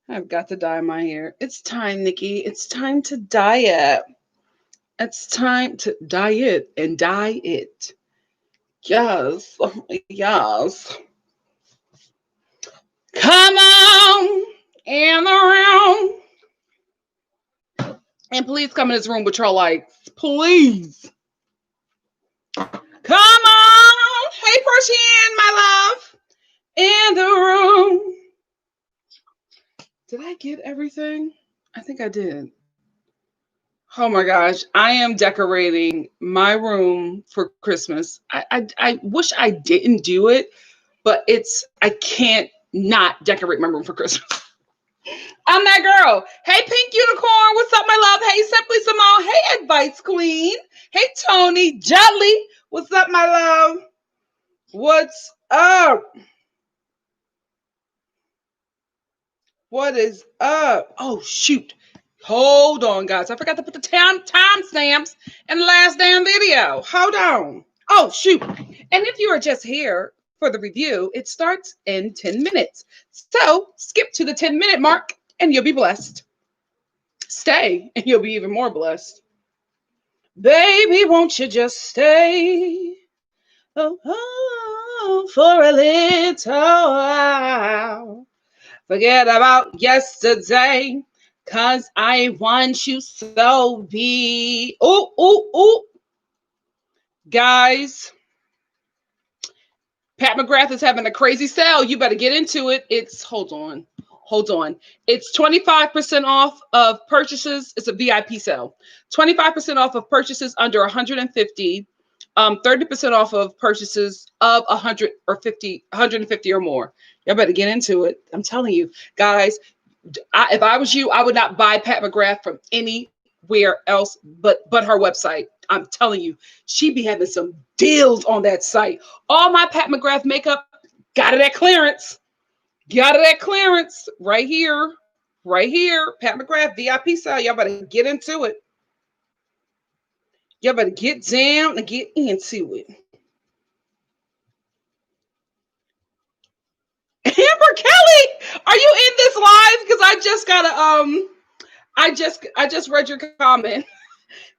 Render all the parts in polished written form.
I've got to dye my hair. It's time, Nikki. It's time to dye it. It's time to diet and dye it. Yes, yes. Come on in the room. And please come in this room with your lights. Please. Come on. Hey, Persian, my love. In the room. Did I get everything? I think I did. Oh my gosh. I am decorating my room for Christmas. I wish I didn't do it, but I can't not decorate my room for Christmas. I'm that girl. Hey, Pink Unicorn. What's up, my love? Hey, Simply Simone. Hey, Advice Queen. Hey, Tony. Jolly. What's up, my love? What's up? What is up? Oh, shoot. Hold on, guys. I forgot to put the time stamps in the last damn video. Hold on. Oh, shoot. And if you are just here for the review, it starts in 10 minutes. So skip to the 10-minute mark and you'll be blessed. Stay and you'll be even more blessed. Baby, won't you just stay for a little while? Forget about yesterday, cause I want you so be. Ooh. Guys, Pat McGrath is having a crazy sale. You better get into it. Hold on. It's 25% off of purchases. It's a VIP sale. 25% off of purchases under 150. 30% off of purchases of 150 or more. Y'all better get into it. I'm telling you, guys, if I was you, I would not buy Pat McGrath from anywhere else but her website. I'm telling you, she be having some deals on that site. All my Pat McGrath makeup got it at clearance. Right here. Pat McGrath VIP sale. Y'all better get into it. Y'all better get down and get into it. Amber Kelly, are you in this live? Because I just got I just read your comment.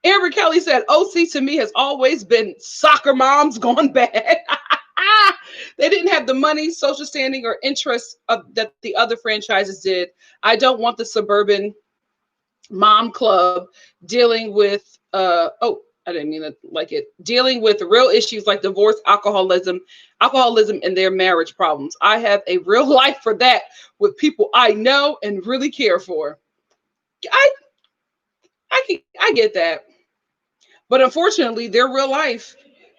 Amber Kelly said, OC to me has always been soccer moms gone bad. They didn't have the money, social standing, or interest that the other franchises did. I don't want the suburban mom club dealing with I didn't mean to like it. Dealing with real issues like divorce, alcoholism, and their marriage problems. I have a real life for that with people I know and really care for. I get that. But unfortunately, their real life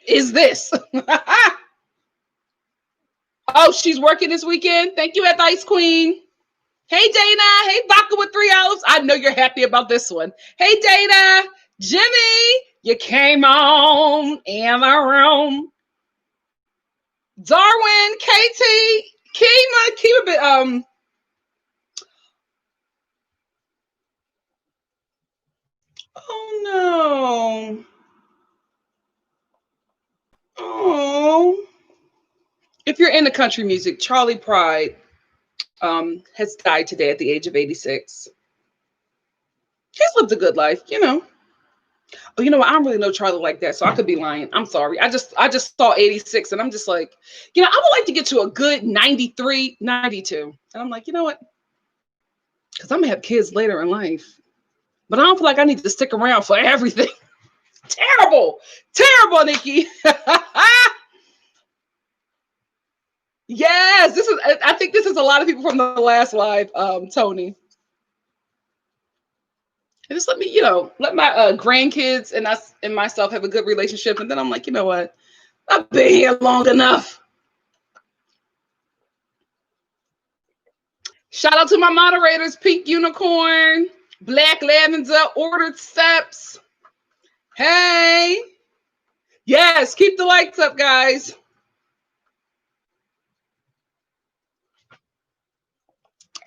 is this. Oh, she's working this weekend. Thank you, Advice Queen. Hey, Dana. Hey, Vodka with 3 olives. I know you're happy about this one. Hey, Dana. Jimmy, you came on in the room. Darwin, Katie, Kima, oh no. Oh. If you're into country music, Charlie Pride has died today at the age of 86. He's lived a good life, you know. Oh, you know what? I don't really know Charlie like that, so I could be lying. I'm sorry. I just saw 86 and I'm just like, I would like to get to a good 93, 92. And I'm like, you know what? Because I'm gonna have kids later in life. But I don't feel like I need to stick around for everything. Terrible, Nikki. Yes, I think this is a lot of people from the last live, Tony. And just let me, let my grandkids and us and myself have a good relationship. And then I'm like, you know what? I've been here long enough. Shout out to my moderators, Pink Unicorn, Black Lavender, Ordered Steps. Hey. Yes, keep the lights up, guys.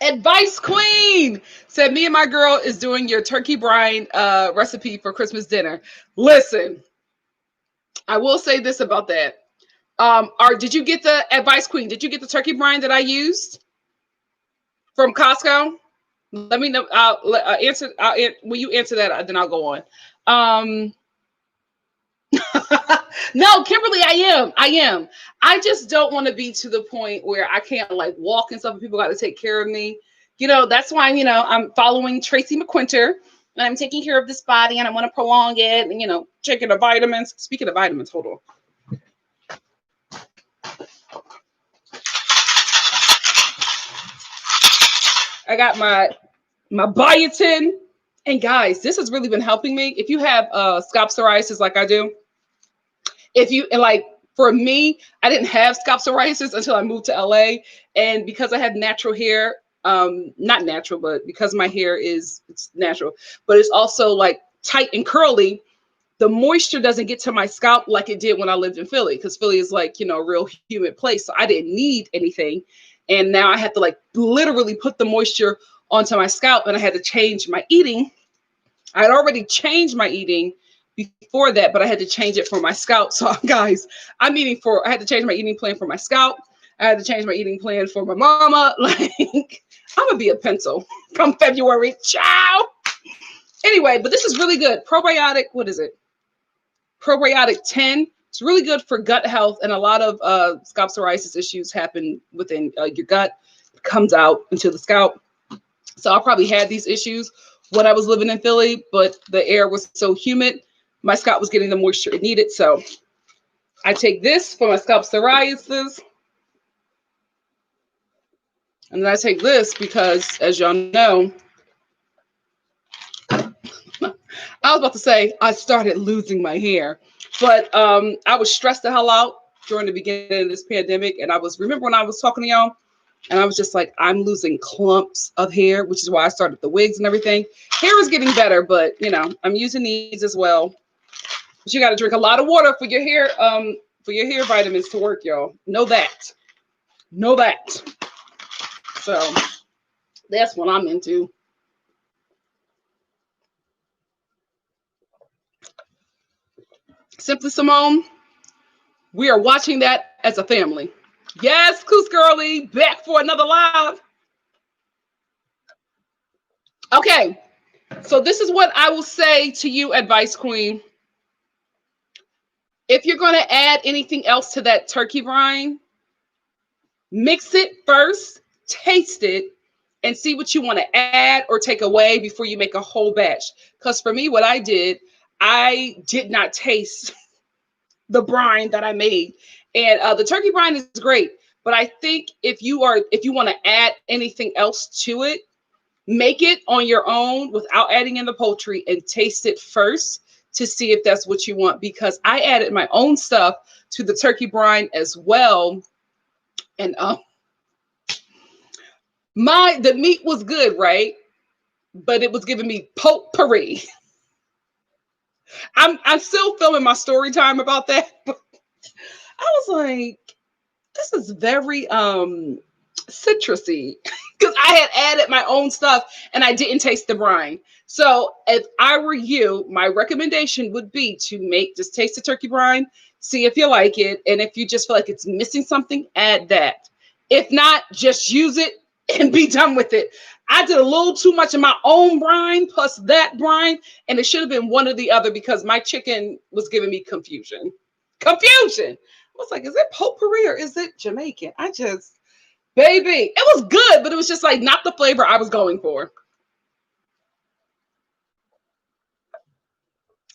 Advice Queen said, me and my girl is doing your turkey brine recipe for Christmas dinner. Listen, I will say this about that. Did you get the Advice Queen? Did you get the turkey brine that I used from Costco? Let me know. I'll answer. Will you answer that? Then I'll go on. No, Kimberly, I am. I just don't want to be to the point where I can't like walk and stuff, and people got to take care of me. That's why, I'm following Tracy McQuinter, and I'm taking care of this body, and I want to prolong it, and, checking the vitamins. Speaking of vitamins, hold on. I got my biotin. And guys, this has really been helping me. If you have scalp psoriasis like I do, for me, I didn't have scalp psoriasis until I moved to LA. And because I have natural hair, not natural, but because my hair it's natural, but it's also like tight and curly, the moisture doesn't get to my scalp like it did when I lived in Philly, because Philly is like, a real humid place. So I didn't need anything. And now I have to like literally put the moisture onto my scalp, and I had to change my eating. I had already changed my eating before that, but I had to change it for my scalp. So guys, I had to change my eating plan for my scalp. I had to change my eating plan for my mama. Like, I'm gonna be a pencil come February. Ciao. Anyway, but this is really good. Probiotic, what is it? Probiotic 10. It's really good for gut health, and a lot of scalp psoriasis issues happen within your gut. It comes out into the scalp. So I probably had these issues when I was living in Philly, but the air was so humid, my scalp was getting the moisture it needed. So I take this for my scalp psoriasis. And then I take this because, as y'all know, I was about to say I started losing my hair, but I was stressed the hell out during the beginning of this pandemic. And remember when I was talking to y'all, and I was just like, I'm losing clumps of hair, which is why I started the wigs and everything. Hair is getting better, but I'm using these as well. But you got to drink a lot of water for your hair vitamins to work, y'all. Know that. So that's what I'm into. Simply Simone, we are watching that as a family. Yes, Coos Girly, back for another live. Okay, so this is what I will say to you, Advice Queen. If you're going to add anything else to that turkey brine, mix it first, taste it, and see what you want to add or take away before you make a whole batch. Because for me, what I did not taste the brine that I made. And the turkey brine is great, but I think if you want to add anything else to it, make it on your own without adding in the poultry and taste it first to see if that's what you want. Because I added my own stuff to the turkey brine as well. And the meat was good, right? But it was giving me potpourri. I'm still filming my story time about that. But I was like, this is very citrusy, because I had added my own stuff and I didn't taste the brine. So if I were you, my recommendation would be to just taste the turkey brine, see if you like it. And if you just feel like it's missing something, add that. If not, just use it and be done with it. I did a little too much of my own brine plus that brine, and it should have been one or the other, because my chicken was giving me confusion. I was like, is it potpourri or is it Jamaican? Baby, it was good, but it was just like not the flavor I was going for.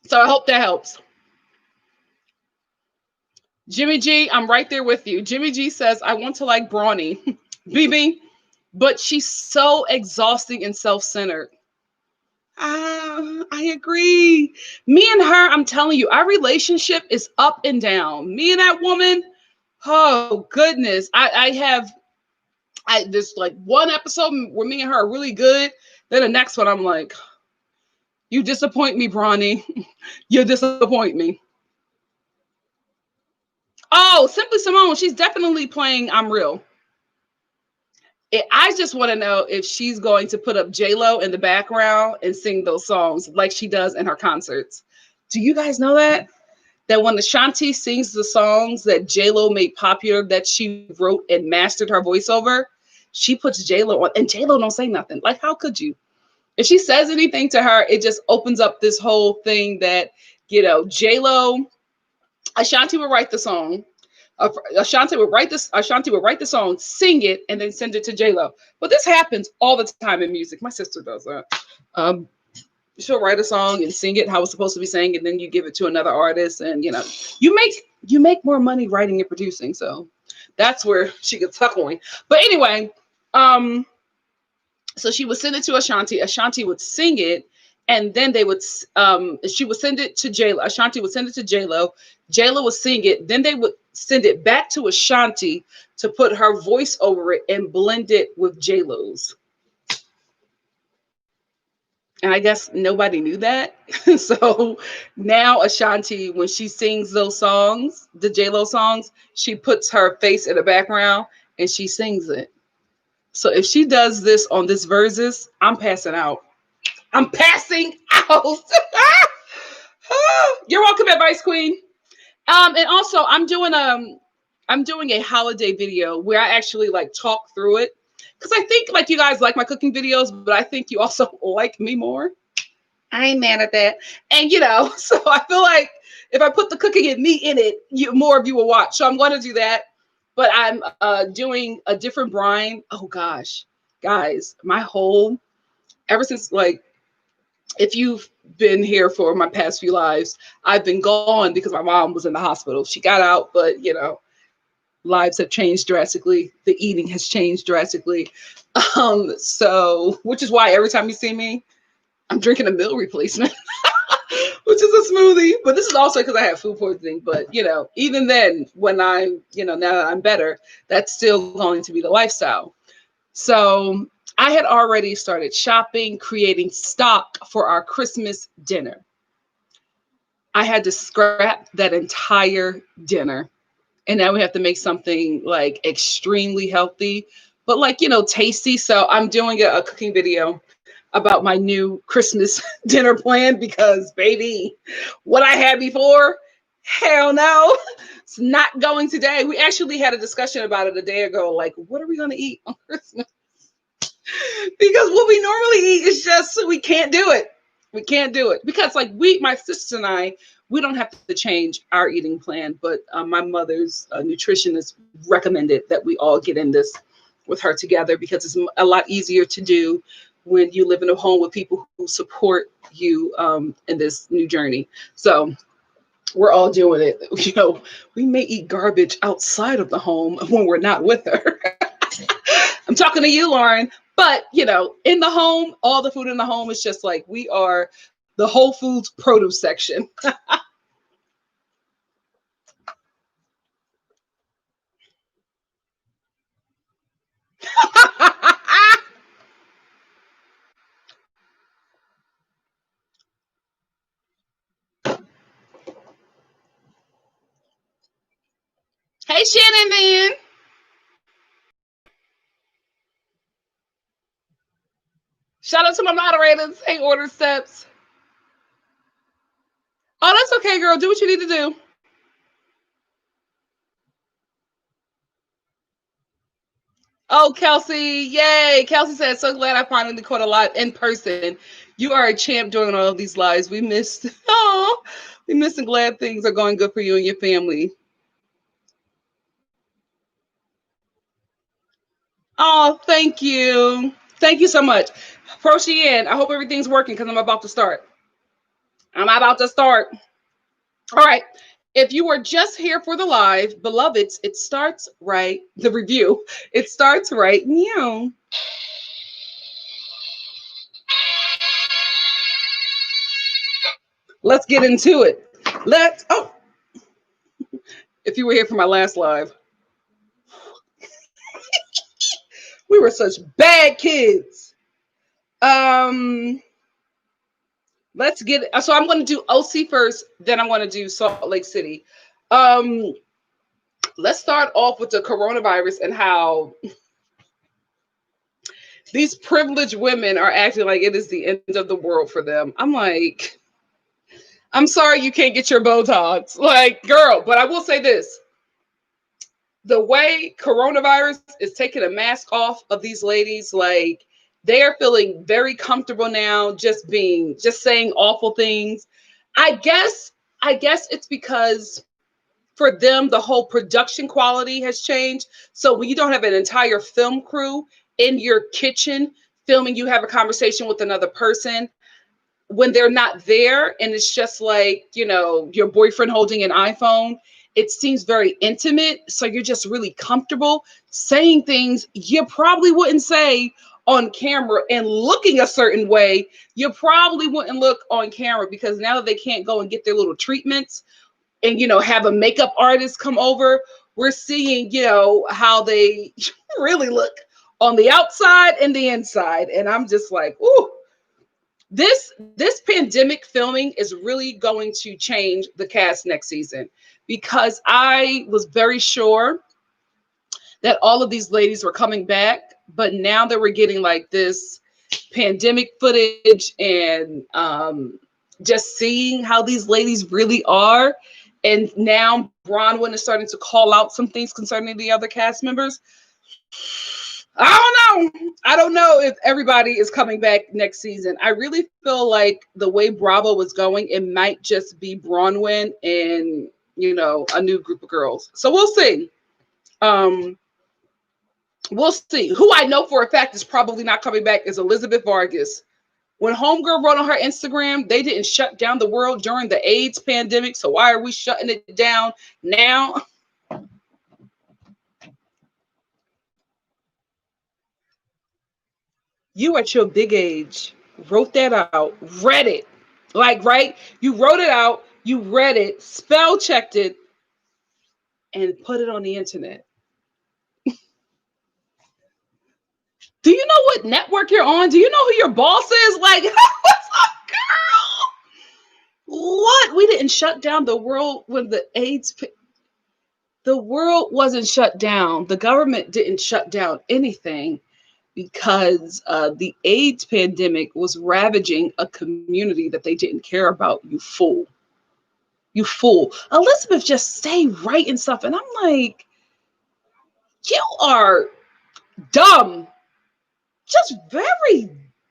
So I hope that helps. Jimmy G, I'm right there with you. Jimmy G says, I want to like Brawny, BB, but she's so exhausting and self-centered. I agree. Me and her, I'm telling you, our relationship is up and down. Me and that woman, oh goodness. There's like one episode where me and her are really good. Then the next one, I'm like, you disappoint me, Brawny. You disappoint me. Oh, Simply Simone, she's definitely playing I'm Real. I just want to know if she's going to put up J-Lo in the background and sing those songs like she does in her concerts. Do you guys know that? That when Ashanti sings the songs that J-Lo made popular, that she wrote and mastered her voiceover, she puts J-Lo on, and J-Lo don't say nothing. Like, how could you? If she says anything to her, it just opens up this whole thing that, you know, J-Lo, Ashanti would write the song. Ashanti would write the song, sing it, and then send it to J-Lo. But this happens all the time in music. My sister does that. She'll write a song and sing it how it's supposed to be sang, and then you give it to another artist, and you know, you make more money writing and producing. So that's where she gets stuck on. But anyway, so she would send it to Ashanti. Ashanti would sing it, and then they would she would send it to J-Lo. Ashanti would send it to J-Lo. J-Lo would sing it. Then they would send it back to Ashanti to put her voice over it and blend it with J-Lo's. And I guess nobody knew that. So now Ashanti, when she sings those songs, the J-Lo songs, she puts her face in the background and she sings it. So if she does this on this Versus, I'm passing out. I'm passing out. You're welcome, Advice Queen. And also I'm doing a holiday video where I actually like talk through it. Because I think like you guys like my cooking videos, but I think you also like me more. I ain't mad at that. And you know, so I feel like if I put the cooking and me in it, more of you will watch. So I'm going to do that. But I'm doing a different brine. Oh gosh, guys, ever since like, if you've been here for my past few lives, I've been gone because my mom was in the hospital. She got out, but you know, lives have changed drastically. The eating has changed drastically. So, which is why every time you see me, I'm drinking a meal replacement, which is a smoothie. But this is also because I have food poisoning. But, you know, even then, when I'm, you know, now that I'm better, that's still going to be the lifestyle. So I had already started shopping, creating stock for our Christmas dinner. I had to scrap that entire dinner. And now we have to make something like extremely healthy, but like, you know, tasty. So I'm doing a cooking video about my new Christmas dinner plan because, baby, what I had before, hell no, it's not going today. We actually had a discussion about it a day ago. Like, what are we going to eat on Christmas? Because what we normally eat is just, we can't do it. We can't do it because like my sister and I, we don't have to change our eating plan, but my mother's nutritionist recommended that we all get in this with her together because it's a lot easier to do when you live in a home with people who support you in this new journey. So we're all doing it. You know, we may eat garbage outside of the home when we're not with her. I'm talking to you, Lauren. But, you know, in the home, all the food in the home is just like we are the Whole Foods produce section. Hey, Shannon, man. Shout out to my moderators. Hey, Order Steps. Oh, that's okay, girl. Do what you need to do. Oh, Kelsey. Yay. Kelsey said, so glad I finally caught a live in person. You are a champ doing all of these lives. We missed and glad things are going good for you and your family. Oh, thank you. Thank you so much. Proceed. I hope everything's working because I'm about to start. All right. If you are just here for the live, beloveds, it starts right. The review. It starts right now. Let's get into it. If you were here for my last live, we were such bad kids. Let's get it. So I'm going to do OC first, then I'm going to do Salt Lake City. Let's start off with the coronavirus and how these privileged women are acting like it is the end of the world for them. I'm like, I'm sorry you can't get your Botox. Like, girl, but I will say this. the way coronavirus is taking a mask off of these ladies, like they are feeling very comfortable now, just saying awful things. I guess it's because for them, the whole production quality has changed. So when you don't have an entire film crew in your kitchen filming, you have a conversation with another person when they're not there, and it's just like, your boyfriend holding an iPhone. It seems very intimate. So you're just really comfortable saying things you probably wouldn't say on camera, and looking a certain way you probably wouldn't look on camera, because now that they can't go and get their little treatments and have a makeup artist come over, we're seeing how they really look on the outside and the inside. And I'm just like, ooh, this pandemic filming is really going to change the cast next season, because I was very sure that all of these ladies were coming back, but now that we're getting like this pandemic footage and just seeing how these ladies really are, and now Braunwyn is starting to call out some things concerning the other cast members. I don't know if everybody is coming back next season. I really feel like the way Bravo was going, it might just be Braunwyn and a new group of girls. So we'll see. We'll see. Who I know for a fact is probably not coming back is Elizabeth Vargas. When Homegirl wrote on her Instagram, they didn't shut down the world during the AIDS pandemic, so why are we shutting it down now? You at your big age wrote that out, read it. Like, right? You wrote it out, you read it, spell checked it, and put it on the internet. Do you know what network you're on? Do you know who your boss is? Like, what's up, girl? What? We didn't shut down the world when the AIDS. The world wasn't shut down. The government didn't shut down anything, because the AIDS pandemic was ravaging a community that they didn't care about. You fool. You fool. Elizabeth just say right and stuff. And I'm like, you are dumb. Just very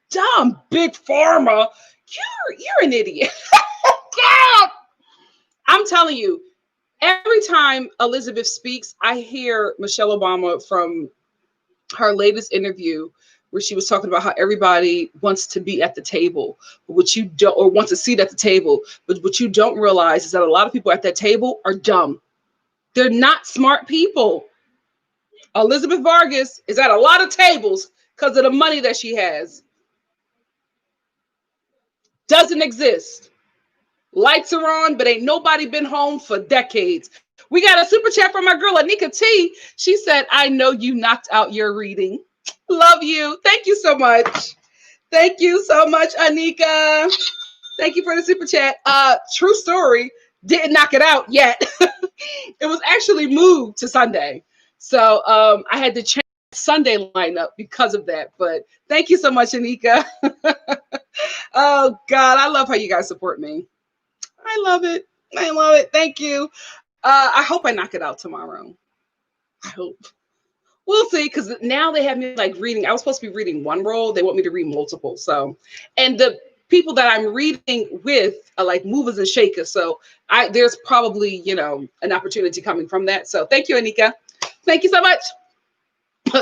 dumb, Big Pharma. You're an idiot. God. I'm telling you, every time Elizabeth speaks, I hear Michelle Obama from her latest interview, where she was talking about how everybody wants to be at the table, but what you don't, or wants a seat at the table. But what you don't realize is that a lot of people at that table are dumb. They're not smart people. Elizabeth Vargas is at a lot of tables because of the money that she has. Doesn't exist. Lights are on, but ain't nobody been home for decades. We got a super chat from my girl, Anika T. She said, I know you knocked out your reading. Love you. Thank you so much. Thank you so much, Anika. Thank you for the super chat. True story, didn't knock it out yet. It was actually moved to Sunday. So I had to change Sunday lineup because of that. But thank you so much, Anika. Oh, God, I love how you guys support me. I love it. I love it. Thank you. I hope I knock it out tomorrow. I hope. We'll see, because now they have me like reading. I was supposed to be reading one role. They want me to read multiple. So, and the people that I'm reading with are like movers and shakers. So there's probably, an opportunity coming from that. So thank you, Anika. Thank you so much.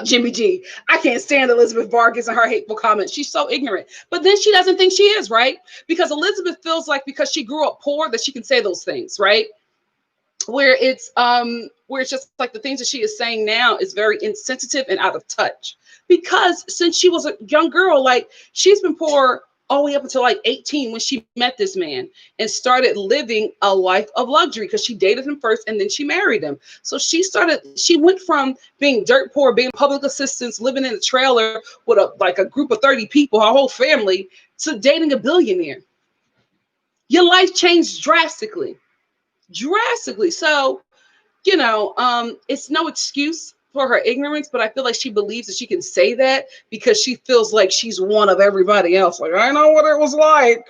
Jimmy G. I can't stand Elizabeth Vargas and her hateful comments. She's so ignorant. But then she doesn't think she is, right? Because Elizabeth feels like because she grew up poor that she can say those things, right? Where it's just like the things that she is saying now is very insensitive and out of touch. Because since she was a young girl, like she's been poor all the way up until like 18 when she met this man and started living a life of luxury, because she dated him first and then she married him. So she went from being dirt poor, being public assistance, living in a trailer with a group of 30 people, her whole family, to dating a billionaire. Your life changed drastically. So, it's no excuse for her ignorance, but I feel like she believes that she can say that because she feels like she's one of everybody else. Like, I know what it was like.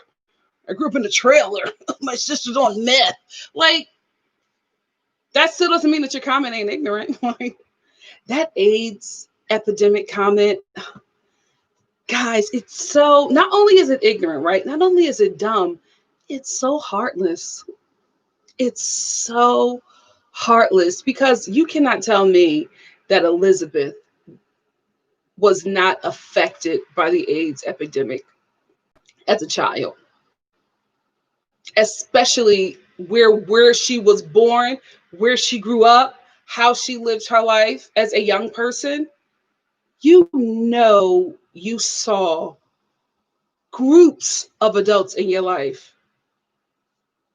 I grew up in a trailer. My sister's on meth. Like, That still doesn't mean that your comment ain't ignorant. Like that AIDS epidemic comment, guys, it's so, not only is it ignorant, right? Not only is it dumb, it's so heartless. It's so heartless because you cannot tell me that Elizabeth was not affected by the AIDS epidemic as a child, especially where she was born, where she grew up, how she lived her life as a young person. You know, you saw groups of adults in your life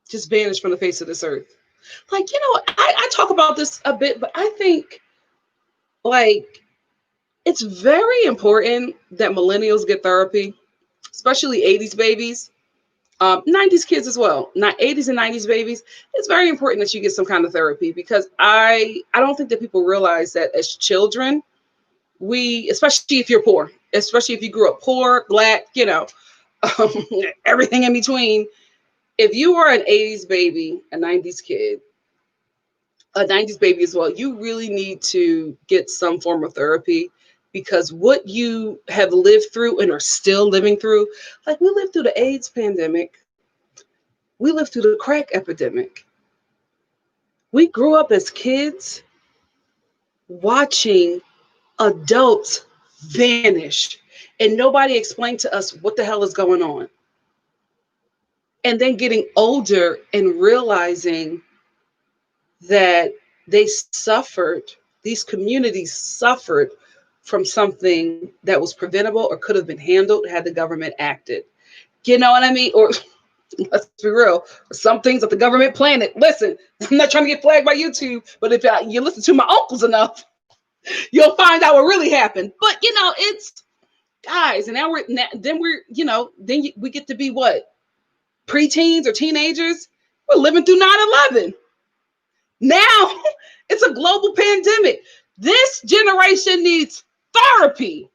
just vanish from the face of this earth. Like, you know, I talk about this a bit, but I think like it's very important that millennials get therapy, especially 80s babies, 90s kids as well, not 80s and 90s babies. It's very important that you get some kind of therapy because I don't think that people realize that as children, we, especially if you're poor, especially if you grew up poor, black, you know, um, everything in between. If you are an 80s baby, a 90s kid, a 90s baby as well, you really need to get some form of therapy because what you have lived through and are still living through, like we lived through the AIDS pandemic, we lived through the crack epidemic. We grew up as kids watching adults vanish and nobody explained to us what the hell is going on. And then getting older and realizing that they suffered, these communities suffered from something that was preventable or could have been handled had the government acted. You know what I mean? Or let's be real, some things that the government planted. Listen, I'm not trying to get flagged by YouTube, but if you listen to my uncles enough, you'll find out what really happened. But you know, it's guys, and now we're you know, we get to be what, preteens or teenagers. We're living through 9/11. Now it's a global pandemic. This generation needs therapy,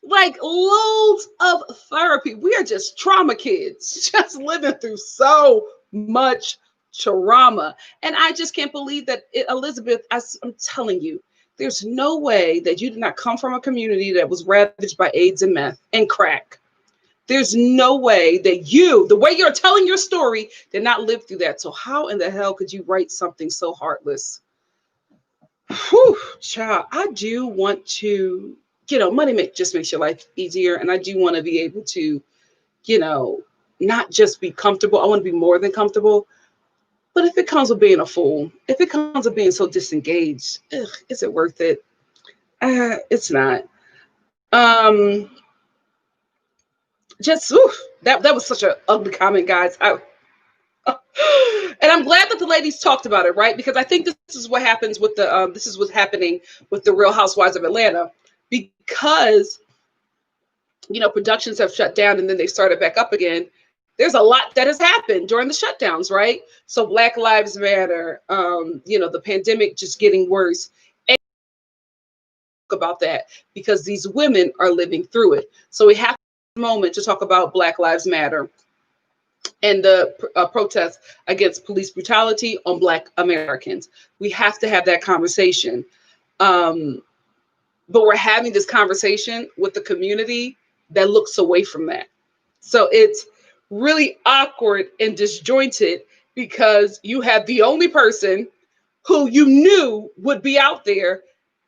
like loads of therapy. We are just trauma kids, just living through so much trauma. And I just can't believe that Elizabeth, I'm telling you, there's no way that you did not come from a community that was ravaged by AIDS and meth and crack. There's no way that you, the way you're telling your story, did not live through that. So how in the hell could you write something so heartless? Whew, child, I do want to, you know, just makes your life easier. And I do want to be able to, you know, not just be comfortable. I want to be more than comfortable. But if it comes with being a fool, if it comes with being so disengaged, is it worth it? It's not. Um, just that was such an ugly comment, guys. And I'm glad that the ladies talked about it, right? Because I think this is what happens with the this is what's happening with the Real Housewives of Atlanta, because you know productions have shut down and then they started back up again. There's a lot that has happened during the shutdowns, right? So Black Lives Matter, you know, the pandemic just getting worse. And about that because these women are living through it. So we have a moment to talk about Black Lives Matter and the protests against police brutality on Black Americans. We have to have that conversation. But we're having this conversation with the community that looks away from that. So it's really awkward and disjointed because you have the only person who you knew would be out there,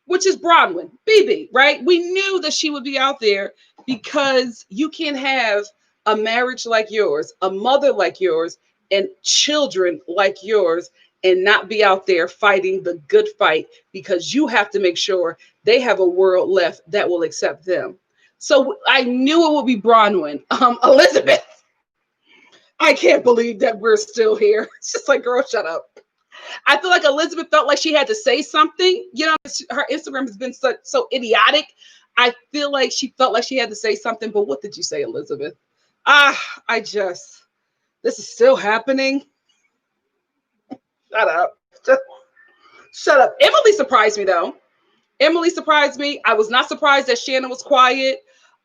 which is Braunwyn, BB, right? We knew that she would be out there because you can't have a marriage like yours, a mother like yours, and children like yours and not be out there fighting the good fight because you have to make sure they have a world left that will accept them. So I knew it would be Braunwyn. Elizabeth, I can't believe that we're still here. It's just like, girl, shut up. I feel like Elizabeth felt like she had to say something. You know, her Instagram has been so idiotic. I feel like she felt like she had to say something. But what did you say, Elizabeth? This is still happening. Shut up. Just shut up. Emily surprised me, though. Emily surprised me. I was not surprised that Shannon was quiet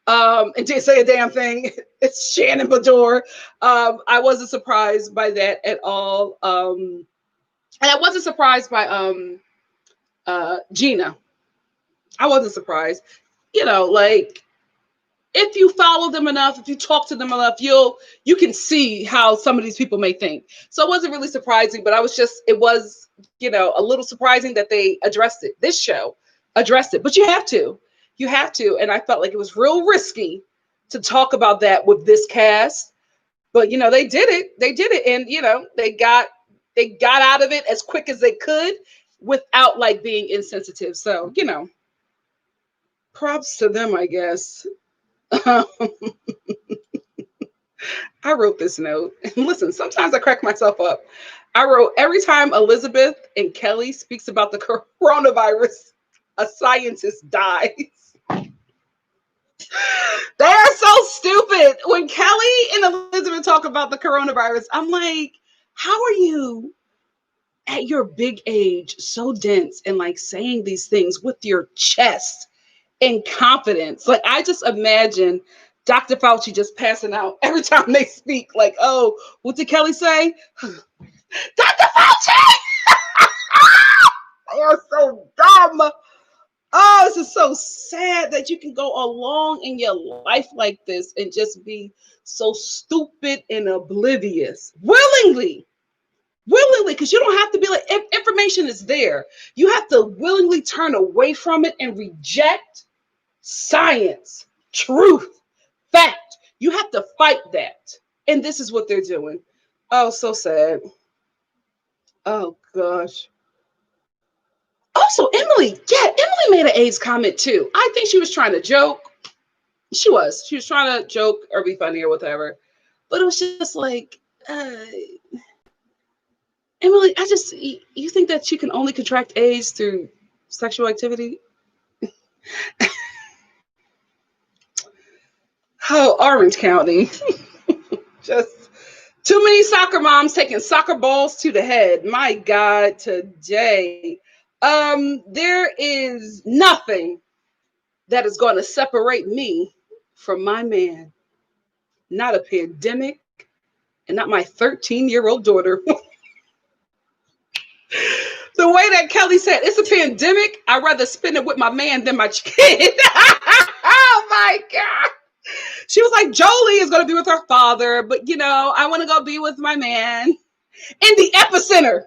and didn't say a damn thing. It's Shannon Bador. I wasn't surprised by that at all. And I wasn't surprised by Gina. I wasn't surprised. You know, like if you follow them enough, if you talk to them enough, you can see how some of these people may think. So it wasn't really surprising, but it was, a little surprising that they addressed it. This show addressed it, but you have to. And I felt like it was real risky to talk about that with this cast, but they did it. They did it, and they got out of it as quick as they could without like being insensitive. So props to them, I guess. I wrote this note. And listen, sometimes I crack myself up. I wrote, every time Elizabeth and Kelly speaks about the coronavirus, a scientist dies. They are so stupid. When Kelly and Elizabeth talk about the coronavirus, I'm like, how are you at your big age so dense and like saying these things with your chest and confidence? Like, I just imagine Dr. Fauci just passing out every time they speak. Like, oh, what did Kelly say? Dr. Fauci! They are so dumb. Oh, this is so sad that you can go along in your life like this and just be so stupid and oblivious willingly, because you don't have to be like, if information is there, you have to willingly turn away from it and reject science, truth, fact. You have to fight that. And this is what they're doing. Oh, so sad. Oh, gosh. Also, Emily made an AIDS comment too. I think she was trying to joke. She was trying to joke or be funny or whatever. But it was just like, Emily, you think that you can only contract AIDS through sexual activity? Oh, Orange County. Just too many soccer moms taking soccer balls to the head. My God, today. There is nothing that is going to separate me from my man. Not a pandemic, and not my 13-year-old daughter. The way that Kelly said, it's a pandemic, I'd rather spend it with my man than my kid. Oh my God. She was like, Jolie is going to be with her father, but I want to go be with my man in the epicenter.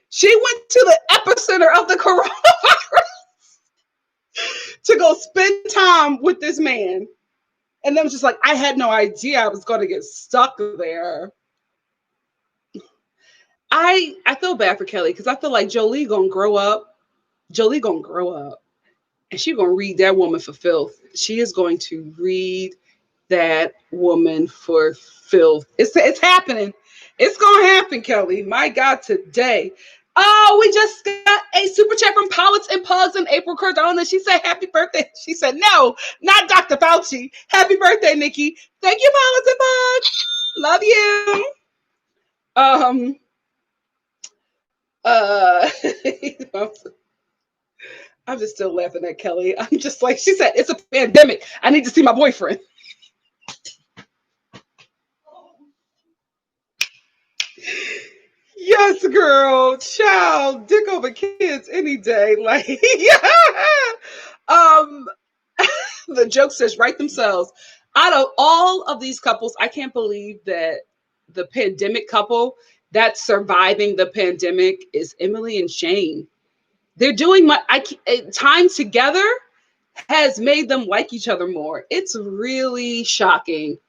She went to the epicenter of the coronavirus to go spend time with this man. And then was just like, I had no idea I was going to get stuck there. I feel bad for Kelly because I feel like Jolie gonna grow up. And she's gonna read that woman for filth. She is going to read that woman for filth. It's happening. It's gonna happen, Kelly. My God, today. Oh, we just got a super chat from Pollets and Pugs and April Cardona. She said, happy birthday. She said, no, not Dr. Fauci. Happy birthday, Nikki. Thank you, Pollets and Pugs. Love you. I'm just still laughing at Kelly. I'm just like, she said, it's a pandemic. I need to see my boyfriend. Yes, girl, child, dick over kids any day. Like, the joke says, write themselves. Out of all of these couples, I can't believe that the pandemic couple that's surviving the pandemic is Emily and Shane. They're doing time together has made them like each other more. It's really shocking.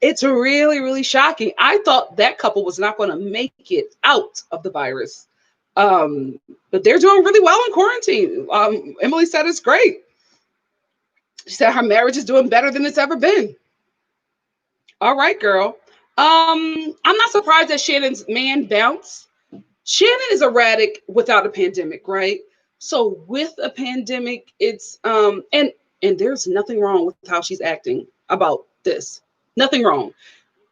It's really, really shocking. I thought that couple was not going to make it out of the virus. But they're doing really well in quarantine. Emily said it's great. She said her marriage is doing better than it's ever been. All right, girl. I'm not surprised that Shannon's man bounced. Shannon is erratic without a pandemic, right? So with a pandemic, it's and there's nothing wrong with how she's acting about this. Nothing wrong.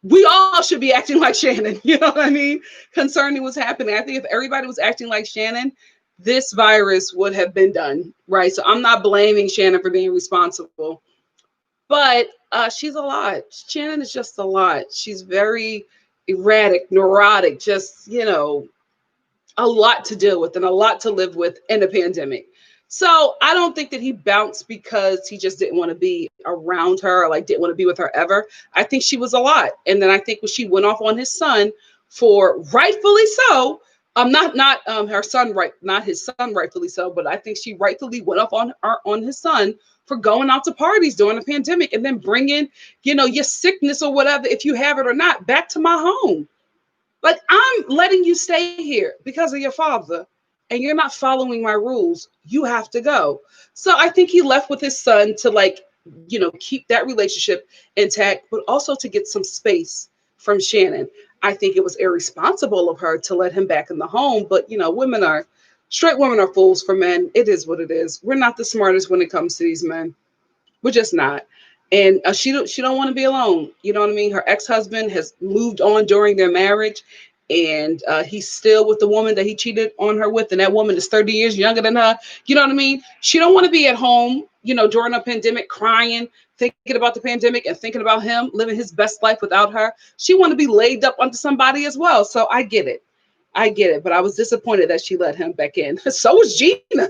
We all should be acting like Shannon, you know what I mean? Concerning what's happening. I think if everybody was acting like Shannon, this virus would have been done, right? So I'm not blaming Shannon for being responsible, but she's a lot. Shannon is just a lot. She's very erratic, neurotic, just, a lot to deal with and a lot to live with in a pandemic. So I don't think that he bounced because he just didn't want to be around her or like didn't want to be with her ever. I think she was a lot. And then I think when she went off on his son for rightfully so, not her son right, not his son rightfully so, but I think she rightfully went off on his son for going out to parties during the pandemic and then bringing, your sickness or whatever, if you have it or not, back to my home. Like, I'm letting you stay here because of your father, and you're not following my rules. You have to go. So I think he left with his son to, like, keep that relationship intact, but also to get some space from Shannon. I think it was irresponsible of her to let him back in the home, but straight women are fools for men. It is what it is. We're not the smartest when it comes to these men. We're just not. And she don't want to be alone. You know what I mean? Her ex-husband has moved on during their marriage, and he's still with the woman that he cheated on her with, and that woman is 30 years younger than her. You know what I mean? She don't want to be at home, during a pandemic, crying, thinking about the pandemic and thinking about him living his best life without her. She want to be laid up under somebody as well. So I get it. But I was disappointed that she let him back in. So was Gina.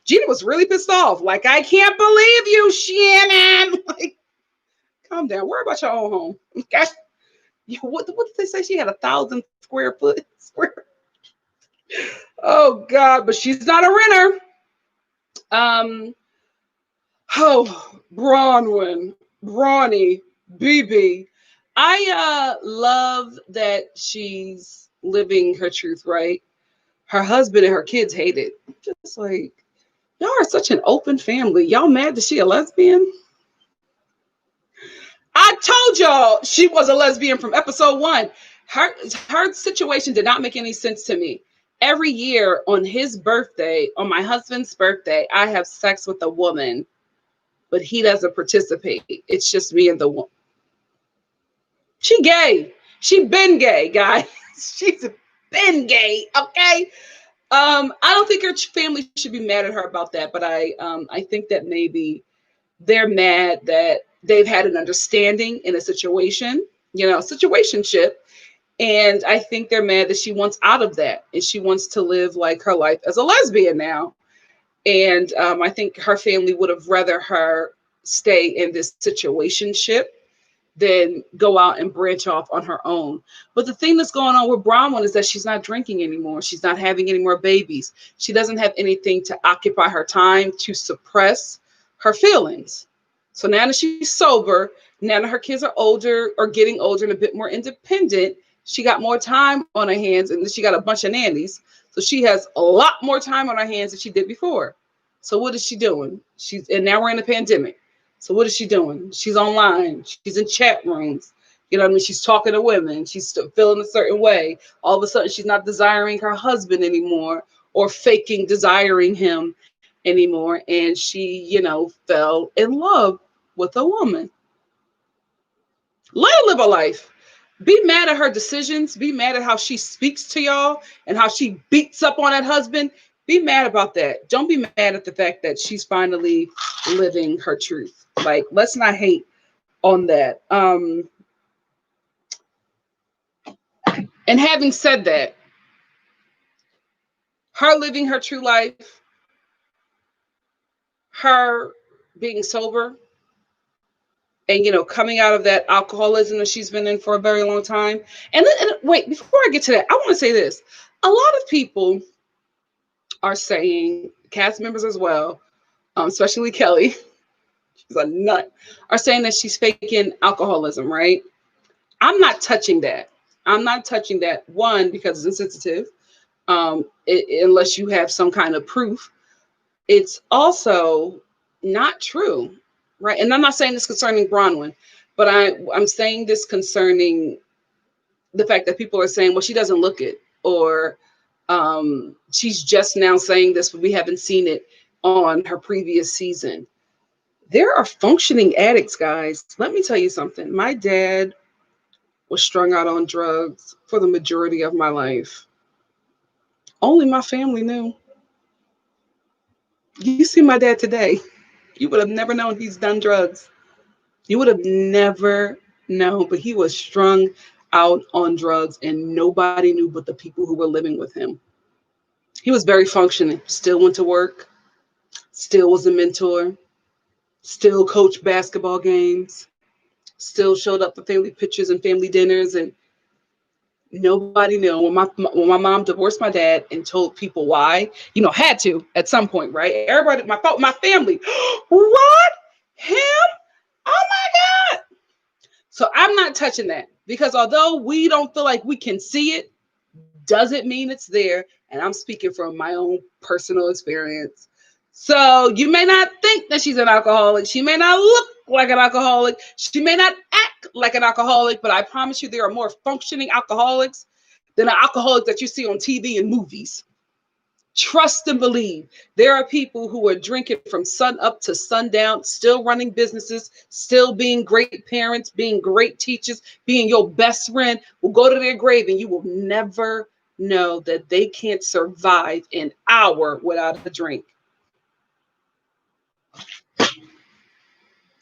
Gina was really pissed off. Like, I can't believe you, Shannon. Like, calm down. Worry about your own home. Gosh, what did they say? She had 1,000 square foot. Oh God, but she's not a renter. Braunwyn, Brawny, BB. I love that she's living her truth, right? Her husband and her kids hate it. Just like, y'all are such an open family. Y'all mad that she a lesbian? I told y'all she was a lesbian from episode 1. Her situation did not make any sense to me. Every year on his birthday, on my husband's birthday, I have sex with a woman, but he doesn't participate. It's just me and the woman. She gay. She been gay, guys. She's been gay, okay? I don't think her family should be mad at her about that, but I think that maybe they're mad that they've had an understanding in a situation, situationship. And I think they're mad that she wants out of that and she wants to live like her life as a lesbian now. And I think her family would have rather her stay in this situationship than go out and branch off on her own. But the thing that's going on with Braunwyn is that she's not drinking anymore. She's not having any more babies. She doesn't have anything to occupy her time to suppress her feelings. So now that she's sober, now that her kids are older or getting older and a bit more independent, she got more time on her hands, and she got a bunch of nannies. So she has a lot more time on her hands than she did before. So what is she doing? And now we're in a pandemic. So what is she doing? She's online. She's in chat rooms. You know what I mean? She's talking to women. She's still feeling a certain way. All of a sudden, she's not desiring her husband anymore or faking desiring him anymore. And she, fell in love with a woman. Let her live a life. Be mad at her decisions. Be mad at how she speaks to y'all and how she beats up on that husband. Be mad about that. Don't be mad at the fact that she's finally living her truth. Like, let's not hate on that. And having said that, her living her true life, her being sober, and coming out of that alcoholism that she's been in for a very long time. And wait, before I get to that, I want to say this. A lot of people are saying, cast members as well, especially Kelly, she's a nut, are saying that she's faking alcoholism, right? I'm not touching that. One, because it's insensitive, unless you have some kind of proof. It's also not true, right? And I'm not saying this concerning Braunwyn, but I'm saying this concerning the fact that people are saying, well, she doesn't look it, or she's just now saying this, but we haven't seen it on her previous season. There are functioning addicts, guys. Let me tell you something. My dad was strung out on drugs for the majority of my life. Only my family knew. You see my dad today, you would have never known he's done drugs. You would have never known, but he was strung out on drugs and nobody knew but the people who were living with him. He was very functioning, still went to work, still was a mentor, still coached basketball games, still showed up for family pictures and family dinners, and nobody knew. When my mom divorced my dad and told people why, had to at some point, right? Everybody, my family, what? Him? Oh my God. So I'm not touching that, because although we don't feel like we can see it, doesn't mean it's there. And I'm speaking from my own personal experience. So you may not think that she's an alcoholic. She may not look like an alcoholic. She may not act like an alcoholic, but I promise you there are more functioning alcoholics than an alcoholic that you see on TV and movies. Trust and believe. There are people who are drinking from sun up to sundown, still running businesses, still being great parents, being great teachers, being your best friend, will go to their grave and you will never know that they can't survive an hour without a drink.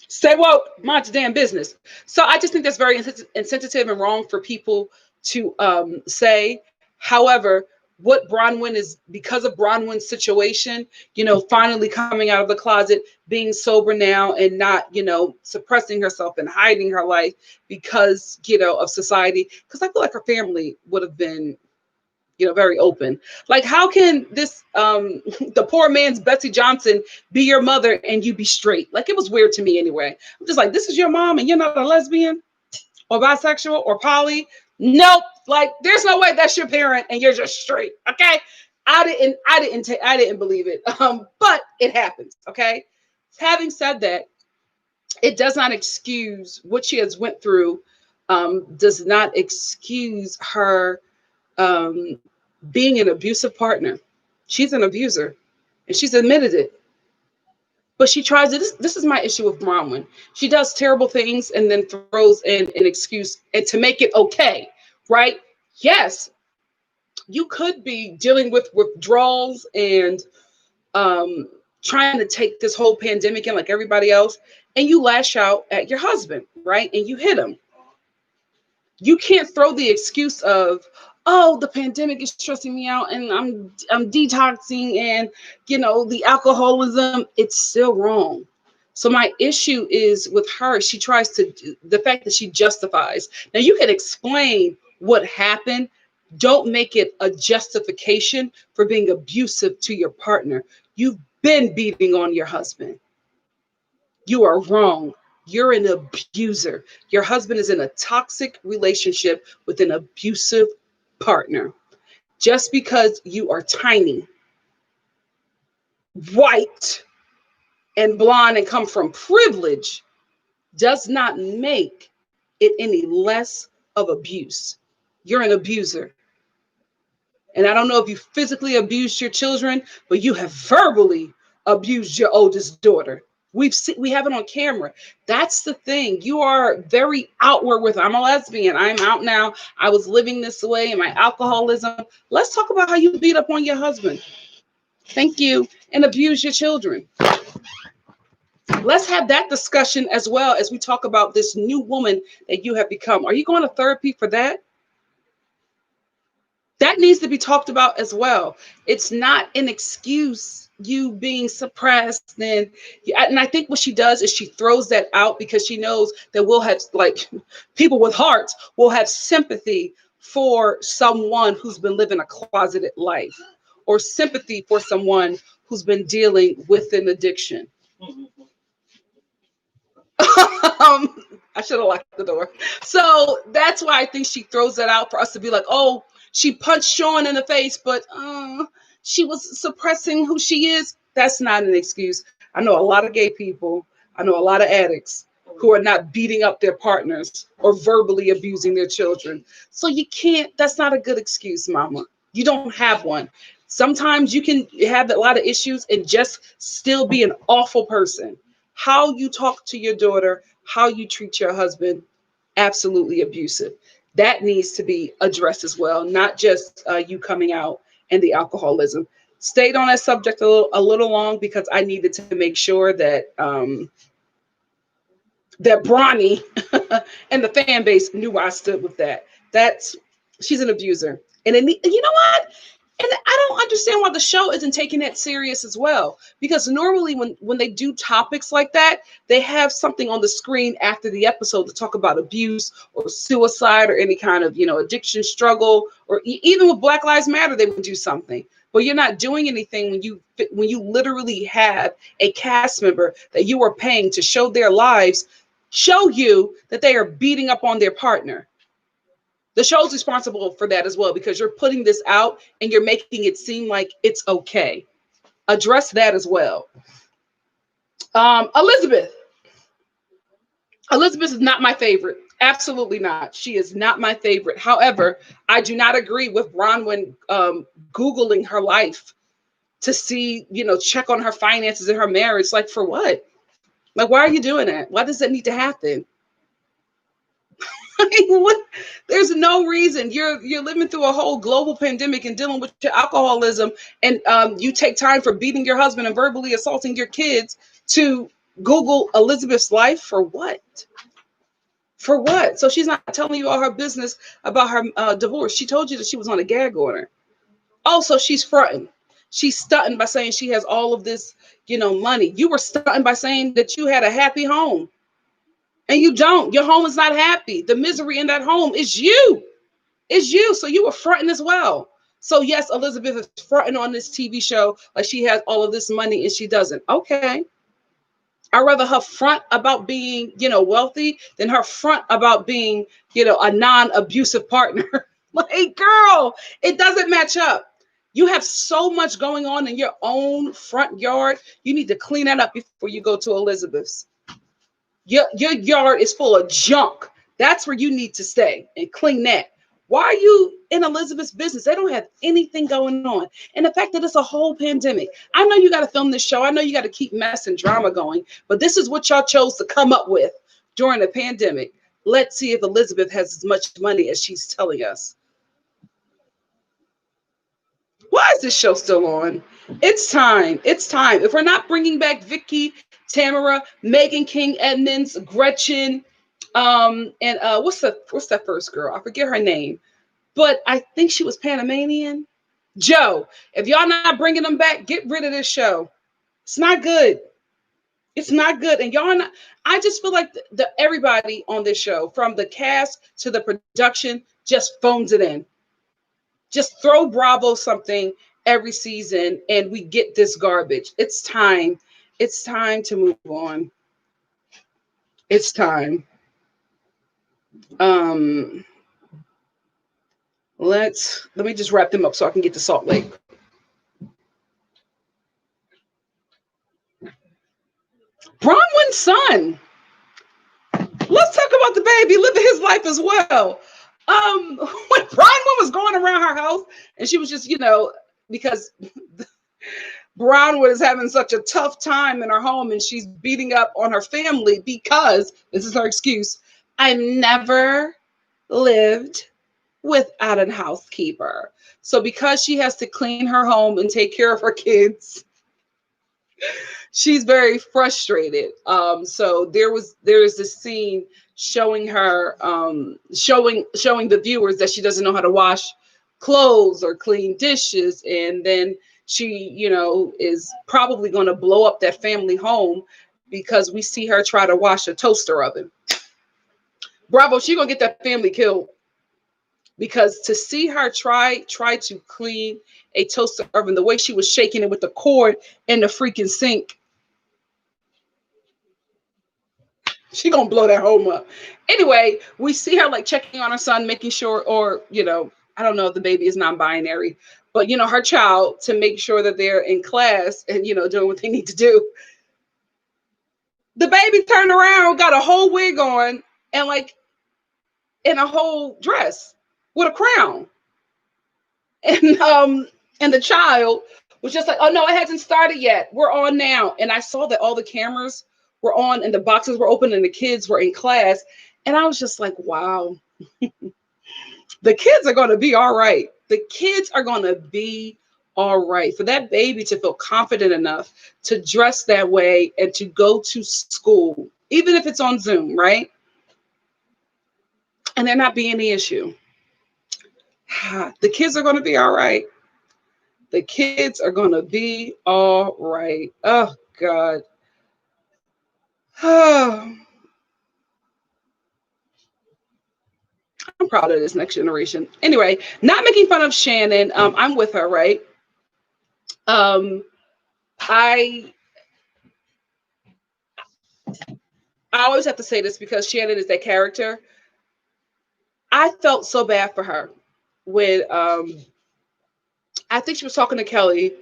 Stay woke, mind your damn business. So I just think that's very insensitive and wrong for people to say. However, what Braunwyn is, because of Braunwyn's situation, finally coming out of the closet, being sober now, and not, suppressing herself and hiding her life because, of society. Because I feel like her family would have been, very open. Like, how can this, the poor man's Betsy Johnson be your mother and you be straight? Like, it was weird to me anyway. I'm just like, this is your mom and you're not a lesbian or bisexual or poly? Nope. Like, there's no way that's your parent and you're just straight. Okay. I didn't believe it. But it happens. Okay. Having said that, it does not excuse what she has went through. Does not excuse her being an abusive partner. She's an abuser and she's admitted it. But she tries to, this is my issue with Braunwyn. She does terrible things and then throws in an excuse and to make it okay, right? Yes, you could be dealing with withdrawals and trying to take this whole pandemic in like everybody else, and you lash out at your husband, right? And you hit him. You can't throw the excuse of, oh, the pandemic is stressing me out and I'm detoxing, and the alcoholism. It's still wrong. So my issue is with her. She tries to, the fact that she justifies. Now you can explain what happened. Don't make it a justification for being abusive to your partner. You've been beating on your husband. You are wrong. You're an abuser. Your husband is in a toxic relationship with an abusive partner. Just because you are tiny, white, and blonde and come from privilege does not make it any less of abuse. You're an abuser. And I don't know if you physically abused your children, but you have verbally abused your oldest daughter. We have it on camera. That's the thing. You are very outward with, I'm a lesbian. I'm out now. I was living this way in my alcoholism. Let's talk about how you beat up on your husband. Thank you. And abuse your children. Let's have that discussion as well as we talk about this new woman that you have become. Are you going to therapy for that? That needs to be talked about as well. It's not an excuse, you being suppressed. And I think what she does is she throws that out because she knows that we'll have, like, people with hearts will have sympathy for someone who's been living a closeted life, or sympathy for someone who's been dealing with an addiction. I should have locked the door. So that's why I think she throws that out for us to be like, oh, she punched Sean in the face, but she was suppressing who she is. That's not an excuse. I know a lot of gay people. I know a lot of addicts who are not beating up their partners or verbally abusing their children. So you can't, that's not a good excuse, mama. You don't have one. Sometimes you can have a lot of issues and just still be an awful person. How you talk to your daughter, how you treat your husband, absolutely abusive. That needs to be addressed as well, not just you coming out and the alcoholism. Stayed on that subject a little long because I needed to make sure that that Bronny and the fan base knew where I stood with that. She's an abuser. And you know what? And I don't understand why the show isn't taking that serious as well. Because normally when they do topics like that, they have something on the screen after the episode to talk about abuse or suicide or any kind of, addiction struggle, or even with Black Lives Matter, they would do something. But you're not doing anything when you literally have a cast member that you are paying to show their lives, show you that they are beating up on their partner. The show's responsible for that as well, because you're putting this out and you're making it seem like it's okay. Address that as well. Elizabeth is not my favorite. Absolutely not. She is not my favorite. However, I do not agree with Braunwyn Googling her life to see, check on her finances and her marriage. Like, for what? Like, why are you doing that? Why does that need to happen? There's no reason. You're living through a whole global pandemic and dealing with your alcoholism, and you take time for beating your husband and verbally assaulting your kids to Google Elizabeth's life. For what? For what? So she's not telling you all her business about her divorce. She told you that she was on a gag order. Also, she's fronting. She's stunting by saying she has all of this, money. You were stunting by saying that you had a happy home. And you don't. Your home is not happy. The misery in that home is you. Is you. So you were fronting as well. So yes, Elizabeth is fronting on this TV show like she has all of this money and she doesn't. Okay. I'd rather her front about being, wealthy than her front about being, a non-abusive partner. Like, girl, it doesn't match up. You have so much going on in your own front yard. You need to clean that up before you go to Elizabeth's. Your yard is full of junk. That's where you need to stay and clean that. Why are you in Elizabeth's business? They don't have anything going on. And the fact that it's a whole pandemic. I know you got to film this show. I know you got to keep mess and drama going. But this is what y'all chose to come up with during the pandemic. Let's see if Elizabeth has as much money as she's telling us. Why is this show still on? It's time. It's time. If we're not bringing back Vicky, Tamara, Megan King Edmonds, Gretchen, and what's that first girl? I forget her name, but I think she was Panamanian. Joe. If y'all not bringing them back, get rid of this show. It's not good. It's not good, and y'all not. I just feel like everybody on this show, from the cast to the production, just phones it in. Just throw Bravo something every season and we get this garbage. It's time. It's time to move on. It's time. Let me just wrap them up so I can get to Salt Lake. Braunwyn's son. Let's talk about the baby living his life as well. When Braunwyn was going around her house and she was just, because Braunwyn is having such a tough time in her home and she's beating up on her family because, this is her excuse, I never lived without a housekeeper. So because she has to clean her home and take care of her kids, she's very frustrated. So there is this scene showing her, showing the viewers that she doesn't know how to wash clothes or clean dishes, and then she, is probably going to blow up that family home because we see her try to wash a toaster oven. Bravo, she's gonna get that family killed, because to see her try to clean a toaster oven, the way she was shaking it with the cord in the freaking sink, she gonna blow that home up. Anyway, we see her like checking on her son, making sure, or I don't know if the baby is non-binary, but her child, to make sure that they're in class and doing what they need to do. The baby turned around, got a whole wig on, and like in a whole dress with a crown. And the child was just like, oh no, it hasn't started yet. We're on now. And I saw that all the cameras were on and the boxes were open and the kids were in class. And I was just like, wow, the kids are going to be all right. The kids are going to be all right. For that baby to feel confident enough to dress that way and to go to school, even if it's on Zoom, right? And there not be any issue. The kids are going to be all right. The kids are going to be all right. Oh, God. I'm proud of this next generation. Anyway, not making fun of Shannon. I'm with her, right? I always have to say this because Shannon is that character. I felt so bad for her when I think she was talking to Kelly.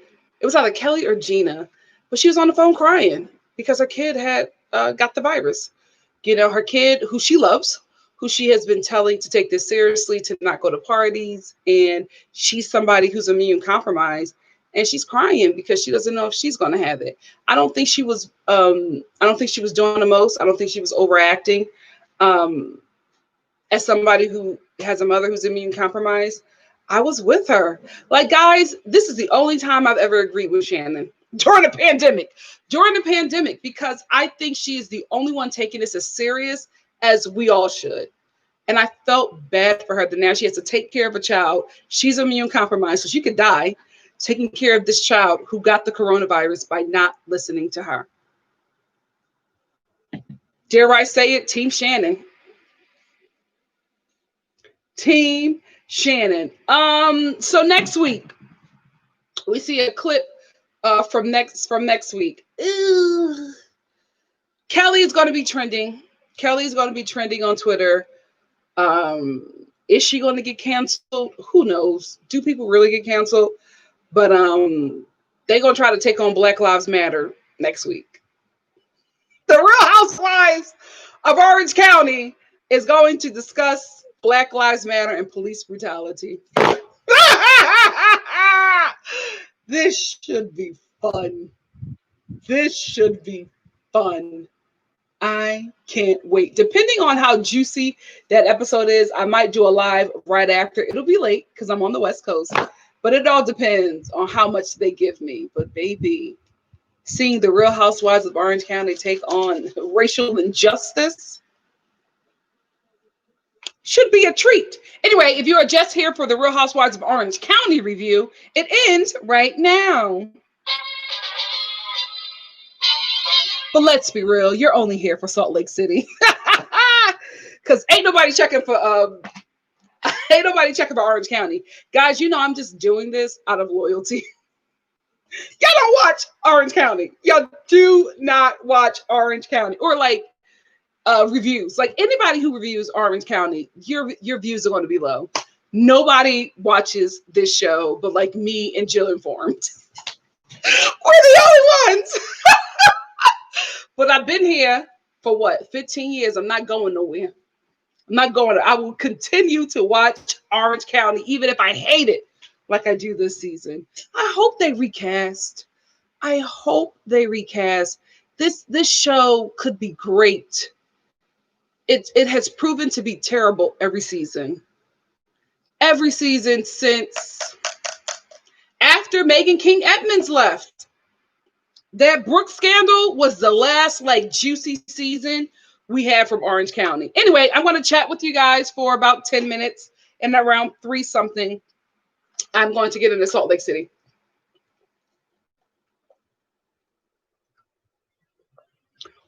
It was either Kelly or Gina, but she was on the phone crying because her kid had got the virus. You know, her kid, who she loves, who she has been telling to take this seriously, to not go to parties, and she's somebody who's immune compromised, and she's crying because she doesn't know if she's going to have it. I don't think she was. I don't think she was doing the most. I don't think she was overacting. As somebody who has a mother who's immune compromised, I was with her. Like, guys, this is the only time I've ever agreed with Shannon during the pandemic. During the pandemic, because I think she is the only one taking this as serious as we all should. And I felt bad for her that now she has to take care of a child. She's immune compromised, so she could die taking care of this child who got the coronavirus by not listening to her. Dare I say it? Team Shannon. Team Shannon. So next week we see a clip from next week. Ew. Kelly is going to be trending. Kelly is going to be trending on Twitter. Is she going to get canceled? Who knows? Do people really get canceled? But they're going to try to take on Black Lives Matter next week. The Real Housewives of Orange County is going to discuss Black Lives Matter and police brutality. This should be fun. This should be fun. I can't wait. Depending on how juicy that episode is, I might do a live right after. It'll be late because I'm on the West Coast. But it all depends on how much they give me. But baby, seeing the Real Housewives of Orange County take on racial injustice should be a treat. Anyway, if you are just here for the Real Housewives of Orange County review, it ends right now. But let's be real, you're only here for Salt Lake City. Because ain't nobody checking for Orange County. Guys, you know I'm just doing this out of loyalty. Y'all don't watch Orange County. Y'all do not watch Orange County. Or like reviews. Like anybody who reviews Orange County, your views are going to be low. Nobody watches this show but like me and Jill Informed. We're the only ones. But I've been here for what, 15 years. I'm not going nowhere. I'm not going. I will continue to watch Orange County, even if I hate it, like I do this season. I hope they recast. I hope they recast. This show could be great. It has proven to be terrible every season. Every season since after Megan King Edmonds left. That Brooke scandal was the last like juicy season we had from Orange County. Anyway, I'm going to chat with you guys for about 10 minutes, and around 3 something, I'm going to get into Salt Lake City.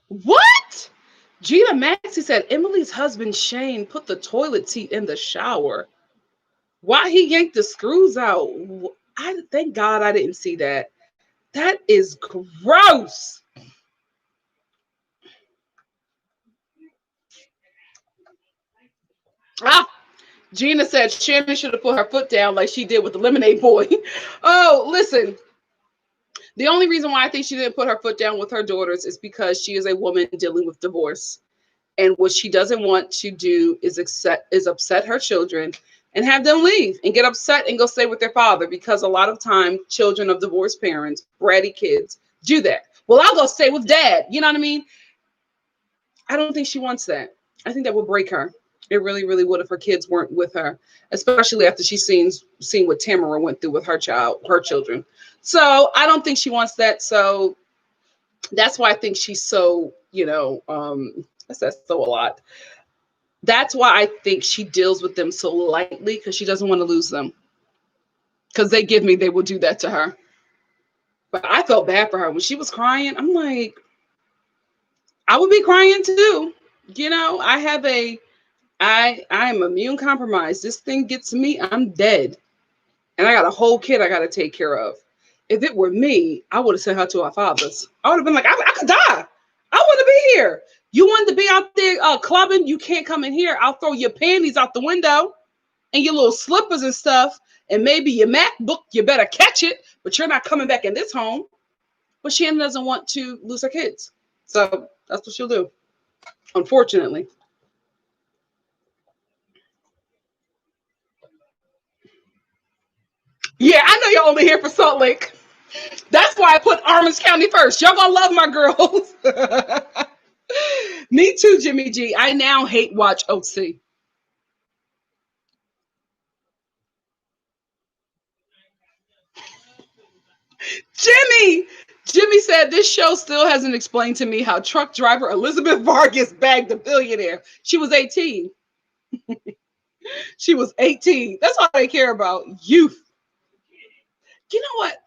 What? Gina Maxey said Emily's husband Shane put the toilet seat in the shower. Why he yanked the screws out? Thank God I didn't see that. That is gross. Gina said Shannon should have put her foot down like she did with the Lemonade Boy. Oh, listen. The only reason why I think she didn't put her foot down with her daughters is because she is a woman dealing with divorce. And what she doesn't want to do is upset her children and have them leave and get upset and go stay with their father, because a lot of time children of divorced parents, bratty kids, do that. Well, I'll go stay with dad. You know what I mean? I don't think she wants that. I think that would break her. It really, really would if her kids weren't with her, especially after she's seen what Tamara went through with her children. So I don't think she wants that. So that's why I think she's so, I said so a lot. That's why I think she deals with them so lightly, because she doesn't want to lose them. because they will do that to her. But I felt bad for her when she was crying. I'm like, I would be crying too. You know, I am immune compromised. This thing gets me, I'm dead. And I got a whole kid I got to take care of. If it were me, I would have sent her to our fathers. I would have been like, I could die. I want to be here. You want to be out there clubbing? You can't come in here. I'll throw your panties out the window and your little slippers and stuff. And maybe your MacBook, you better catch it. But you're not coming back in this home. But Shannon doesn't want to lose her kids. So that's what she'll do, unfortunately. Yeah, I know y'all only here for Salt Lake. That's why I put Orange County first. Y'all gonna love my girls. Me too, Jimmy G. I now hate watch OC. Jimmy said this show still hasn't explained to me how truck driver Elizabeth Vargas bagged a billionaire. She was 18. She was 18. That's all they care about. Youth. You know what?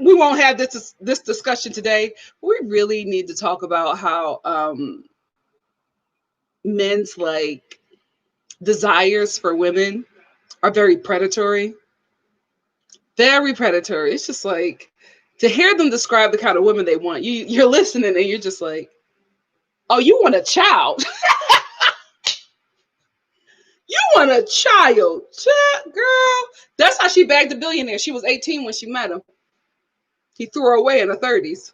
We won't have this discussion today. We really need to talk about how men's like desires for women are very predatory. Very predatory. It's just like to hear them describe the kind of women they want. You're listening and you're just like, oh, you want a child. You want a child. Girl. That's how she bagged a billionaire. She was 18 when she met him. He threw her away in her 30s.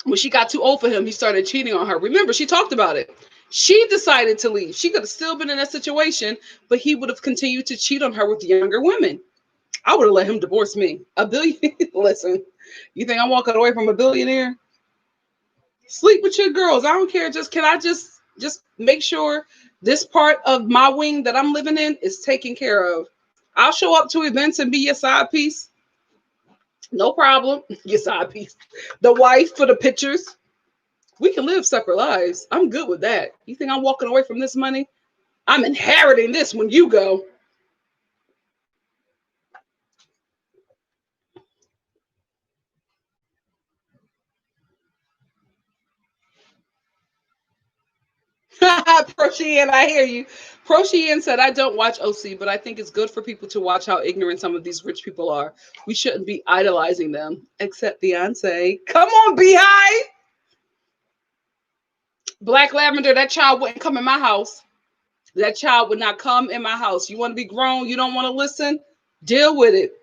When she got too old for him, he started cheating on her. Remember, she talked about it. She decided to leave. She could have still been in that situation, but he would have continued to cheat on her with younger women. I would have let him divorce me. A billion. Listen, you think I'm walking away from a billionaire? Sleep with your girls. I don't care. Can I just make sure this part of my wing that I'm living in is taken care of? I'll show up to events and be your side piece. No problem. Your side piece. The wife for the pictures. We can live separate lives. I'm good with that. You think I'm walking away from this money? I'm inheriting this when you go. Proshian, I hear you. Proshian said, I don't watch OC, but I think it's good for people to watch how ignorant some of these rich people are. We shouldn't be idolizing them, except Beyonce. Come on, Beehive. Black Lavender, that child wouldn't come in my house. That child would not come in my house. You want to be grown? You don't want to listen? Deal with it.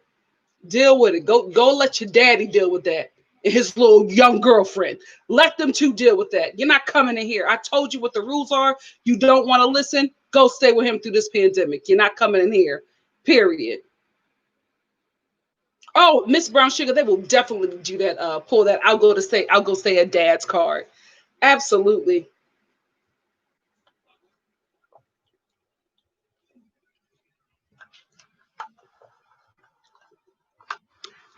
Deal with it. Go let your daddy deal with that. And his little young girlfriend. Let them two deal with that. You're not coming in here. I told you what the rules are. You don't want to listen? Go stay with him through this pandemic. You're not coming in here. Period. Oh, Miss Brown Sugar, they will definitely do that. Pull that. I'll go stay at Dad's card. Absolutely.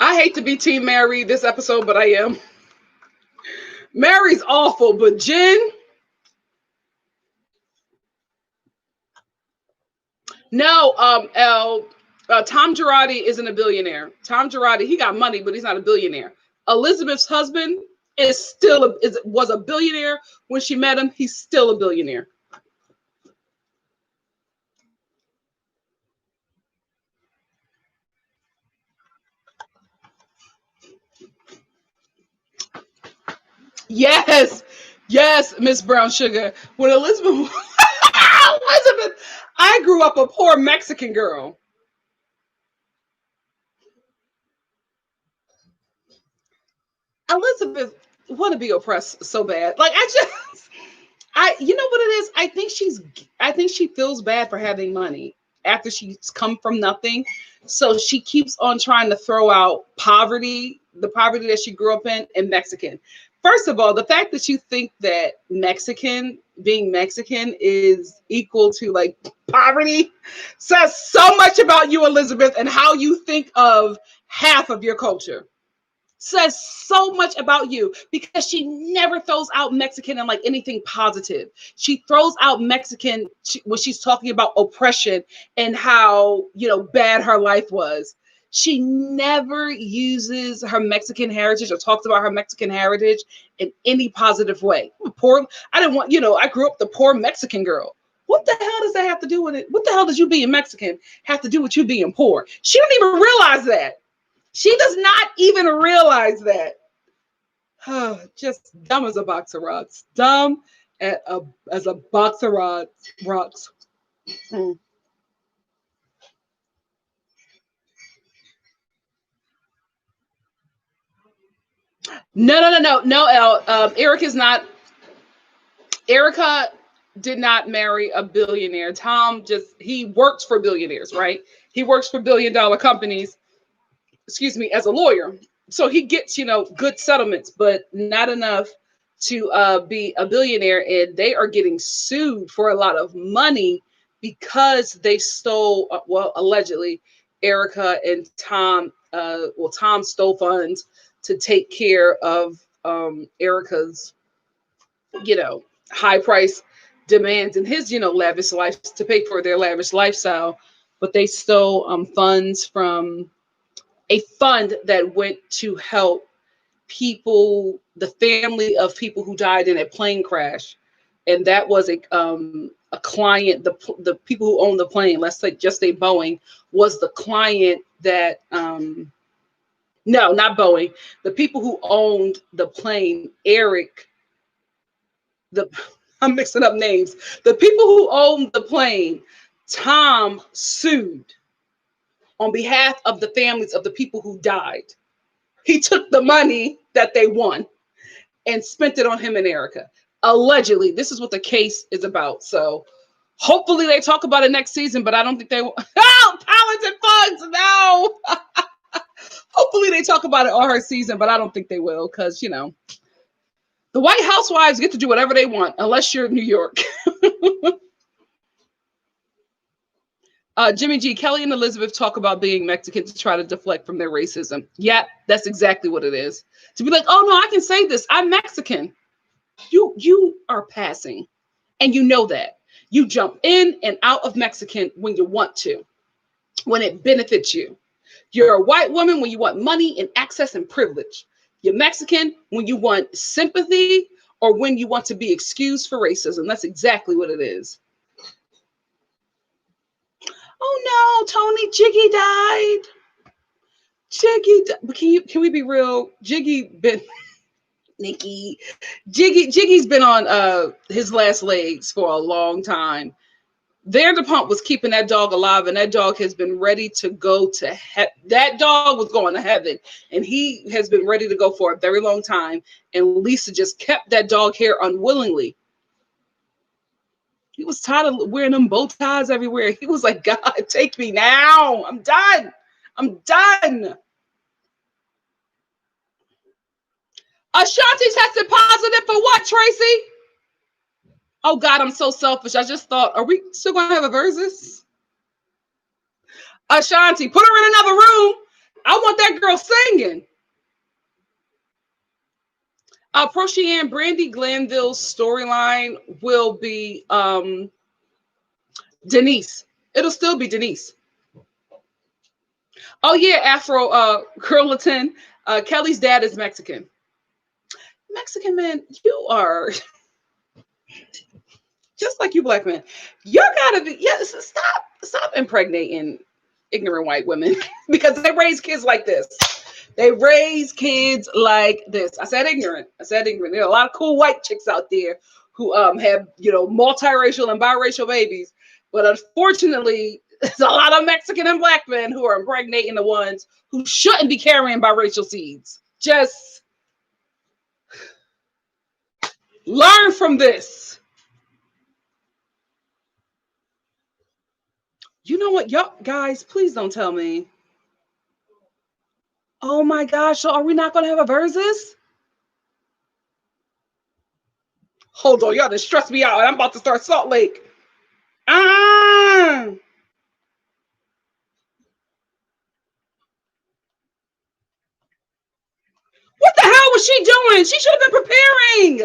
I hate to be Team Mary this episode, but I am. Mary's awful, but Jenn, no. Tom Girardi isn't a billionaire. Tom Girardi, he got money, but he's not a billionaire. Elizabeth's husband was a billionaire when she met him. He's still a billionaire. Yes, yes, Miss Brown Sugar. When Elizabeth, I grew up a poor Mexican girl. Elizabeth want to be oppressed so bad. Like you know what it is? I think she feels bad for having money after she's come from nothing. So she keeps on trying to throw out poverty, the poverty that she grew up in, and Mexican. First of all, the fact that you think that being Mexican is equal to like poverty says so much about you, Elizabeth, and how you think of half of your culture. says so much about you, because she never throws out Mexican and like anything positive. She throws out Mexican when she's talking about oppression and how, you know, bad her life was. She never uses her Mexican heritage or talks about her Mexican heritage in any positive way. Poor, I didn't want, you know, I grew up the poor Mexican girl. What the hell does that have to do with it? What the hell does you being Mexican have to do with you being poor? She don't even realize that. She does not even realize that. Just dumb as a box of rocks. Dumb as a box of rocks. Mm. No, Elle. Eric is not. Erica did not marry a billionaire. Tom he works for billionaires, right? He works for billion-dollar companies, excuse me, as a lawyer. So he gets, you know, good settlements, but not enough to be a billionaire. And they are getting sued for a lot of money because they stole, well, allegedly, Erica and Tom, Tom stole funds to take care of Erica's, you know, high price demands and his, you know, lavish life, to pay for their lavish lifestyle. But they stole funds from a fund that went to help people, the family of people who died in a plane crash. And that was a client, the people who own the plane, let's say just say Boeing, was the client that no, not Boeing. The people who owned the plane, Eric, I'm mixing up names. The people who owned the plane, Tom sued on behalf of the families of the people who died. He took the money that they won and spent it on him and Erica. Allegedly, this is what the case is about. So hopefully they talk about it next season, but I don't think they will. Oh, talented funds, no. Hopefully they talk about it all her season, but I don't think they will, because, you know, the White Housewives get to do whatever they want, unless you're in New York. Jimmy G, Kelly and Elizabeth talk about being Mexican to try to deflect from their racism. Yeah, that's exactly what it is. To be like, oh no, I can say this. I'm Mexican. You are passing, and you know that. You jump in and out of Mexican when you want to, when it benefits you. You're a white woman when you want money and access and privilege. You're Mexican when you want sympathy or when you want to be excused for racism. That's exactly what it is. Oh no, Tony, Jiggy died. Can we be real? Jiggy been Nikki. Jiggy's been on his last legs for a long time. Vanderpump was keeping that dog alive, and that dog has been ready to go to that dog was going to heaven, and he has been ready to go for a very long time. And Lisa just kept that dog here unwillingly. He was tired of wearing them bow ties everywhere. He was like, God, take me now. I'm done. I'm done. Ashanti tested positive for what, Tracy? Oh God, I'm so selfish. I just thought, are we still gonna have a versus? Ashanti, put her in another room. I want that girl singing. Prochian Brandy Glanville's storyline will be Denise. It'll still be Denise. Oh yeah, Afro Curleton. Kelly's dad is Mexican. Mexican man, you are just like you black men. You gotta be, yes, stop impregnating ignorant white women because they raise kids like this. They raise kids like this. I said ignorant. There are a lot of cool white chicks out there who have, you know, multiracial and biracial babies. But unfortunately, there's a lot of Mexican and black men who are impregnating the ones who shouldn't be carrying biracial seeds. Just learn from this. You know what, y'all guys, please don't tell me. Oh my gosh, so are we not going to have a versus? Hold on, y'all just stress me out. I'm about to start Salt Lake. Ah! on. She should have been preparing.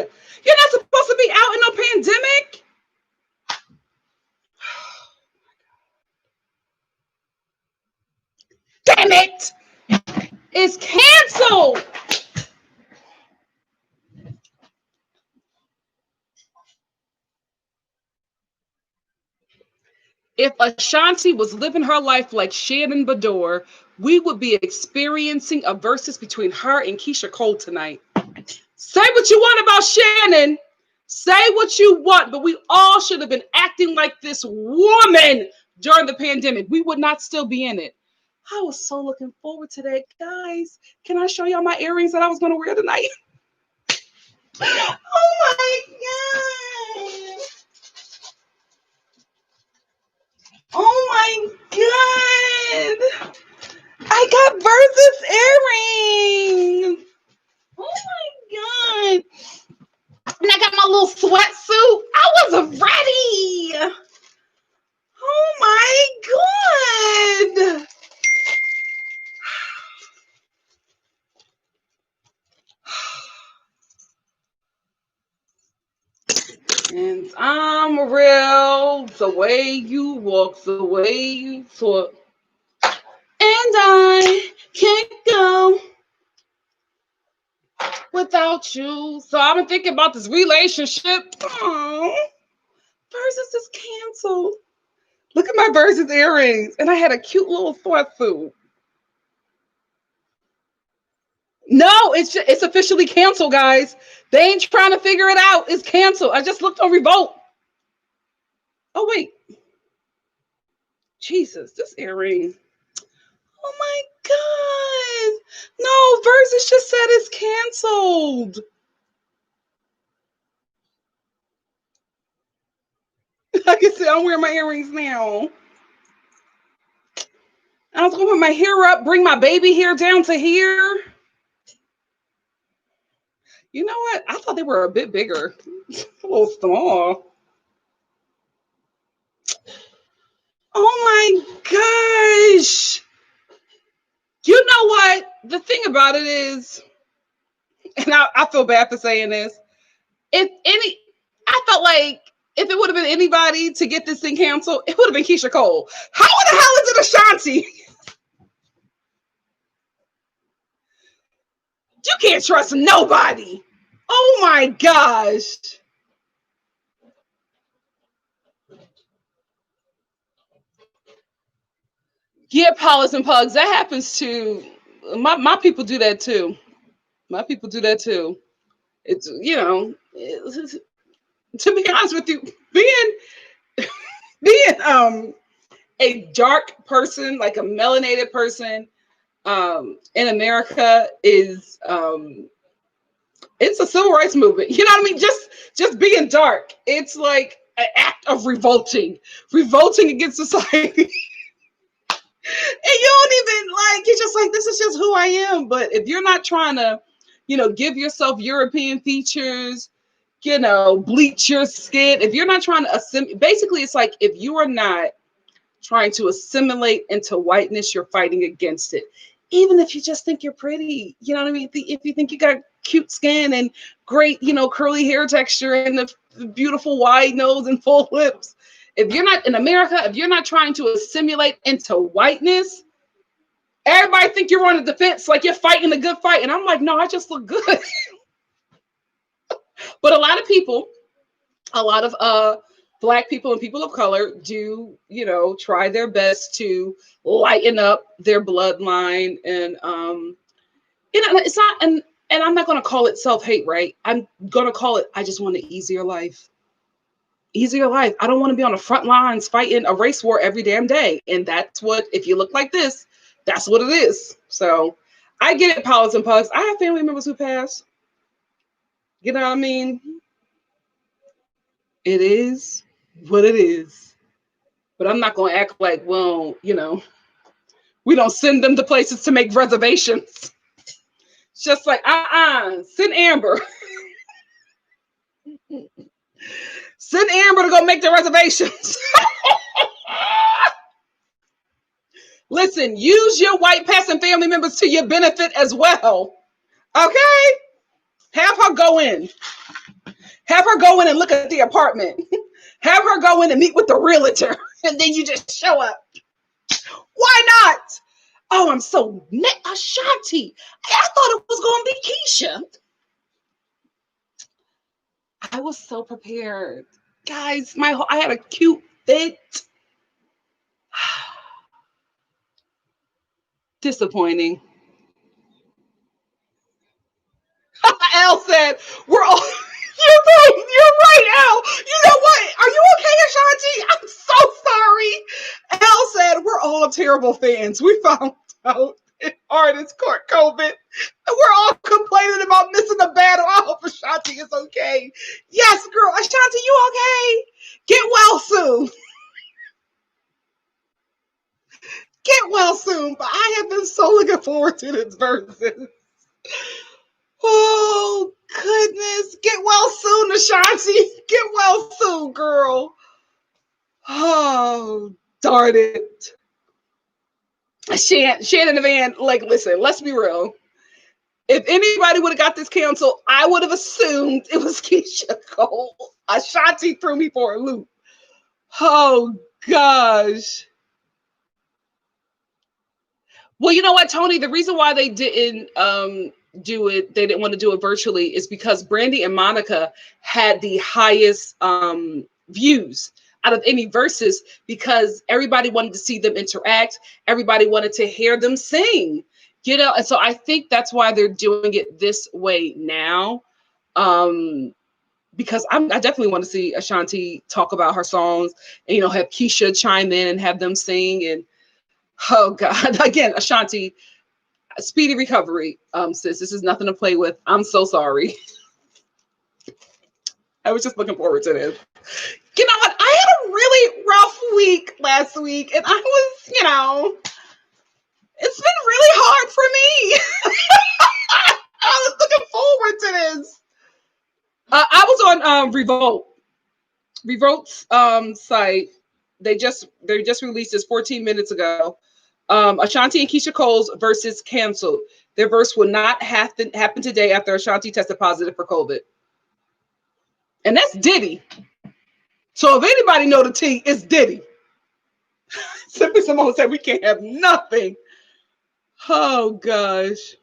You're not supposed to be out in no pandemic. Damn it. It's canceled. If Ashanti was living her life like Shannon Bedore, we would be experiencing a versus between her and Keisha Cole tonight. Say what you want about Shannon. Say what you want, but we all should have been acting like this woman during the pandemic. We would not still be in it. I was so looking forward to that. Guys, can I show y'all my earrings that I was going to wear tonight? Oh my God. Oh my God. I got versus earrings. Oh my God. And I got my little sweatsuit. I wasn't ready. Oh my God. And I'm real. The way you walk, the way you talk. And I can't go without you. So I've been thinking about this relationship. Oh, versus is canceled. Look at my versus earrings. And I had a cute little sweatsuit. No, it's officially canceled, guys. They ain't trying to figure it out. It's canceled. I just looked on Revolt. Oh, wait. Jesus, this earring. Oh my God. No, Versus just said it's canceled. I can see I'm wearing my earrings now. I was going to put my hair up, bring my baby hair down to here. You know what? I thought they were a bit bigger. A little small. Oh my gosh. You know what? The thing about it is, and I feel bad for saying this, I felt like if it would have been anybody to get this thing canceled, it would have been Keisha Cole. How in the hell is it Ashanti? You can't trust nobody. Oh my gosh. Yeah, Paulus and Pugs. That happens too. My people do that too. My people do that too. It's, to be honest with you, being a dark person, like a melanated person, in America is it's a civil rights movement. You know what I mean? Just being dark. It's like an act of revolting against society. And you don't even like, you're just like, this is just who I am. But if you're not trying to, give yourself European features, bleach your skin, if you're not trying to basically it's like if you are not trying to assimilate into whiteness, you're fighting against it. Even if you just think you're pretty, you know what I mean? If you think you got cute skin and great, curly hair texture and the beautiful wide nose and full lips, if you're not in America, if you're not trying to assimilate into whiteness, everybody think you're on the defense, like you're fighting a good fight. And I'm like, no, I just look good. But a lot of people, a lot of Black people and people of color do, try their best to lighten up their bloodline. And, it's not, and I'm not going to call it self-hate, right? I'm going to call it, I just want an easier life. Easier life. I don't want to be on the front lines fighting a race war every damn day. And that's what, if you look like this, that's what it is. So I get it, Paulus and Pugs. I have family members who pass. You know what I mean? It is what it is. But I'm not going to act like, well, we don't send them to places to make reservations. It's just like, send Amber. Send Amber to go make the reservations. Listen, use your white passing family members to your benefit as well. Okay? Have her go in. Have her go in and look at the apartment. Have her go in and meet with the realtor. And then you just show up. Why not? Oh, I'm so Ashanti. I thought it was going to be Keisha. I was so prepared. Guys, I had a cute fit. Disappointing. Al said, we're all, you're right, Al. You know what? Are you okay, Ashanti? I'm so sorry. Al said, we're all terrible fans. We found out artists caught COVID. And we're all complaining about missing a battle. I hope Ashanti is okay. Yes, girl. Ashanti, you okay? Get well soon. Get well soon. But I have been so looking forward to this versus. Oh, goodness. Get well soon, Ashanti. Get well soon, girl. Oh, darn it. Shannon and Van, like, listen, let's be real. If anybody would have got this canceled, I would have assumed it was Keisha Cole. Ashanti threw me for a loop. Oh, gosh. Well, you know what, Tony? The reason why they didn't do it, they didn't want to do it virtually, is because Brandy and Monica had the highest views out of any verses, because everybody wanted to see them interact. Everybody wanted to hear them sing, you know? And so I think that's why they're doing it this way now. Because I definitely want to see Ashanti talk about her songs and, you know, have Keisha chime in and have them sing. And oh God, again, Ashanti, speedy recovery, sis. This is nothing to play with. I'm so sorry. I was just looking forward to this. You know what? I had a really rough week last week, and I was, you know, it's been really hard for me. I was looking forward to this. I was on Revolt's site. They just released this 14 minutes ago. Ashanti and Keisha Cole's versus canceled. Their verse will not happen today after Ashanti tested positive for COVID. And that's Diddy. So if anybody know the T, it's Diddy. Simply Simone said we can't have nothing. Oh gosh.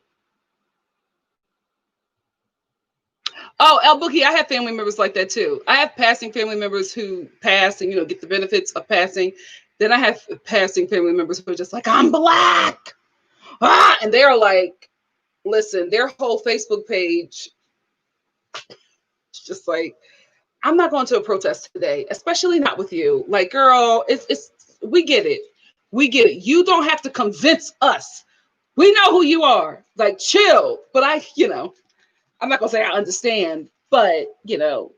Oh, El Boogie, I have family members like that too. I have passing family members who pass and, you know, get the benefits of passing. Then I have passing family members who are just like, I'm Black. Ah, and they're like, listen, their whole Facebook page, it's just like, I'm not going to a protest today, especially not with you. Like, girl, it's we get it. We get it. You don't have to convince us. We know who you are. Like, chill. But I'm not going to say I understand, but, you know,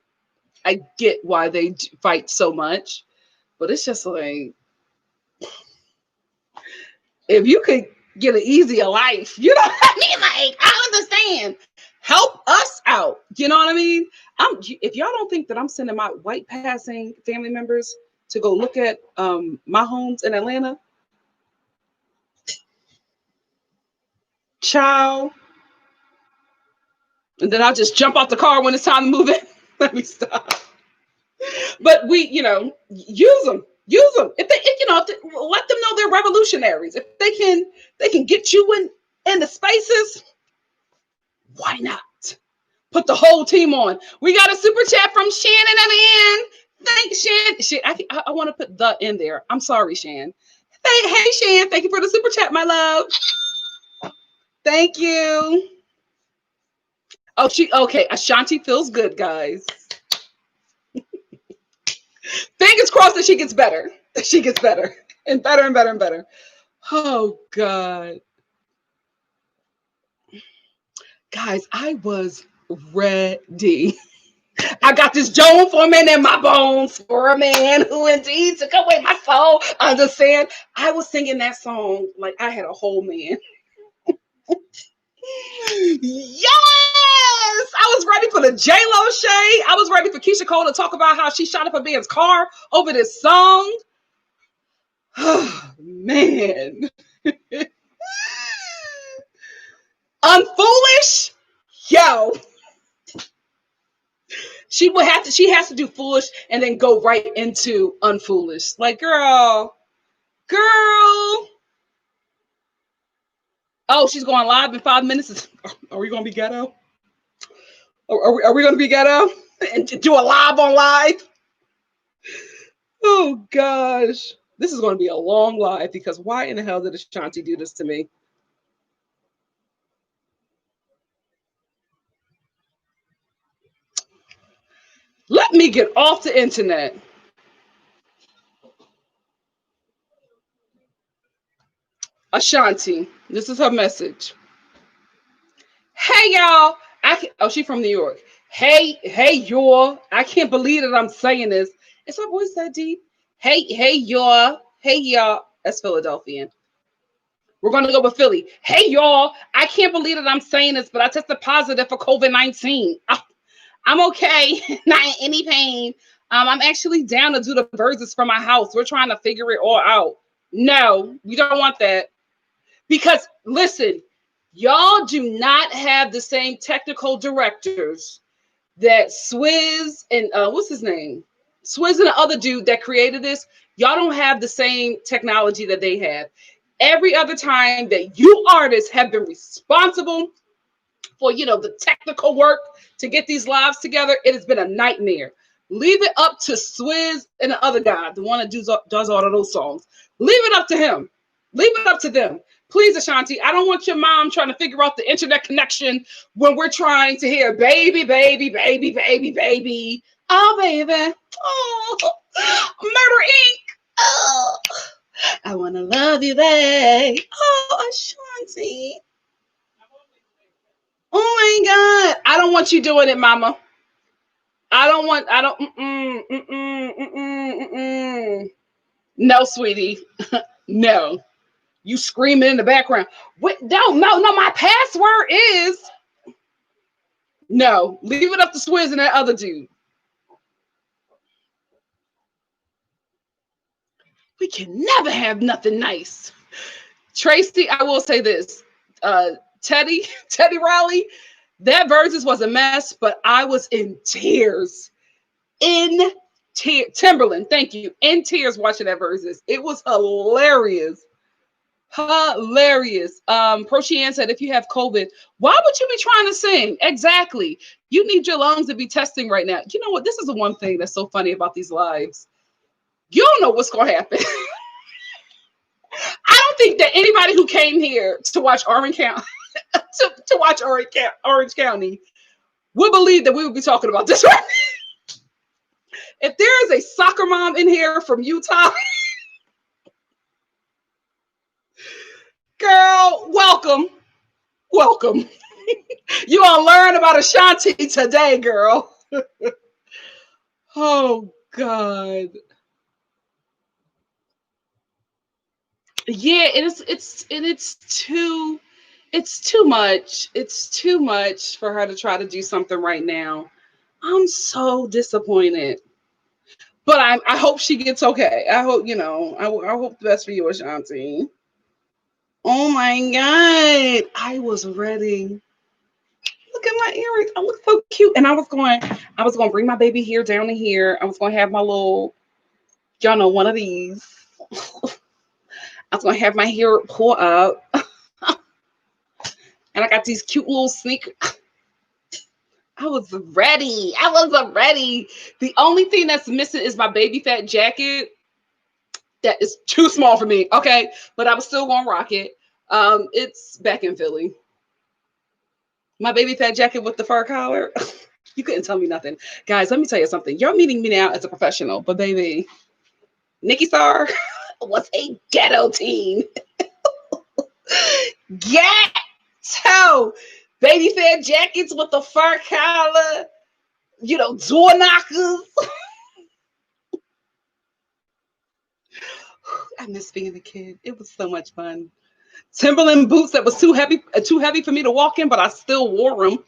I get why they fight so much. But it's just like, if you could get an easier life, you know what I mean? Like, I understand. Help us out. You know what I mean? If y'all don't think that I'm sending my white passing family members to go look at my homes in Atlanta, child, and then I'll just jump out the car when it's time to move in. Let me stop. But we, you know, use them. If they, let them know they're revolutionaries. If they can get you in the spaces. Why not? Put the whole team on. We got a super chat from Shannon and Ann. Thanks, Shan. I want to put the in there. I'm sorry, Shan. Hey, Shan. Thank you for the super chat, my love. Thank you. Oh, okay. Ashanti feels good, guys. Fingers crossed that she gets better. That she gets better and better and better and better. Oh, God. Guys, I was ready. I got this Joan for a man in my bones for a man who indeed took away my soul. Understand? I was singing that song like I had a whole man. Yes! I was ready for the J-Lo shade. I was ready for Keisha Cole to talk about how she shot up a man's car over this song. Oh, man. Unfoolish? Yo. She has to do foolish and then go right into unfoolish. Like, girl. Oh, she's going live in 5 minutes. Are we gonna be ghetto? Are we gonna be ghetto and do a live on live? Oh gosh. This is gonna be a long live because why in the hell did Ashanti do this to me? Let me get off the internet. Ashanti, this is her message. Hey y'all, she's from New York. Hey y'all, I can't believe that I'm saying this. Is her voice that deep? Hey y'all. That's Philadelphian. We're gonna go with Philly. Hey y'all, I can't believe that I'm saying this, but I tested positive for COVID-19. I'm okay, not in any pain. I'm actually down to do the verses from my house. We're trying to figure it all out. No, we don't want that. Because listen, y'all do not have the same technical directors that Swizz and what's his name? Swizz and the other dude that created this. Y'all don't have the same technology that they have. Every other time that you artists have been responsible for, the technical work to get these lives together, it has been a nightmare. Leave it up to Swizz and the other guy, the one that does all of those songs. Leave it up to him. Leave it up to them. Please, Ashanti, I don't want your mom trying to figure out the internet connection when we're trying to hear baby, baby, baby, baby, baby. Oh, baby. Oh, Murder Inc. Oh, I want to love you, babe. Oh, Ashanti. Oh my God. I don't want you doing it, mama. No, sweetie. No. You screaming in the background. Wait, no, my password is. No, leave it up to Swizz and that other dude. We can never have nothing nice. Tracy, I will say this. Teddy Riley, that versus was a mess, but I was in tears. Timberland, thank you. In tears watching that versus. It was hilarious. Hilarious. Prochian said, if you have COVID, why would you be trying to sing? Exactly. You need your lungs to be testing right now. You know what? This is the one thing that's so funny about these lives. You don't know what's going to happen. I don't think that anybody who came here to watch Orange County, to watch Orange County would believe that we would be talking about this right now. If there is a soccer mom in here from Utah, girl, welcome. You gonna learn about Ashanti today, girl. Oh God. Yeah, it's too much. It's too much for her to try to do something right now. I'm so disappointed. But I hope she gets okay. I hope, I hope the best for you, Ashanti. Oh my God. I was ready. Look at my earrings. I look so cute. And I was going to bring my baby here down to here. I was going to have my little, y'all know, one of these. I was going to have my hair pull up. And I got these cute little sneakers. I was ready. The only thing that's missing is my baby fat jacket. That is too small for me. Okay. But I was still going to rock it. It's back in Philly. My baby fat jacket with the fur collar. You couldn't tell me nothing. Guys, let me tell you something. You're meeting me now as a professional, but baby, NikkiStar was a ghetto teen. Ghetto. Baby fat jackets with the fur collar, door knockers. I miss being a kid. It was so much fun. Timberland boots that was too heavy for me to walk in, but I still wore them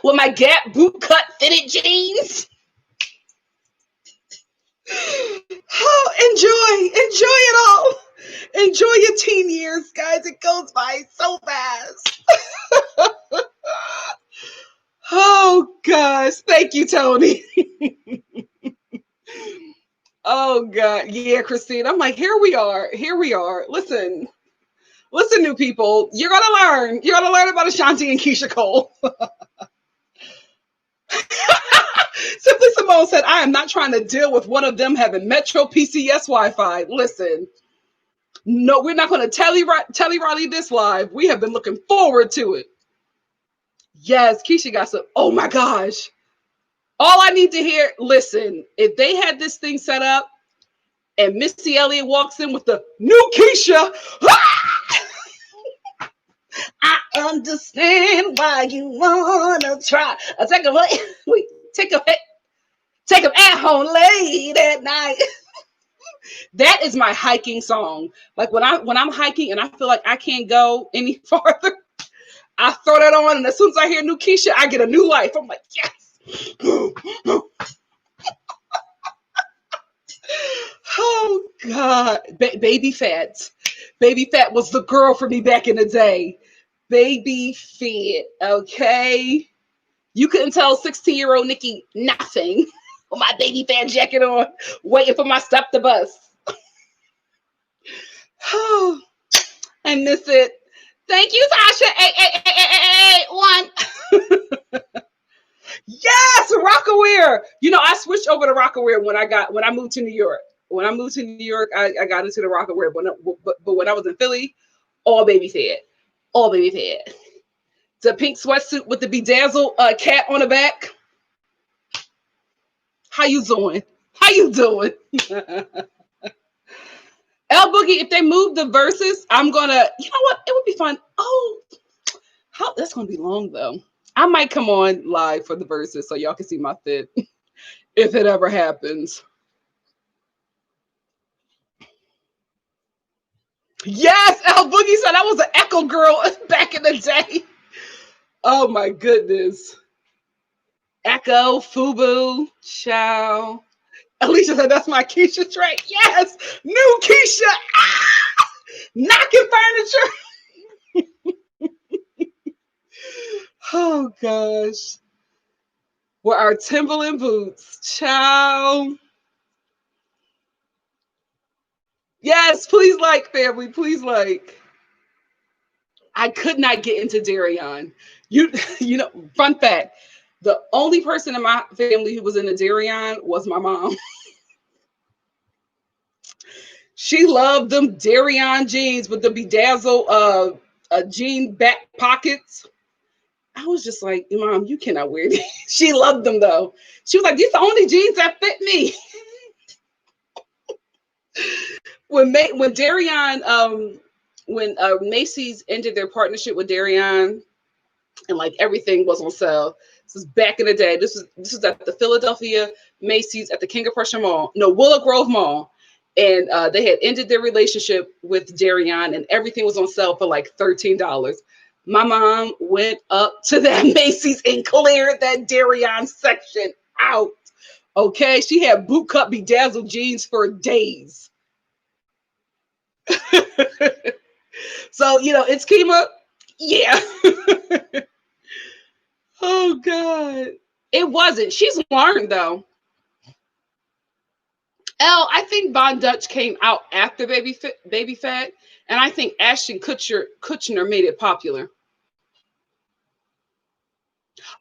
with my Gap boot cut fitted jeans. Oh, enjoy it all. Enjoy your teen years, guys. It goes by so fast. Oh gosh, thank you, Tony. Oh God, yeah, Christine. I'm like, here we are. Here we are. Listen, new people. You're gonna learn. You're gonna learn about Ashanti and Keisha Cole. Simply Simone said, I am not trying to deal with one of them having Metro PCS Wi-Fi. Listen, no, we're not going to telly Riley this live. We have been looking forward to it. Yes, Keisha got some. Oh my gosh. All I need to hear, listen, if they had this thing set up and Missy Elliott walks in with the new Keisha, I understand why you want to try. I take a wait, take them at home late at night. That is my hiking song. Like when I'm hiking and I feel like I can't go any farther, I throw that on, and as soon as I hear new Keisha, I get a new life. I'm like, yes. Oh God, Baby Fat. Baby Fat was the girl for me back in the day. Baby Fat, okay. You couldn't tell 16-year-old Nikki nothing with my Baby Fat jacket on, waiting for my stop the bus. Oh, I miss it. Thank you, Sasha. 8881. Yes, Rockaware. You know, I switched over to Rockaware when I moved to New York. When I moved to New York, I got into the Rockaware. But when I was in Philly, all Baby Fat. All Baby Fat. The pink sweatsuit with the bedazzled cat on the back. How you doing? How you doing? L Boogie, if they move the verses, I'm gonna, you know what? It would be fun. Oh, how that's gonna be long though. I might come on live for the verses so y'all can see my fit if it ever happens. Yes, L Boogie said I was an Echo girl back in the day. Oh my goodness. Echo, Fubu, Chow. Alicia said that's my Keisha track. Yes, new Keisha. Ah! Knocking furniture. Oh gosh. Were our Timberland boots. Chow. Yes, please like, family. Please like. I could not get into Darion. You know, fun fact. The only person in my family who was in a Darion was my mom. She loved them Darion jeans with the bedazzled jean back pockets. I was just like, Mom, you cannot wear these. She loved them though. She was like, these are the only jeans that fit me. When Darion, when Macy's ended their partnership with Darion, and like everything was on sale. This is back in the day. This was at the Philadelphia Macy's at the King of Prussia Mall, no, Willow Grove Mall. And they had ended their relationship with Darion, and everything was on sale for like $13. My mom went up to that Macy's and cleared that Darion section out. Okay, she had boot cut bedazzled jeans for days. So, you know, it's Kima. Yeah. Oh God. It wasn't. She's learned though. I think Von Dutch came out after Baby Fat, and I think Ashton Kutcher made it popular.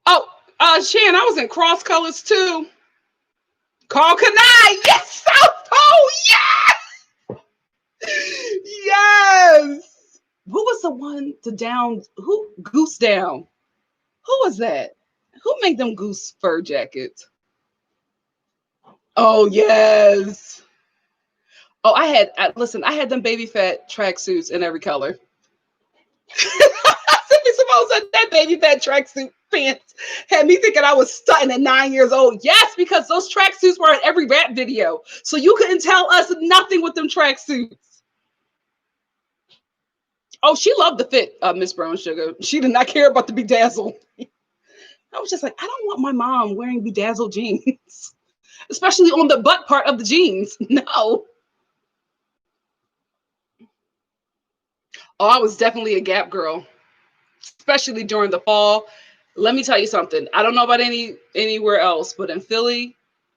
Oh, Shan, I was in Cross Colors too. Carl Kanai, yes, South Pole, yes, yes. Who was the one to down? Who Goose Down? Who was that? Who made them goose fur jackets? Oh yes. Oh, listen. I had them Baby Fat tracksuits in every color. Simone said that Baby Fat tracksuit pants had me thinking I was stunting at 9 years old. Yes, because those tracksuits were in every rap video, so you couldn't tell us nothing with them tracksuits. Oh, she loved the fit, Miss Brown Sugar. She did not care about the bedazzle. I was just like, I don't want my mom wearing bedazzled jeans, especially on the butt part of the jeans. No. Oh, I was definitely a Gap girl, especially during the fall. Let me tell you something. I don't know about anywhere else, but in Philly,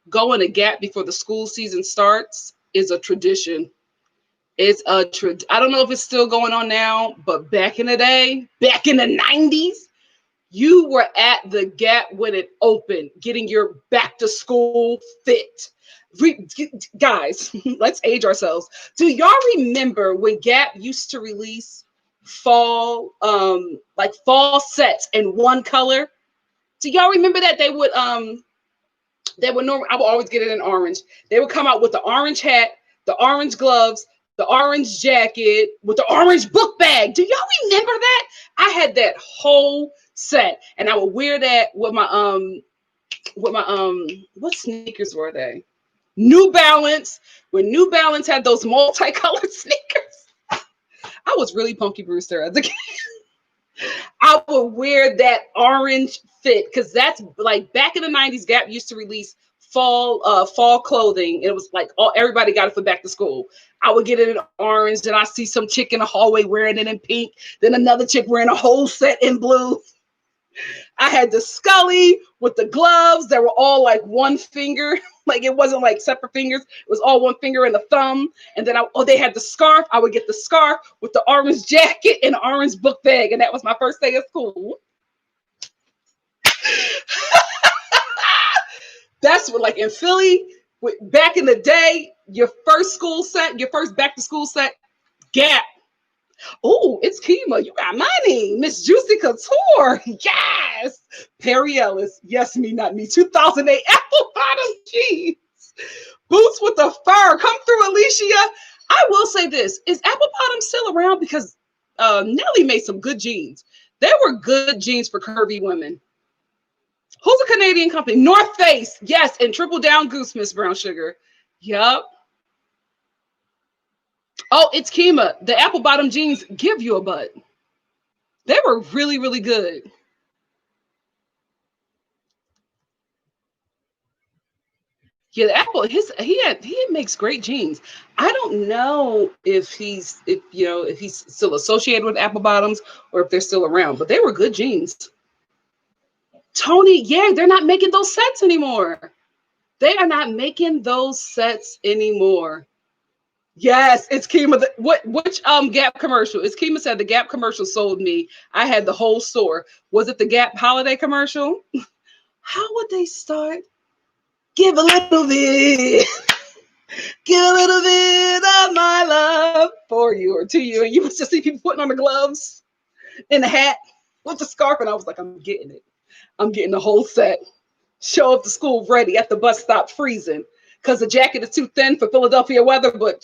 going to Gap before the school season starts is a tradition. It's I don't know if it's still going on now, but back in the day, back in the 90s, you were at the Gap when it opened, getting your back to school fit. Guys, let's age ourselves. Do y'all remember when Gap used to release fall, like fall sets in one color? Do y'all remember that they would normally, I would always get it in orange. They would come out with the orange hat, the orange gloves, the orange jacket with the orange book bag. Do y'all remember that? I had that whole set, and I would wear that with my what sneakers were they? New Balance. When New Balance had those multicolored sneakers. I was really Punky Brewster as a kid. I would wear that orange fit because that's like back in the 90s, Gap used to release fall clothing. It was like everybody got it for back to school. I would get it in orange, then I see some chick in the hallway wearing it in pink, then another chick wearing a whole set in blue. I had the Scully with the gloves that were all like one finger. Like it wasn't like separate fingers. It was all one finger and a thumb. And then they had the scarf. I would get the scarf with the orange jacket and the orange book bag. And that was my first day of school. That's what, like in Philly, back in the day, your first school set, your first back to school set, Gap. Oh, it's Kima. You got money. Miss Juicy Couture. Yes. Perry Ellis. Yes, me, not me. 2008 apple bottom jeans. Boots with the fur. Come through, Alicia. I will say this. Is apple bottom still around? Because Nelly made some good jeans. They were good jeans for curvy women. Who's a Canadian company? North Face. Yes. And Triple Down Goose, Miss Brown Sugar. Yup. Oh, it's Kima. The apple bottom jeans give you a butt. They were really, really good. Yeah, the apple. He makes great jeans. I don't know if he's still associated with apple bottoms or if they're still around, but they were good jeans. Tony, yeah, they're not making those sets anymore. They are not making those sets anymore. Yes, it's Kima. Which Gap commercial? It's Kima said the Gap commercial sold me. I had the whole store. Was it the Gap holiday commercial? How would they start? Give a little bit. Give a little bit of my love for you or to you. And you would just see people putting on the gloves and the hat with the scarf. And I was like, I'm getting it. I'm getting the whole set. Show up to school ready at the bus stop freezing because the jacket is too thin for Philadelphia weather, but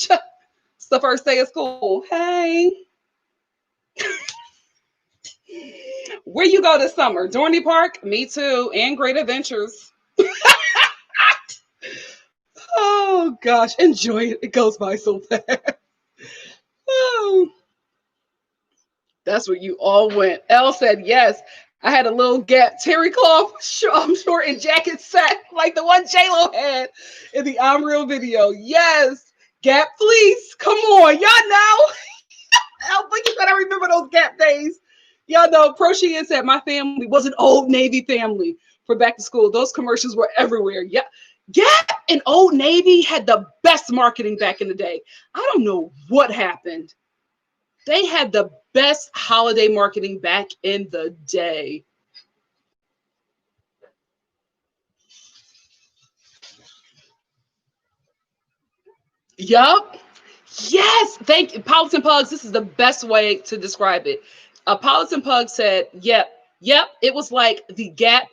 it's the first day of school. Hey. Where you go this summer? Dorney Park? Me too. And Great Adventures. Oh, gosh. Enjoy it. It goes by so fast. Oh. That's where you all went. Elle said, yes. I had a little Gap terry cloth short and jacket set like the one J-Lo had in the I'm Real video. Yes. Gap fleece. Come on. Y'all know. Elle, you better remember those Gap days. Y'all know, Pro Sheehan said my family was an Old Navy family for back to school. Those commercials were everywhere. Yeah. Gap and Old Navy had the best marketing back in the day. I don't know what happened. They had the best holiday marketing back in the day. Yup. Yes. Thank you. Politan Pugs. This is the best way to describe it. Politan Pug said, yep. It was like the Gap.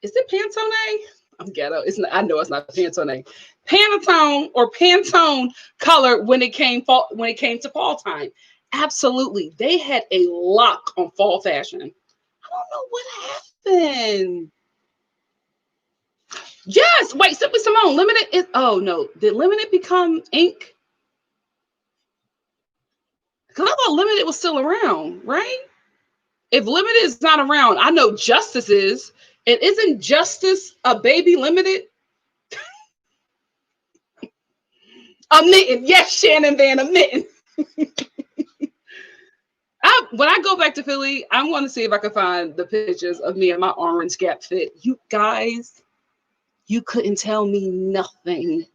Is it Pantone? I'm ghetto. It's not, I know it's not Pantone. Pantone or Pantone color when it came to fall time. Absolutely. They had a lock on fall fashion. I don't know what happened. Yes. Wait, Simply Simone. Limited is, oh no. Did Limited become Ink? Because I thought Limited was still around, right? If Limited is not around, I know Justice is. And isn't Justice a baby Limited? A mitten. Yes, Shannon Van, a mitten. I when I go back to Philly, I want to see if I can find the pictures of me in my orange Gap fit. You guys, you couldn't tell me nothing.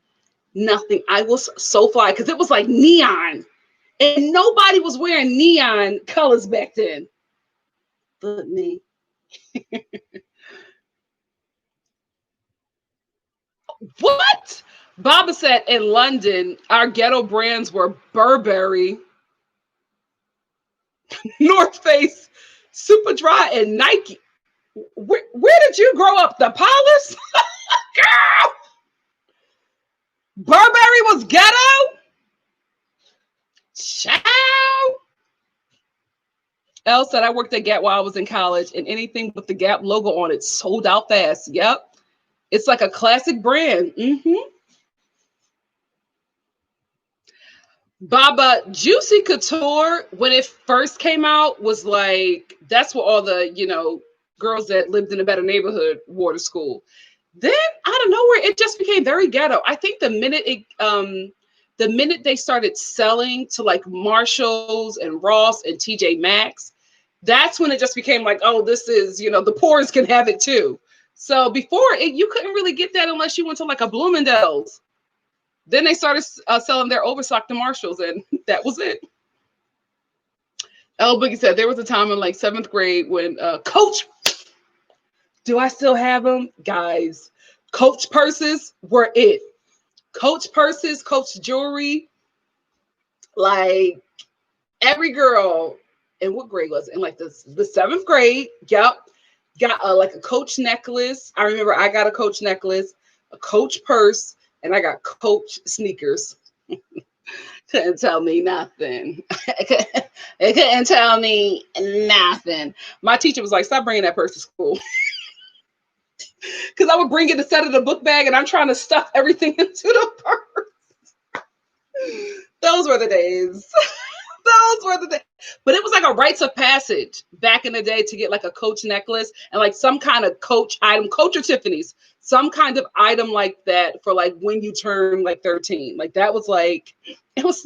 Nothing. I was so fly because it was like neon. And nobody was wearing neon colors back then. But me. What? Baba said in London, our ghetto brands were Burberry, North Face, Superdry, and Nike. Where did you grow up? The Palace? Girl! Burberry was ghetto? Child. Elle said, I worked at Gap while I was in college, and anything with the Gap logo on it sold out fast. Yep. It's like a classic brand. Baba, Juicy Couture, when it first came out, was like, that's what all the, girls that lived in a better neighborhood wore to school. Then out of nowhere, it just became very ghetto. I think the minute they started selling to like Marshalls and Ross and TJ Maxx, that's when it just became like, oh, this is, the poorest can have it too. So before it, you couldn't really get that unless you went to like a Bloomingdale's. Then they started selling their overstock to Marshalls, and that was it. L Boogie said there was a time in like 7th grade when Coach, do I still have them? Guys, Coach purses were it. Coach purses, Coach jewelry, like every girl, in what grade was it? In like the 7th grade, yep, got like a Coach necklace. I remember I got a Coach necklace, a Coach purse, and I got Coach sneakers. Couldn't tell me nothing. It couldn't tell me nothing. My teacher was like, stop bringing that purse to school. Because I would bring it instead of the book bag, and I'm trying to stuff everything into the purse. Those were the days. Those were the days. But it was like a rites of passage back in the day to get like a Coach necklace and like some kind of Coach item, Coach or Tiffany's, some kind of item like that for like when you turn like 13. Like that was like, it was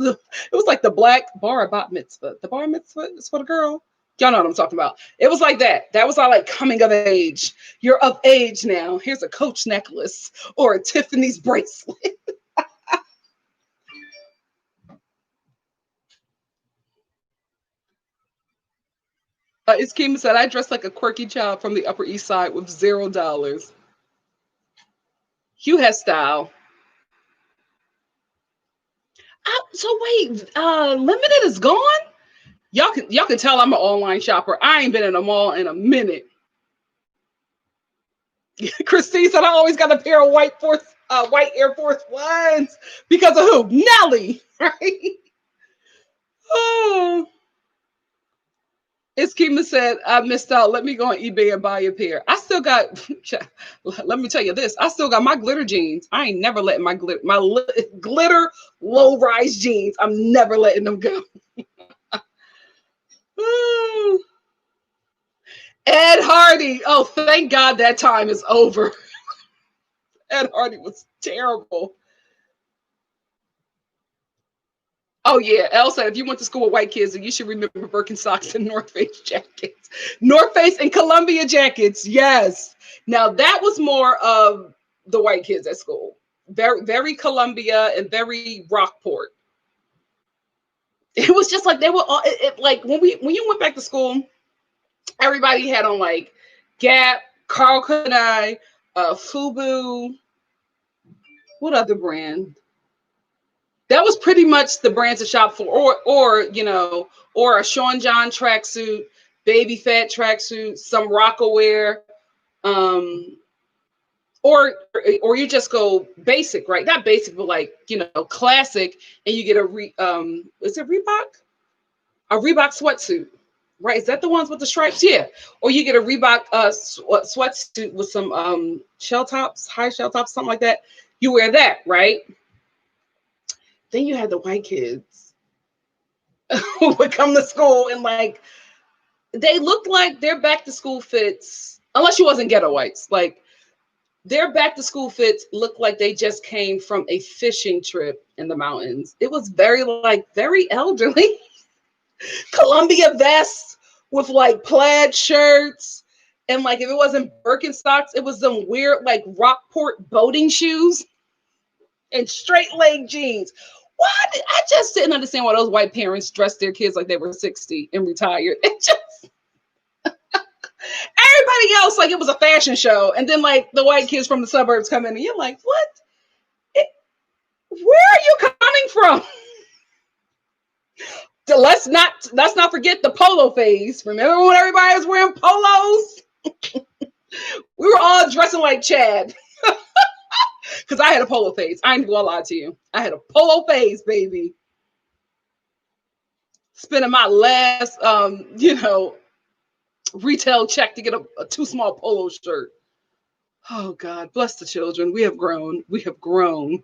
like the black bar mitzvah. The bar mitzvah is for the girl. Y'all know what I'm talking about. It was like that. That was all like coming of age. You're of age now. Here's a Coach necklace or a Tiffany's bracelet. Iskema said, I dressed like a quirky child from the Upper East Side with $0. Hugh has style. So wait, Limited is gone? Y'all can tell I'm an online shopper. I ain't been in a mall in a minute. Christine said I always got a pair of white Air Force Ones because of who? Nelly, right? Oh. Iskema said, I missed out. Let me go on eBay and buy a pair. I still got, let me tell you this. I still got my glitter jeans. I ain't never letting my glitter low-rise jeans. I'm never letting them go. Ed Hardy. Oh, thank God that time is over. Ed Hardy was terrible. Oh, yeah. Elle said, if you went to school with white kids, then you should remember Birkenstocks and North Face jackets. North Face and Columbia jackets. Yes. Now, that was more of the white kids at school. Very, very Columbia and very Rockport. It was just like they were all, like when you went back to school, everybody had on like Gap, Carl Kunai, Fubu. What other brand? That was pretty much the brand to shop for, or a Sean John tracksuit, Baby Fat tracksuit, some Rockaware, or you just go basic, right? Not basic, but like classic, and you get is it Reebok? A Reebok sweatsuit, right? Is that the ones with the stripes? Yeah. Or you get a Reebok sweatsuit with some shell tops, high shell tops, something like that. You wear that, right? Then you had the white kids who would come to school and like they looked like their back to school fits, unless you wasn't ghetto whites, like their back to school fits looked like they just came from a fishing trip in the mountains. It was very elderly. Columbia vests with like plaid shirts. And like if it wasn't Birkenstocks, it was some weird like Rockport boating shoes and straight leg jeans. Why? I just didn't understand why those white parents dressed their kids like they were 60 and retired. It just everybody else like it was a fashion show, and then like the white kids from the suburbs come in, and you're like, what? Where are you coming from? Let's not forget the polo phase. Remember when everybody was wearing polos? We were all dressing like Chad. Because I had a polo phase. I ain't gonna lie to you. I had a polo phase, baby. Spending my last retail check to get a too small polo shirt. Oh God, bless the children. We have grown. We have grown.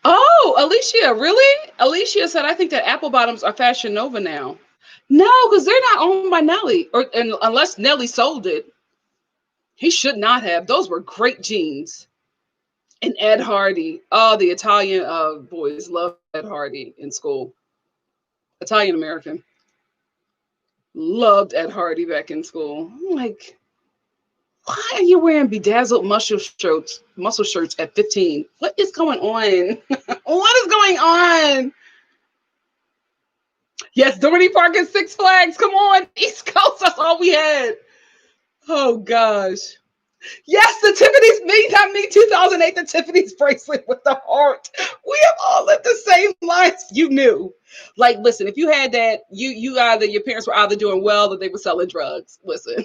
Oh, Alicia, really? Alicia said, I think that apple bottoms are Fashion Nova now. No, because they're not owned by Nelly, unless Nelly sold it. He should not have. Those were great jeans. And Ed Hardy. Oh, the Italian boys loved Ed Hardy in school. Italian American. Loved Ed Hardy back in school. I'm like, why are you wearing bedazzled muscle shirts at 15? What is going on? What is going on? Yes, Dorney Park and Six Flags. Come on, East Coast. That's all we had. Oh gosh. Yes, the Tiffany's not me 2008. The Tiffany's bracelet with the heart. We have all lived the same lives. You knew. Like, listen, if you had that, you either your parents were either doing well or they were selling drugs. Listen.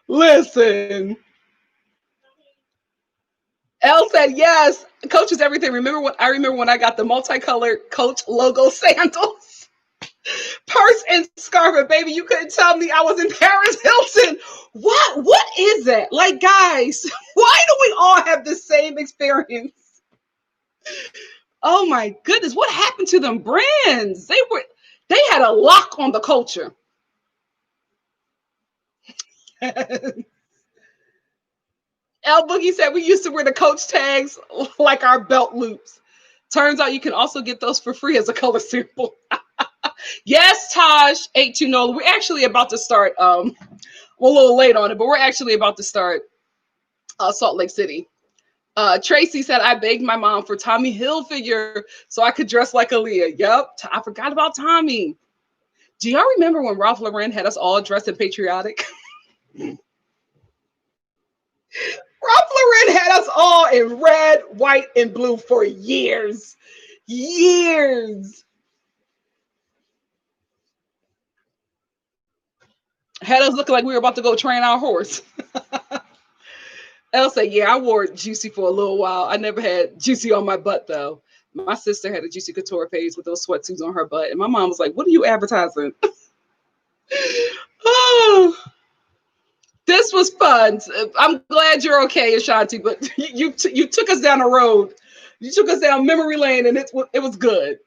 Listen. Elle said, yes, Coach is everything. I remember when I got the multicolored Coach logo sandals, purse and scarf, and baby, you couldn't tell me I was in Paris Hilton. What is that? Like, guys, why do we all have the same experience? Oh my goodness, what happened to them brands? They had a lock on the culture. El Boogie said we used to wear the Coach tags like our belt loops. Turns out you can also get those for free as a color sample. Yes, Taj 820. We're actually about to start. We're a little late on it, but we're actually about to start Salt Lake City. Tracy said, I begged my mom for Tommy Hilfiger so I could dress like Aaliyah. Yep, I forgot about Tommy. Do y'all remember when Ralph Lauren had us all dressed in patriotic? Ralph Lauren had us all in red, white, and blue for years. Years. Had us looking like we were about to go train our horse. Elle said, yeah, I wore Juicy for a little while. I never had Juicy on my butt, though. My sister had a Juicy Couture page with those sweatsuits on her butt. And my mom was like, what are you advertising? Oh, this was fun. I'm glad you're okay, Ashanti, but you took us down a road. You took us down memory lane, and it was good.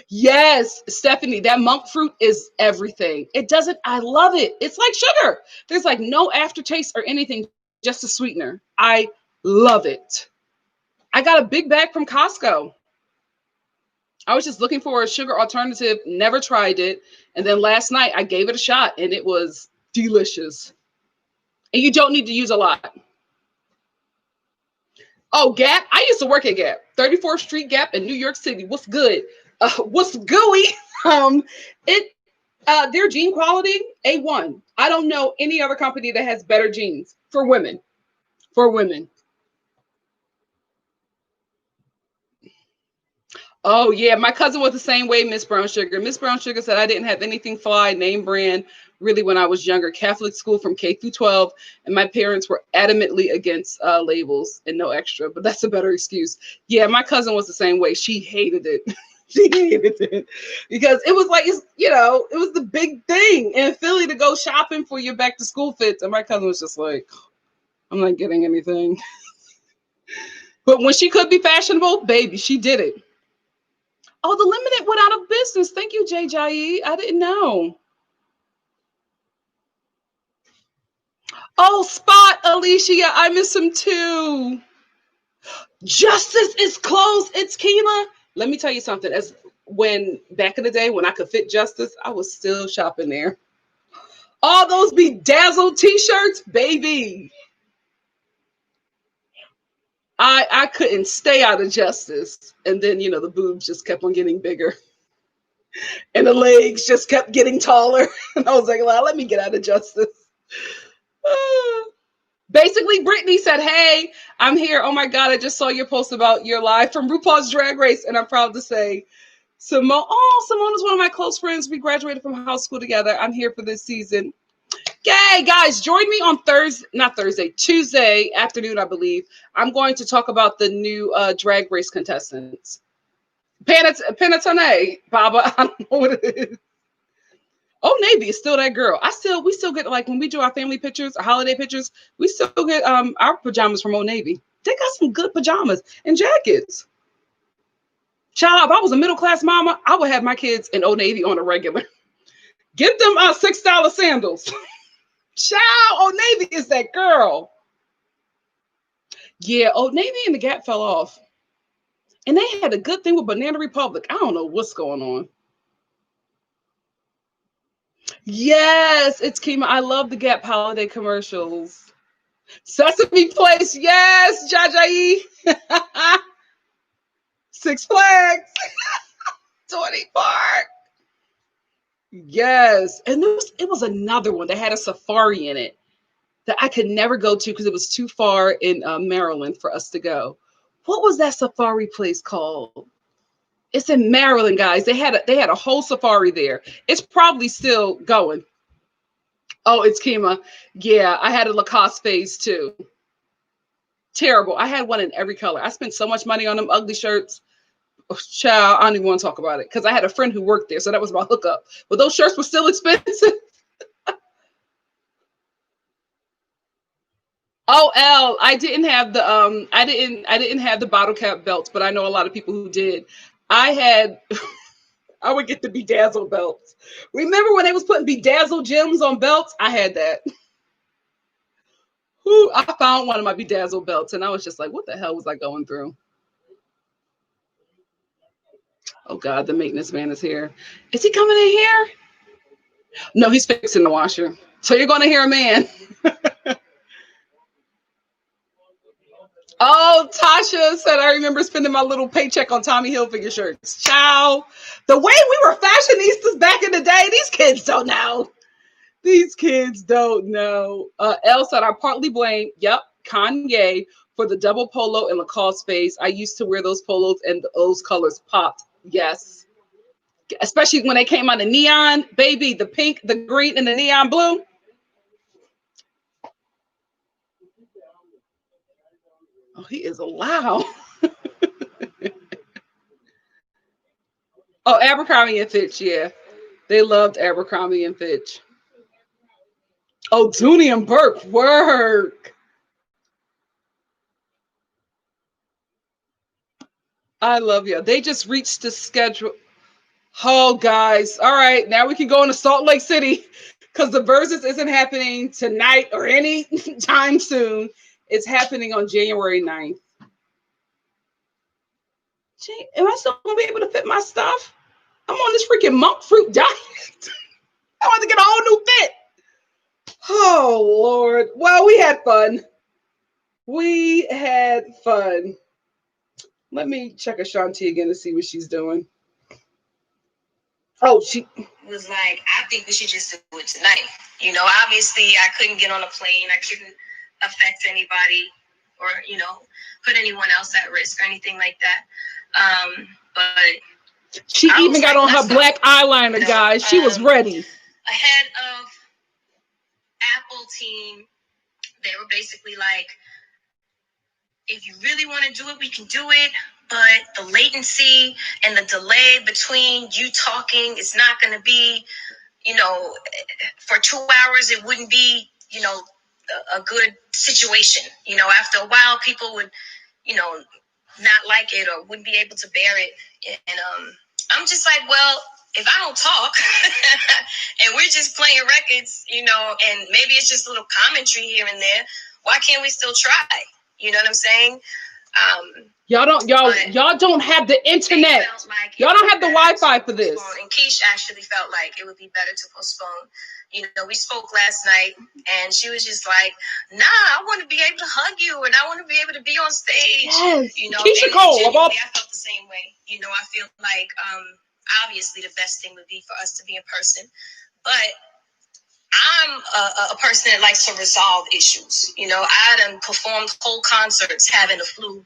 Yes, Stephanie, that monk fruit is everything. I love it. It's like sugar. There's like no aftertaste or anything, just a sweetener. I love it. I got a big bag from Costco. I was just looking for a sugar alternative, never tried it. And then last night I gave it a shot and it was delicious. And you don't need to use a lot. Oh, Gap. I used to work at Gap, 34th Street Gap in New York City. What's good? What's gooey? Their jean quality, A1. I don't know any other company that has better jeans for women. For women. Oh yeah, my cousin was the same way, Miss Brown Sugar. Miss Brown Sugar said I didn't have anything fly, name brand, really when I was younger. Catholic school from K through 12, and my parents were adamantly against labels and no extra, but that's a better excuse. Yeah, my cousin was the same way. She hated it. She hated it because it was like, it was the big thing in Philly to go shopping for your back to school fits. And my cousin was just like, I'm not getting anything. But when she could be fashionable, baby, she did it. Oh, the Limited went out of business. Thank you, JJE. I didn't know. Oh, Spot, Alicia. I miss him too. Justice is closed. It's Keela. Let me tell you something. As when back in the day when I could fit Justice, I was still shopping there. All those bedazzled t-shirts, baby. I couldn't stay out of Justice. And then, the boobs just kept on getting bigger. And the legs just kept getting taller. And I was like, well, let me get out of Justice. Basically, Brittany said, hey, I'm here. Oh my God, I just saw your post about your live from RuPaul's Drag Race. And I'm proud to say, Simone is one of my close friends. We graduated from high school together. I'm here for this season. Yay, guys, join me on Tuesday afternoon, I believe. I'm going to talk about the new Drag Race contestants. Panettone, Baba, I don't know what it is. Oh, Navy is still that girl. We still get, like, when we do our family pictures, our holiday pictures, we still get our pajamas from Old Navy. They got some good pajamas and jackets. Child, if I was a middle class mama, I would have my kids in Old Navy on a regular. Get them $6 sandals. Child, Old Navy is that girl. Yeah, Old Navy and the Gap fell off. And they had a good thing with Banana Republic. I don't know what's going on. Yes, it's Kima. I love the Gap holiday commercials. Sesame Place, yes, Jajae. Six Flags, 20 Park. Yes, and it was another one that had a safari in it that I could never go to because it was too far in Maryland for us to go. What was that safari place called? It's in Maryland, guys. They had a whole safari there. It's probably still going. Oh, it's Kima. Yeah, I had a Lacoste phase too. Terrible. I had one in every color. I spent so much money on them ugly shirts. Oh, child, I don't even want to talk about it because I had a friend who worked there, so that was my hookup. But those shirts were still expensive. Oh, L, I didn't have the I didn't have the bottle cap belts, but I know a lot of people who did. I would get the bedazzled belts. Remember when they was putting bedazzled gems on belts? I had that. Ooh, I found one of my bedazzled belts and I was just like, what the hell was I going through? Oh God, the maintenance man is here. Is he coming in here? No, he's fixing the washer. So you're going to hear a man. Oh, Tasha said, I remember spending my little paycheck on Tommy Hilfiger shirts. Ciao. The way we were fashionistas back in the day, these kids don't know. These kids don't know. Elle said, I partly blame, Kanye for the double polo and Lacoste phase. I used to wear those polos and those colors popped. Yes. Especially when they came out in neon, baby, the pink, the green, and the neon blue. Oh, he is loud. Oh, Abercrombie and Fitch, yeah. They loved Abercrombie and Fitch. Oh, Dooney and Burke, work. I love you. They just reached the schedule. Oh, guys. All right. Now we can go into Salt Lake City because the Versus isn't happening tonight or any time soon. It's happening on January 9th. Am I still going to be able to fit my stuff? I'm on this freaking monk fruit diet. I want to get a whole new fit. Oh, Lord. Well, we had fun. We had fun. Let me check Ashanti again to see what she's doing. Oh, she was like, I think we should just do it tonight. Obviously I couldn't get on a plane. I couldn't affect anybody or, put anyone else at risk or anything like that. But she even got on her black eyeliner, guys. She was ready. Ahead of Apple team, they were basically like, if you really want to do it, we can do it. But the latency and the delay between you talking is not going to be, for 2 hours, it wouldn't be, a good situation. After a while, people would, not like it or wouldn't be able to bear it. And I'm just like, well, if I don't talk and we're just playing records, and maybe it's just a little commentary here and there, why can't we still try? You know what I'm saying? Y'all don't have the internet. Like y'all don't have the Wi-Fi for this. And Keish actually felt like it would be better to postpone. You know, we spoke last night, and she was just like, "Nah, I want to be able to hug you, and I want to be able to be on stage." Yes. You know, Keisha Cole. I felt the same way. You know, I feel like obviously the best thing would be for us to be in person, but I'm a person that likes to resolve issues. You know, I done performed whole concerts having the flu.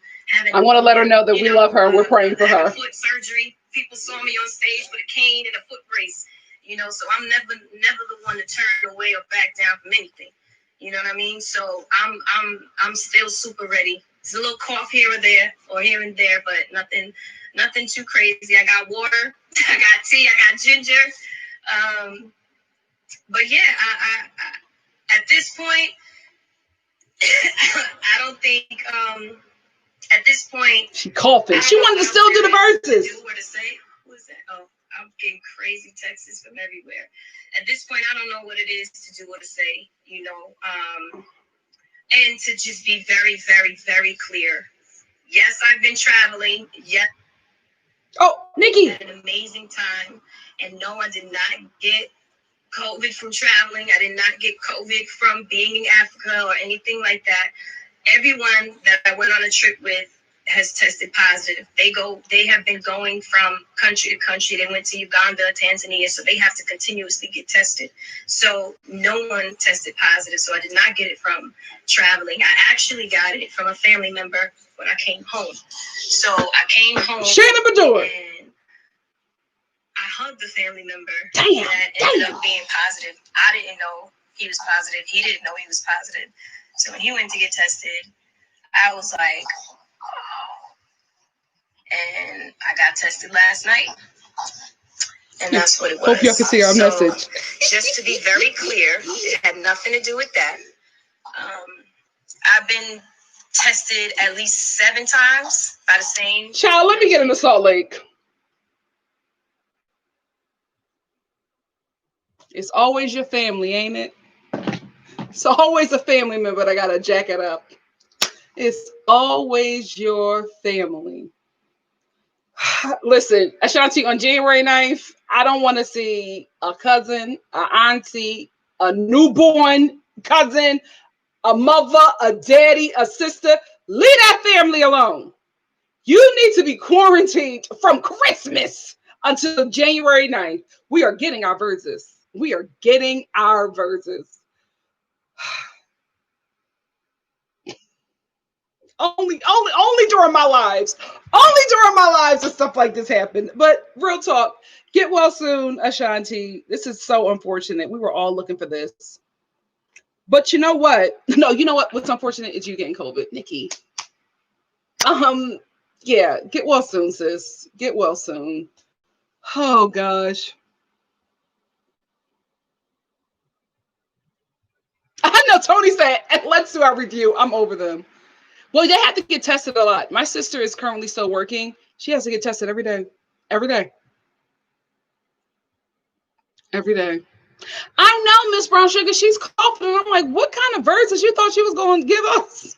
I want to let her know that we love her and we're praying for her. Foot surgery. People saw me on stage with a cane and a foot brace. You know, so I'm never the one to turn away or back down from anything. You know what I mean? So I'm still super ready. It's a little cough here or there, or here and there, but nothing too crazy. I got water, I got tea, I got ginger. But yeah, I at this point, I don't think at this point she coughing. She wanted to still do the verses. What to say? Who is that? Oh, I'm getting crazy texts from everywhere. At this point, I don't know what it is to do or to say. You know, and to just be very, very, very clear. Yes, I've been traveling. Yes. Oh, Nikki. Had an amazing time, and no, I did not get COVID from traveling. I did not get COVID from being in Africa or anything like that. Everyone that I went on a trip with has tested positive. They have been going from country to country. They went to Uganda, Tanzania, so they have to continuously get tested. So no one tested positive. So I did not get it from traveling. I actually got it from a family member when I came home. So I came home. Shannon Bador. And I hugged the family member that ended up being positive. I didn't know he was positive. He didn't know he was positive. So when he went to get tested, I was like, oh. And I got tested last night. And that's what it was. Hope y'all can see our message. Just to be very clear, it had nothing to do with that. I've been tested at least 7 times by the same. Child, let me get into Salt Lake. It's always your family, ain't it? It's always a family member that gotta jack it up. It's always your family. Listen, Ashanti, on January 9th, I don't want to see a cousin, an auntie, a newborn cousin, a mother, a daddy, a sister. Leave that family alone. You need to be quarantined from Christmas until January 9th. We are getting our verses. We are getting our verses. Only during my lives. Only during my lives does stuff like this happen. But real talk, get well soon, Ashanti. This is so unfortunate. We were all looking for this. But you know what? No, you know what? What's unfortunate is you getting COVID, Nikki. Yeah, get well soon, sis. Get well soon. Oh gosh. I know Tony said, let's do our review. I'm over them. Well, they have to get tested a lot. My sister is currently still working. She has to get tested every day. Every day. Every day. I know, Miss Brown Sugar, she's coughing. And I'm like, what kind of verses you thought she was going to give us?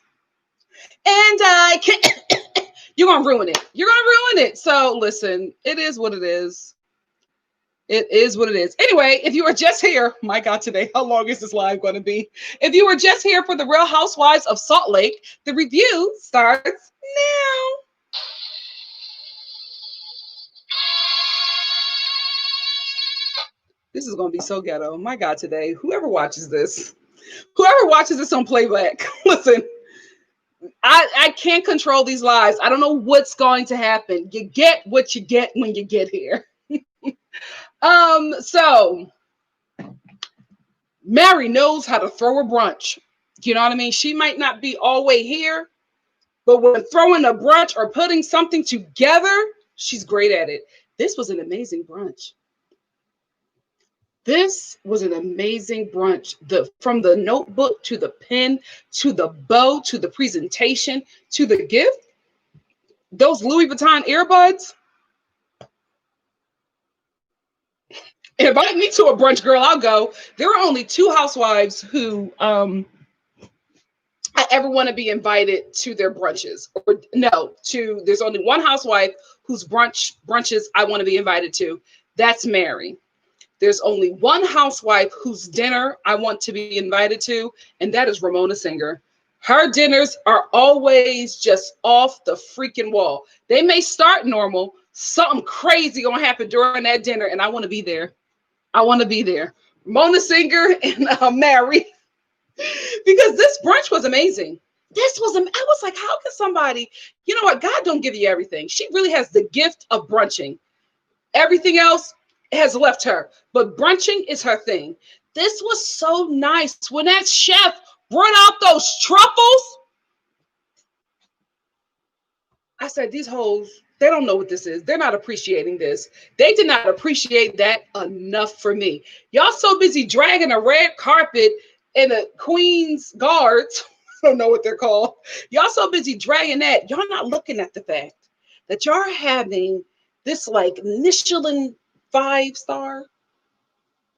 And you're going to ruin it. You're going to ruin it. So listen, it is what it is. It is what it is. Anyway, if you are just here, my God, today, how long is this live going to be? If you were just here for the Real Housewives of Salt Lake, the review starts now. This is going to be so ghetto. My God, today, whoever watches this on playback, listen, I can't control these lives. I don't know what's going to happen. You get what you get when you get here. So Mary knows how to throw a brunch. You know what I mean? She might not be all the way here, but when throwing a brunch or putting something together, she's great at it. This was an amazing brunch. This was an amazing brunch. From the notebook to the pen, to the bow, to the presentation, to the gift. Those Louis Vuitton earbuds. Invite me to a brunch, girl. I'll go. There are only 2 housewives who I ever want to be invited to their brunches. Or no, there's only one housewife whose brunches I want to be invited to. That's Mary. There's only one housewife whose dinner I want to be invited to, and that is Ramona Singer. Her dinners are always just off the freaking wall. They may start normal, something crazy gonna happen during that dinner, and I want to be there. I want to be there. Ramona Singer and Mary, because this brunch was amazing. I was like, how can somebody, you know what? God don't give you everything. She really has the gift of brunching. Everything else has left her, but brunching is her thing. This was so nice when that chef brought out those truffles. I said, these hoes, they don't know what this is. They're not appreciating this. They did not appreciate that enough for me. Y'all so busy dragging a red carpet and the Queen's guards. I don't know what they're called. Y'all so busy dragging that. Y'all not looking at the fact that y'all having this like Michelin 5-star,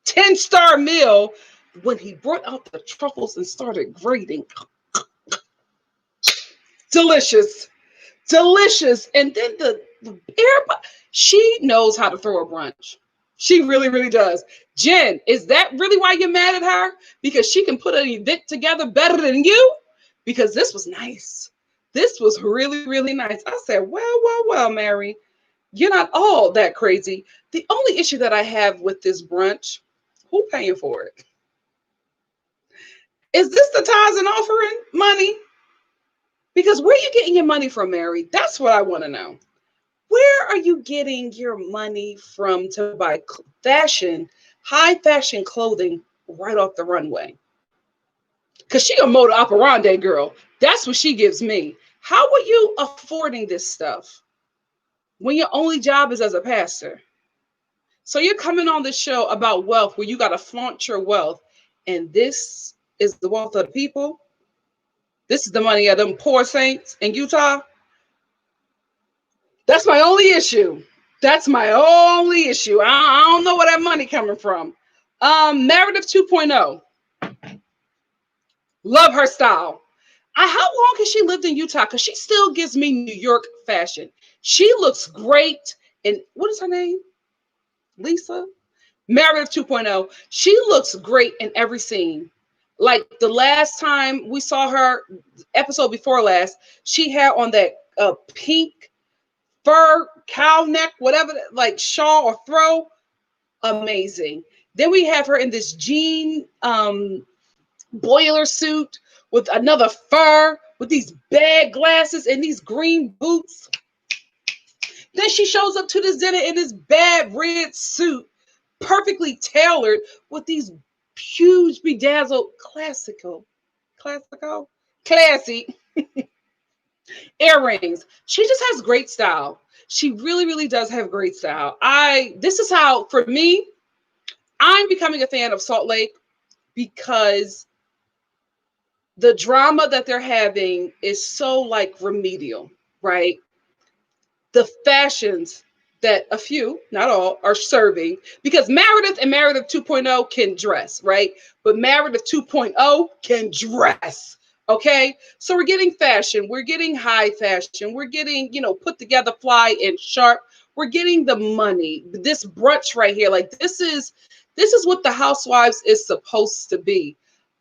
10-star meal when he brought out the truffles and started grating. Delicious. Delicious. And then she knows how to throw a brunch. She really, really does. Jenn, is that really why you're mad at her? Because she can put an event together better than you? Because this was nice. This was really, really nice. I said, well, Mary, you're not all that crazy. The only issue that I have with this brunch, who paying for it? Is this the tithes and offering money? Because where are you getting your money from, Mary? That's what I want to know. Where are you getting your money from to buy high fashion clothing right off the runway? Because she a moda operandi girl. That's what she gives me. How are you affording this stuff when your only job is as a pastor? So you're coming on this show about wealth where you got to flaunt your wealth. And this is the wealth of the people. This is the money of them poor saints in Utah. That's my only issue. That's my only issue. I don't know where that money coming from. Meredith 2.0. Love her style. How long has she lived in Utah? Because she still gives me New York fashion. She looks great. And what is her name? Lisa? Meredith 2.0. She looks great in every scene. Like the last time we saw her, episode before last, she had on that pink fur cow neck, whatever, like shawl or throw. Amazing. Then we have her in this jean boiler suit with another fur, with these bag glasses and these green boots. Then she shows up to this dinner in this bad red suit, perfectly tailored with these huge bedazzled classy earrings. She just has great style. She really, really does have great style. This is how, for me, I'm becoming a fan of Salt Lake because the drama that they're having is so like remedial, right? The fashions that a few, not all, are serving, because Meredith and Meredith 2.0 can dress, right? But Meredith 2.0 can dress. Okay, so we're getting fashion, we're getting high fashion, we're getting, put together, fly and sharp. We're getting the money. This brunch right here, like this is what the Housewives is supposed to be.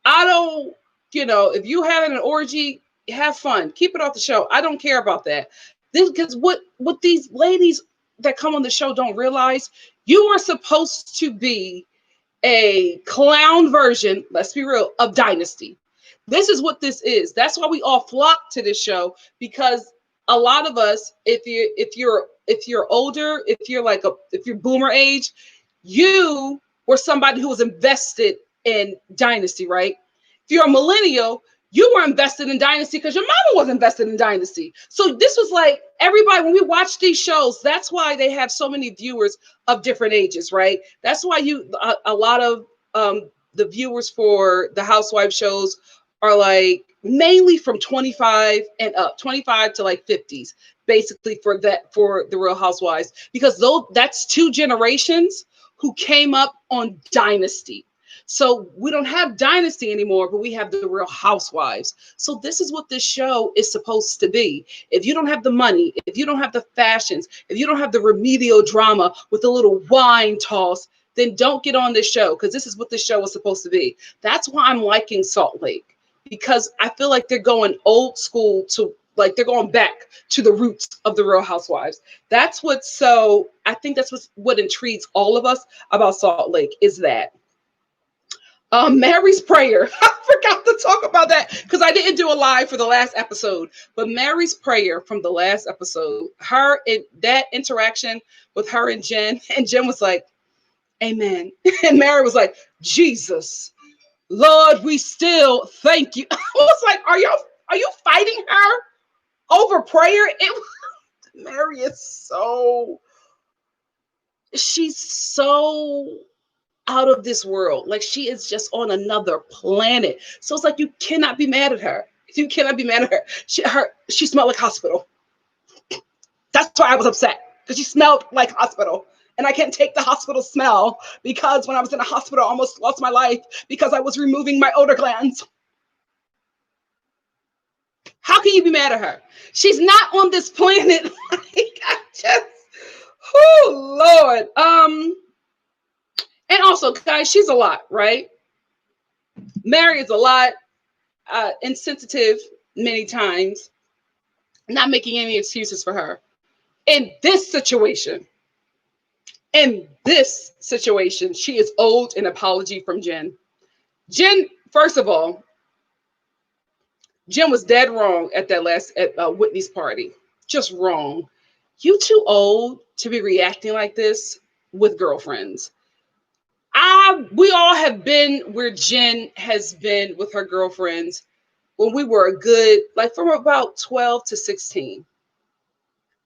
I don't, if you having an orgy, have fun, keep it off the show. I don't care about that. Because what these ladies that come on the show don't realize, you are supposed to be a clown version, let's be real, of Dynasty. This is what this is. That's why we all flock to this show, because a lot of us, if you're older, if you're boomer age, you were somebody who was invested in Dynasty, right? If you're a millennial, you were invested in Dynasty because your mama was invested in Dynasty. So this was like everybody, when we watch these shows, that's why they have so many viewers of different ages, right? That's why a lot of the viewers for the Housewife shows are like mainly from 25 and up, 25 to like 50s, basically for the Real Housewives, because that's two generations who came up on Dynasty. So we don't have Dynasty anymore, but we have the Real Housewives. So this is what this show is supposed to be. If you don't have the money, if you don't have the fashions, if you don't have the remedial drama with a little wine toss, then don't get on this show, because this is what this show is supposed to be. That's why I'm liking Salt Lake, because I feel like they're going old school to, like, they're going back to the roots of the Real Housewives. That's what's so, I think that's what intrigues all of us about Salt Lake, is that Mary's prayer. I forgot to talk about that because I didn't do a live for the last episode. But Mary's prayer from the last episode, her and that interaction with her and Jenn was like, "Amen," and Mary was like, "Jesus, Lord, we still thank you." I was like, "Are you fighting her over prayer?" Mary is so, she's so out of this world. Like, she is just on another planet. So it's like, you cannot be mad at her. You cannot be mad at her. She smelled like hospital. That's why I was upset, because she smelled like hospital. And I can't take the hospital smell, because when I was in a hospital, I almost lost my life because I was removing my odor glands. How can you be mad at her? She's not on this planet. Like, I just, oh Lord. And also, guys, she's a lot, right? Mary is a lot, insensitive many times, not making any excuses for her. In this situation, she is owed an apology from Jenn. Jenn, first of all, Jenn was dead wrong at Whitney's party. Just wrong. You too old to be reacting like this with girlfriends. We all have been where Jenn has been with her girlfriends when we were a good, like, from about 12 to 16.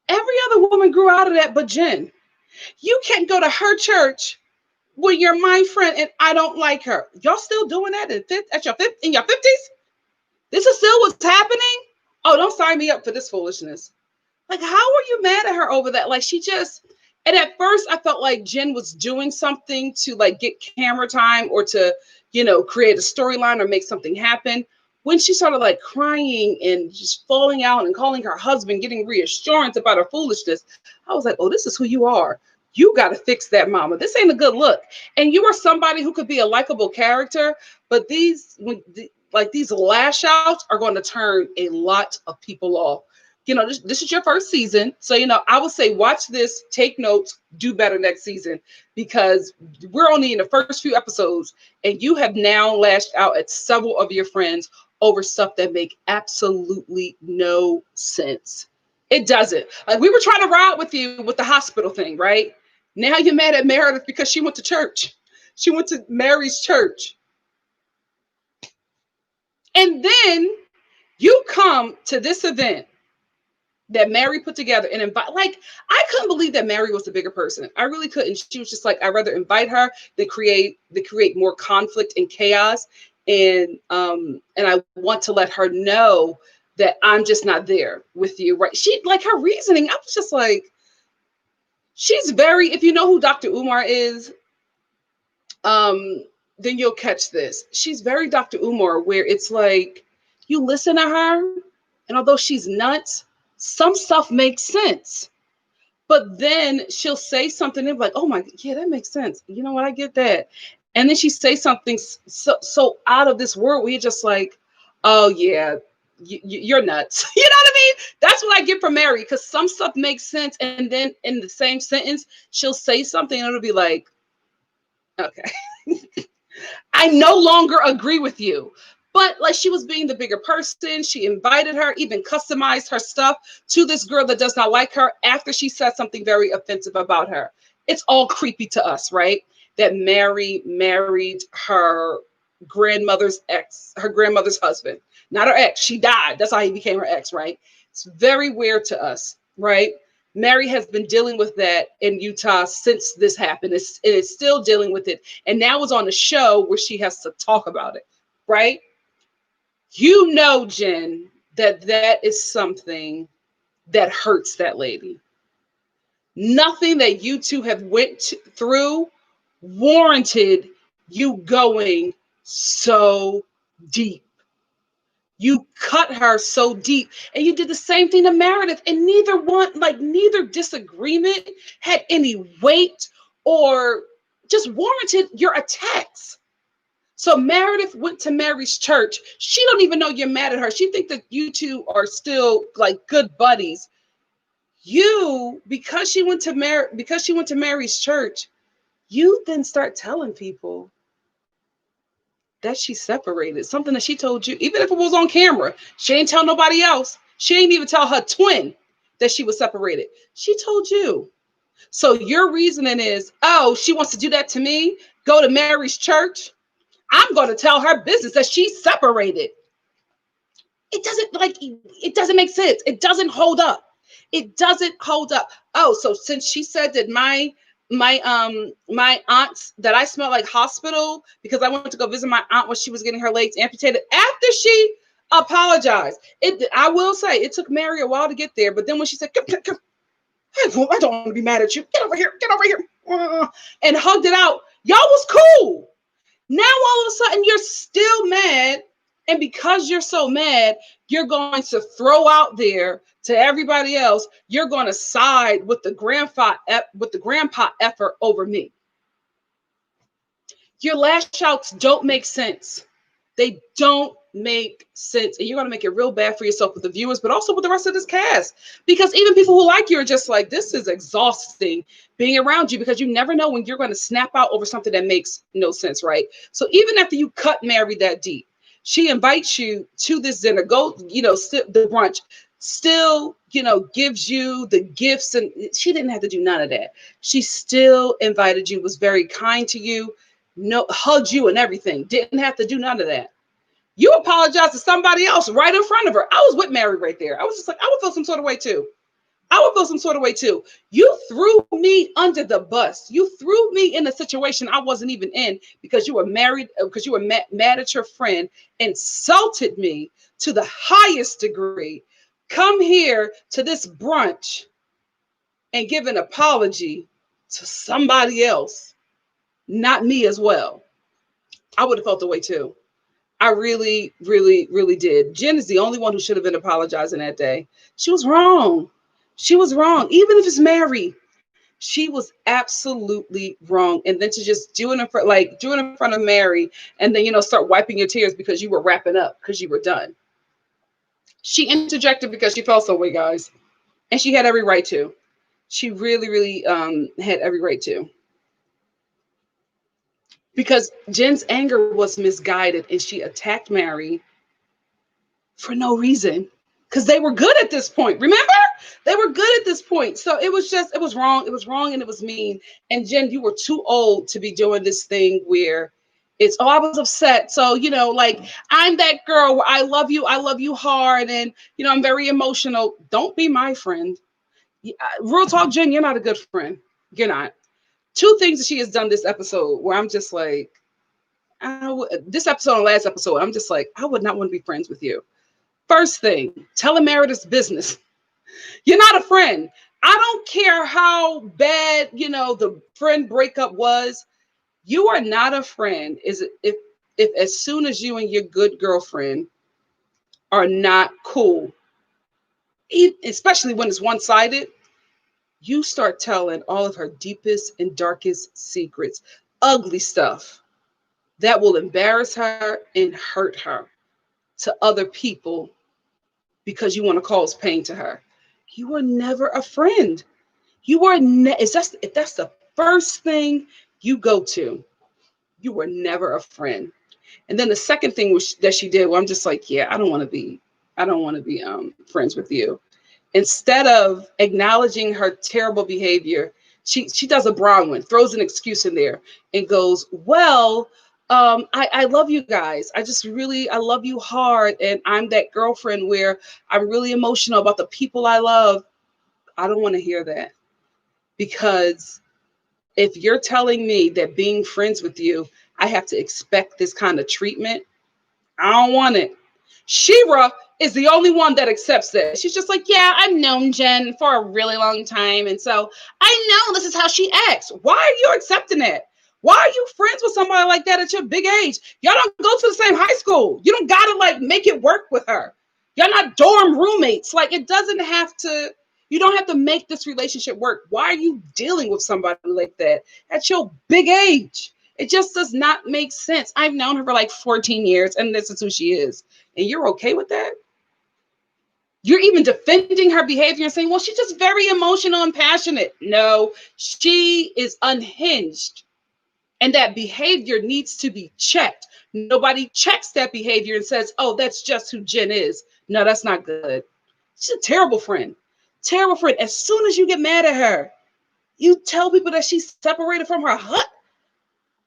Every other woman grew out of that but Jenn. You can't go to her church when you're my friend and I don't like her. Y'all still doing that in your 50s? This is still what's happening? Oh, don't sign me up for this foolishness. Like, how are you mad at her over that? Like, she just, and at first I felt like Jenn was doing something to, like, get camera time or to, create a storyline or make something happen. When she started, like, crying and just falling out and calling her husband, getting reassurance about her foolishness, I was like, oh, this is who you are. You got to fix that, mama. This ain't a good look. And you are somebody who could be a likable character, but these lash outs are going to turn a lot of people off. This is your first season. So, I would say watch this, take notes, do better next season, because we're only in the first few episodes and you have now lashed out at several of your friends over stuff that make absolutely no sense. It doesn't. Like, we were trying to ride with you with the hospital thing, right? Now you're mad at Meredith because she went to church. She went to Mary's church. And then you come to this event that Mary put together and invite. Like, I couldn't believe that Mary was the bigger person. I really couldn't. She was just like, I'd rather invite her than create more conflict and chaos. And I want to let her know that I'm just not there with you, right? She, like, her reasoning, I was just like, she's very, if you know who Dr. Umar is, then you'll catch this. She's very Dr. Umar, where it's like, you listen to her, and although she's nuts, some stuff makes sense. But then she'll say something and be like, oh my, yeah, that makes sense. You know what? I get that. And then she say something so out of this world where you're just like, oh yeah, you're nuts. You know what I mean? That's what I get from Mary, because some stuff makes sense. And then in the same sentence, she'll say something and it'll be like, okay, I no longer agree with you. But, like, she was being the bigger person. She invited her, even customized her stuff to this girl that does not like her after she said something very offensive about her. It's all creepy to us, right? That Mary married her grandmother's husband. Not her ex. She died. That's how he became her ex, right? It's very weird to us, right? Mary has been dealing with that in Utah since this happened. It's still dealing with it. And now it's on a show where she has to talk about it, right? You know, Jenn, that is something that hurts that lady. Nothing that you two have went through warranted you going so deep. You cut her so deep, and you did the same thing to Meredith, and neither disagreement had any weight or just warranted your attacks. So Meredith went to Mary's church. She don't even know you're mad at her. She think that you two are still like good buddies. Because she went to Mary's church, you then start telling people that she's separated. Something that she told you, even if it was on camera. She ain't tell nobody else. She ain't even tell her twin that she was separated. She told you. So your reasoning is, oh, she wants to do that to me? Go to Mary's church? I'm going to tell her business that she's separated. It doesn't make sense. It doesn't hold up. It doesn't hold up. Oh, so since she said that my aunt's, that I smelled like hospital because I went to go visit my aunt when she was getting her legs amputated after she apologized. I will say it took Mary a while to get there, but then when she said, come, I don't want to be mad at you. Get over here, and hugged it out. Y'all was cool. Now all of a sudden you're still mad, and because you're so mad, you're going to throw out there to everybody else, you're going to side with the grandpa effort over me. Your lash outs don't make sense. They don't make sense. And you're going to make it real bad for yourself with the viewers, but also with the rest of this cast. Because even people who like you are just like, this is exhausting being around you, because you never know when you're going to snap out over something that makes no sense, right? So even after you cut Mary that deep, she invites you to this dinner, the brunch, still, gives you the gifts, and she didn't have to do none of that. She still invited you, was very kind to you, hugged you and everything. Didn't have to do none of that. You apologized to somebody else right in front of her. I was with Mary right there. I was just like, I would feel some sort of way too. You threw me under the bus. You threw me in a situation I wasn't even in because you were married, because you were mad at your friend, insulted me to the highest degree. Come here to this brunch and give an apology to somebody else, not me as well. I would have felt the way too. I really, really, really did. Jenn is the only one who should have been apologizing that day. She was wrong. Even if it's Mary, she was absolutely wrong. And then to just do it in front of Mary, and then, start wiping your tears because you were wrapping up because you were done. She interjected because she felt so way, guys. And she had every right to. She really, really had every right to. Because Jenn's anger was misguided, and she attacked Mary for no reason. Because they were good at this point. Remember? They were good at this point. So it was wrong. It was wrong, and it was mean. And Jenn, you were too old to be doing this thing where it's, I was upset. So, I'm that girl where I love you hard. And, I'm very emotional. Don't be my friend. Real talk, Jenn, you're not a good friend. You're not. Two things that she has done this episode where I'm just like, this episode and last episode, I'm just like, I would not want to be friends with you. First thing, telling Meredith's business. You're not a friend. I don't care how bad, the friend breakup was. You are not a friend. If as soon as you and your good girlfriend are not cool, especially when it's one-sided, you start telling all of her deepest and darkest secrets, ugly stuff that will embarrass her and hurt her to other people because you want to cause pain to her. You were never a friend. If that's the first thing you go to, you were never a friend. And then the second thing that she did, I'm just like, yeah, I don't want to be friends with you. Instead of acknowledging her terrible behavior, she does a Braunwyn, throws an excuse in there and goes, well, I love you guys. I love you hard. And I'm that girlfriend where I'm really emotional about the people I love. I don't want to hear that. Because if you're telling me that being friends with you, I have to expect this kind of treatment, I don't want it. Shira is the only one that accepts that. She's just like, yeah, I've known Jenn for a really long time. And so I know this is how she acts. Why are you accepting that? Why are you friends with somebody like that at your big age? Y'all don't go to the same high school. You don't gotta like make it work with her. Y'all not dorm roommates. Like it doesn't have to, you don't have to make this relationship work. Why are you dealing with somebody like that at your big age? It just does not make sense. I've known her for like 14 years and this is who she is. And you're okay with that? You're even defending her behavior and saying, well, she's just very emotional and passionate. No, she is unhinged. And that behavior needs to be checked. Nobody checks that behavior and says, oh, that's just who Jenn is. No, that's not good. She's a terrible friend. Terrible friend. As soon as you get mad at her, you tell people that she's separated from her hut.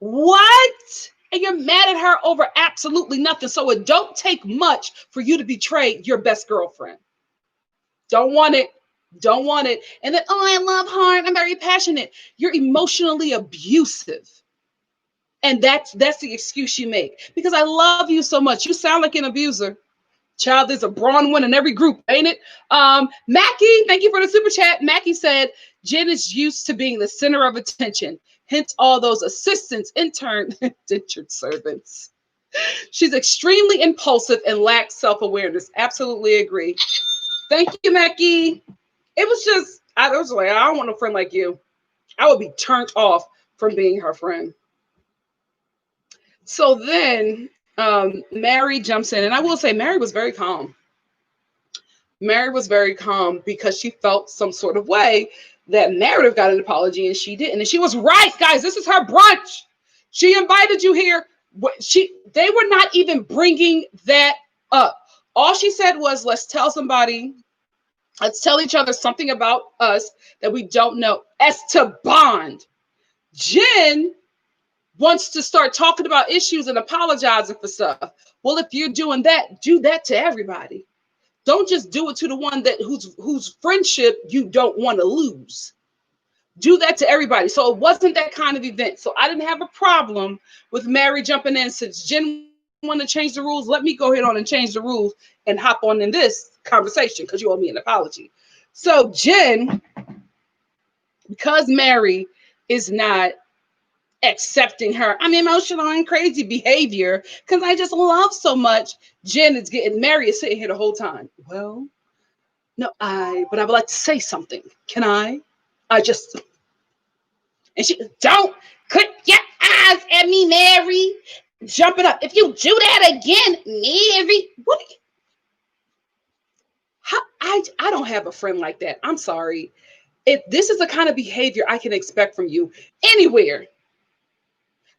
What? And you're mad at her over absolutely nothing. So it don't take much for you to betray your best girlfriend. Don't want it. Don't want it. And then, oh, I love her. I'm very passionate. You're emotionally abusive. And that's the excuse you make. Because I love you so much. You sound like an abuser. Child, there's a Braunwyn in every group, ain't it? Mackie, thank you for the super chat. Mackie said, Jenn is used to being the center of attention. Hence all those assistants, interns, indentured servants. She's extremely impulsive and lacks self-awareness. Absolutely agree. Thank you, Mackie. It was just, I was like, I don't want a friend like you. I would be turned off from being her friend. So then Mary jumps in, and I will say Mary was very calm. Mary was very calm because she felt some sort of way that Meredith got an apology and she didn't. And she was right, guys. This is her brunch. She invited you here. They were not even bringing that up. All she said was, let's tell each other something about us that we don't know, as to bond. Jenn wants to start talking about issues and apologizing for stuff. Well, if you're doing that, do that to everybody. Don't just do it to the one that whose friendship you don't want to lose. Do that to everybody. So it wasn't that kind of event. So I didn't have a problem with Mary jumping in. Since Jenn wanted to change the rules, let me go ahead on and change the rules and hop on in this conversation because you owe me an apology. So Jenn, because Mary is not accepting her emotional and crazy behavior because I just love so much, Jenn is getting, Mary is sitting here the whole time. Well, no, but I would like to say something. Can I? And she, don't put your eyes at me, Mary. Jumping up. If you do that again, Mary, what? I don't have a friend like that. I'm sorry. If this is the kind of behavior I can expect from you anywhere,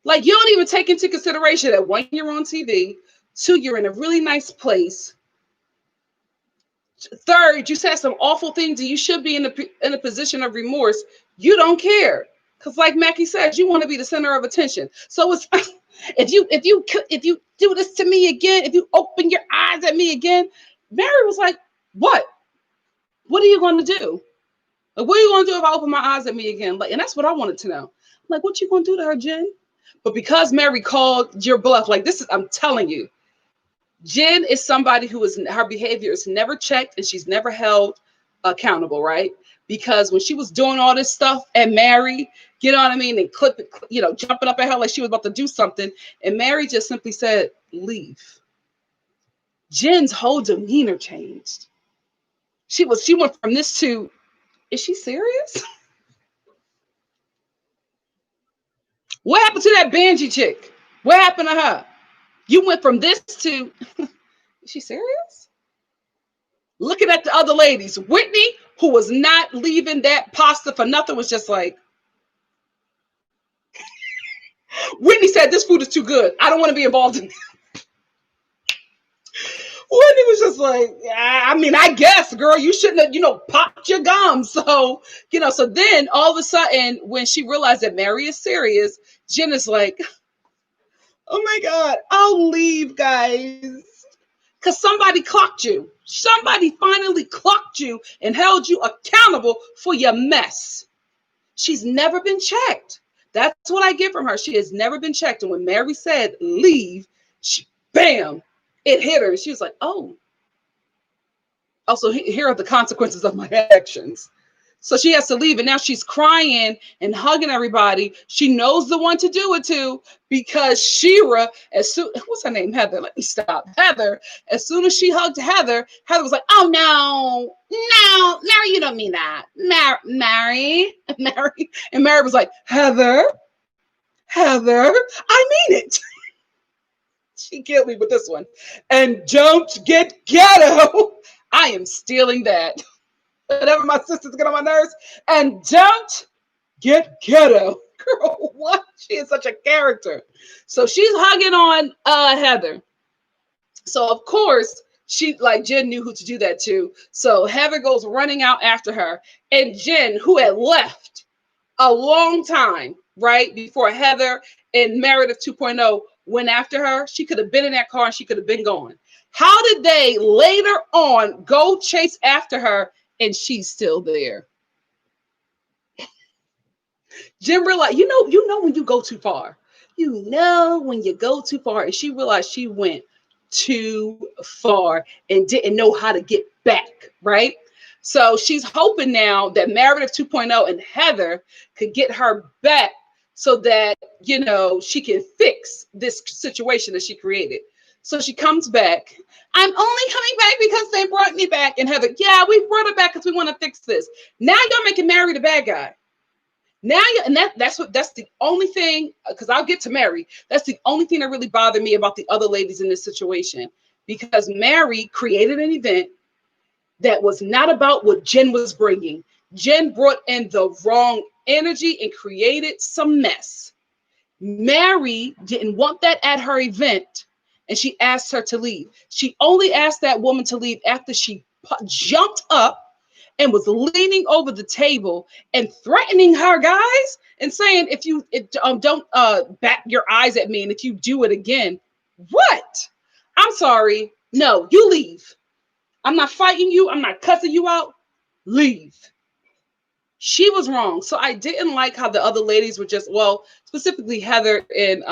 like you don't even take into consideration that one, you're on TV, two, you're in a really nice place. Third, you said some awful things and you should be in a position of remorse. You don't care. Because like Mackie says, you want to be the center of attention. So it's if you do this to me again, if you open your eyes at me again, Mary was like, what? What are you going to do? Like, what are you going to do if I open my eyes at me again? Like, and that's what I wanted to know. I'm like, what you going to do to her, Jenn? But because Mary called your bluff, like this is, I'm telling you, Jenn is somebody who is, her behavior is never checked and she's never held accountable, right? Because when she was doing all this stuff at Mary, you know what I mean, and jumping up at her like she was about to do something, and Mary just simply said, leave. Jenn's whole demeanor changed. She went from this to, is she serious? What happened to that Benji chick? What happened to her? You went from this to, is she serious? Looking at the other ladies, Whitney, who was not leaving that pasta for nothing, was just like, Whitney said, this food is too good. I don't want to be involved in it. Whitney was just like, I guess, girl, you shouldn't have, popped your gum. So, so then all of a sudden, when she realized that Mary is serious, Jenn is like, oh my God, I'll leave, guys. Because somebody clocked you. Somebody finally clocked you and held you accountable for your mess. She's never been checked. That's what I get from her. She has never been checked. And when Mary said, leave, bam, it hit her. And she was like, oh. Also, here are the consequences of my actions. So she has to leave, and now she's crying and hugging everybody. She knows the one to do it to, because Shira, what's her name? Heather. Let me stop. Heather. As soon as she hugged Heather, Heather was like, "Oh no, no, Mary, you don't mean that, Mary, Mary." And Mary was like, "Heather, Heather, I mean it." She killed me with this one. And don't get ghetto. I am stealing that. Whenever my sisters get on my nerves. And don't get ghetto. Girl, what? She is such a character. So she's hugging on Heather. So of course, she, like, Jenn knew who to do that to. So Heather goes running out after her. And Jenn, who had left a long time, right, before Heather and Meredith 2.0 went after her, she could have been in that car and she could have been gone. How did they later on go chase after her and she's still there? Jenn realized, you know when you go too far. You know when you go too far. And she realized she went too far and didn't know how to get back, right? So she's hoping now that Meredith 2.0 and Heather could get her back so that, she can fix this situation that she created. So she comes back. "I'm only coming back because they brought me back." And Heather, "Yeah, we brought her back because we want to fix this." Now you're making Mary the bad guy. Now, that's the only thing, because I'll get to Mary. That's the only thing that really bothered me about the other ladies in this situation, because Mary created an event that was not about what Jenn was bringing. Jenn brought in the wrong energy and created some mess. Mary didn't want that at her event, and she asked her to leave. She only asked that woman to leave after she jumped up and was leaning over the table and threatening her, guys, and saying, "If you don't bat your eyes at me, and if you do it again," what? I'm sorry. No, you leave. I'm not fighting you. I'm not cussing you out. Leave. She was wrong. So I didn't like how the other ladies were just, well, specifically Heather and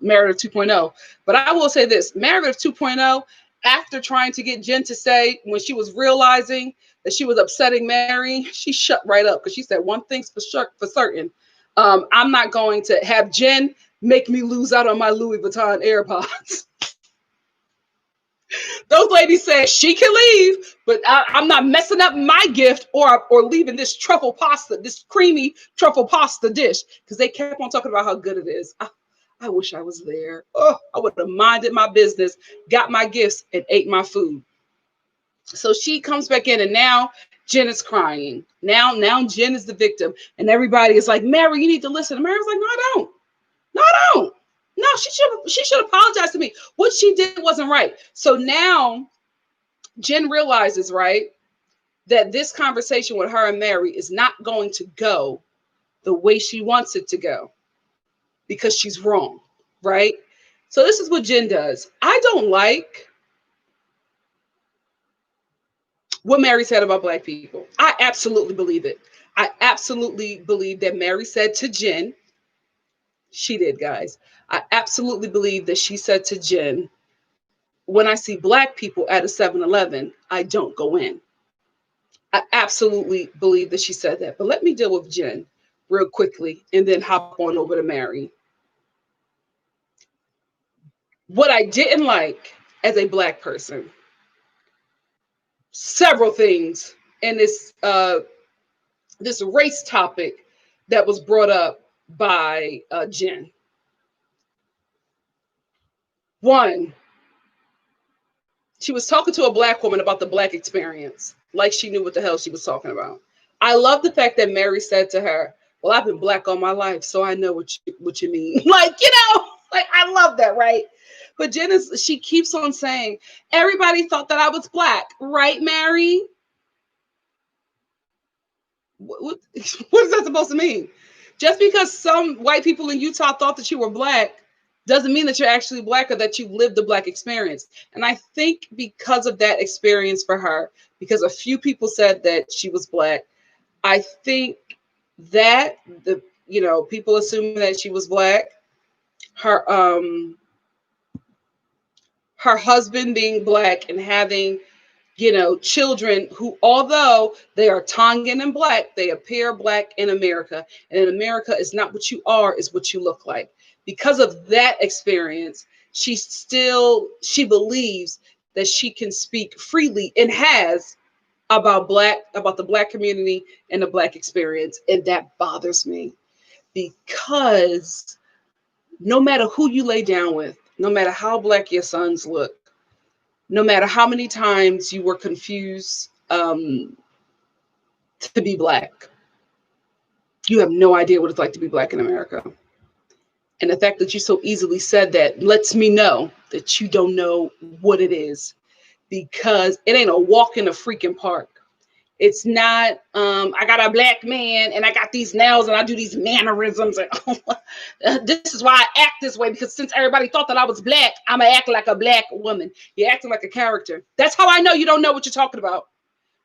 Meredith 2.0. But I will say this, Meredith 2.0, after trying to get Jenn to say, when she was realizing that she was upsetting Mary, she shut right up, because she said, "One thing's for certain. I'm not going to have Jenn make me lose out on my Louis Vuitton AirPods." Those ladies said she can leave, but I'm not messing up my gift or leaving this truffle pasta, this creamy truffle pasta dish, because they kept on talking about how good it is. I wish I was there. Oh, I would have minded my business, got my gifts, and ate my food. So she comes back in, and now Jenn is crying. Now Jenn is the victim, and everybody is like, "Mary, you need to listen." And Mary was like, "No, I don't. No, I don't. No, she should apologize to me. What she did wasn't right." So now Jenn realizes, right, that this conversation with her and Mary is not going to go the way she wants it to go, because she's wrong, right? So this is what Jenn does. I don't like what Mary said about Black people. I absolutely believe it. I absolutely believe that Mary said to Jenn, she did, guys. I absolutely believe that she said to Jenn, "When I see Black people at a 7-Eleven, I don't go in." I absolutely believe that she said that. But let me deal with Jenn real quickly and then hop on over to Mary. What I didn't like as a Black person, several things in this race topic that was brought up by Jenn. One, she was talking to a Black woman about the Black experience, like she knew what the hell she was talking about. I love the fact that Mary said to her, "Well, I've been Black all my life, so I know what you mean." Like, like, I love that, right? But Jenn she keeps on saying, "Everybody thought that I was Black, right, Mary?" What is that supposed to mean? Just because some white people in Utah thought that you were Black doesn't mean that you're actually Black or that you've lived the Black experience. And I think because of that experience for her, because a few people said that she was Black, I think that people assuming that she was Black, her husband being Black and having children who, although they are Tongan and black, they appear black in America. And in America, it's not what you are, it's what you look like. Because of that experience, she believes that she can speak freely and has about the black community and the black experience. And that bothers me, because no matter who you lay down with, no matter how black your sons look, no matter how many times you were confused to be black, you have no idea what it's like to be black in America. And the fact that you so easily said that lets me know that you don't know what it is, because it ain't a walk in a freaking park. It's not, I got a black man and I got these nails and I do these mannerisms. And this is why I act this way, because since everybody thought that I was black, I'm going to act like a black woman. You're acting like a character. That's how I know you don't know what you're talking about.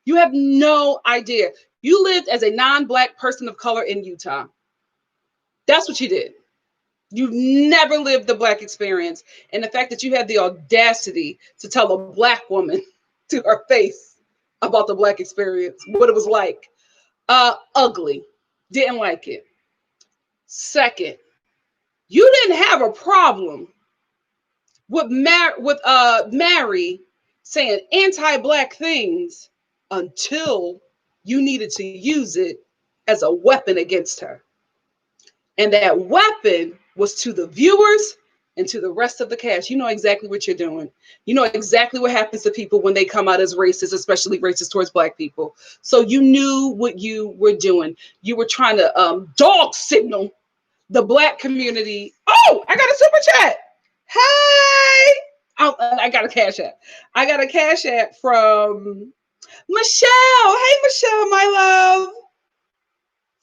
You have no idea. You lived as a non-black person of color in Utah. That's what you did. You've never lived the black experience. And the fact that you had the audacity to tell a black woman to her face about the black experience, what it was like. Ugly. Didn't like it. Second, you didn't have a problem with Mary saying anti-black things until you needed to use it as a weapon against her. And that weapon was to the viewers and to the rest of the cast. You know exactly what you're doing. You know exactly what happens to people when they come out as racist, especially racist towards black people. So you knew what you were doing. You were trying to dog signal the black community. Oh, I got a super chat. Hey, I got a cash app. I got a cash app from Michelle. Hey, Michelle, my love,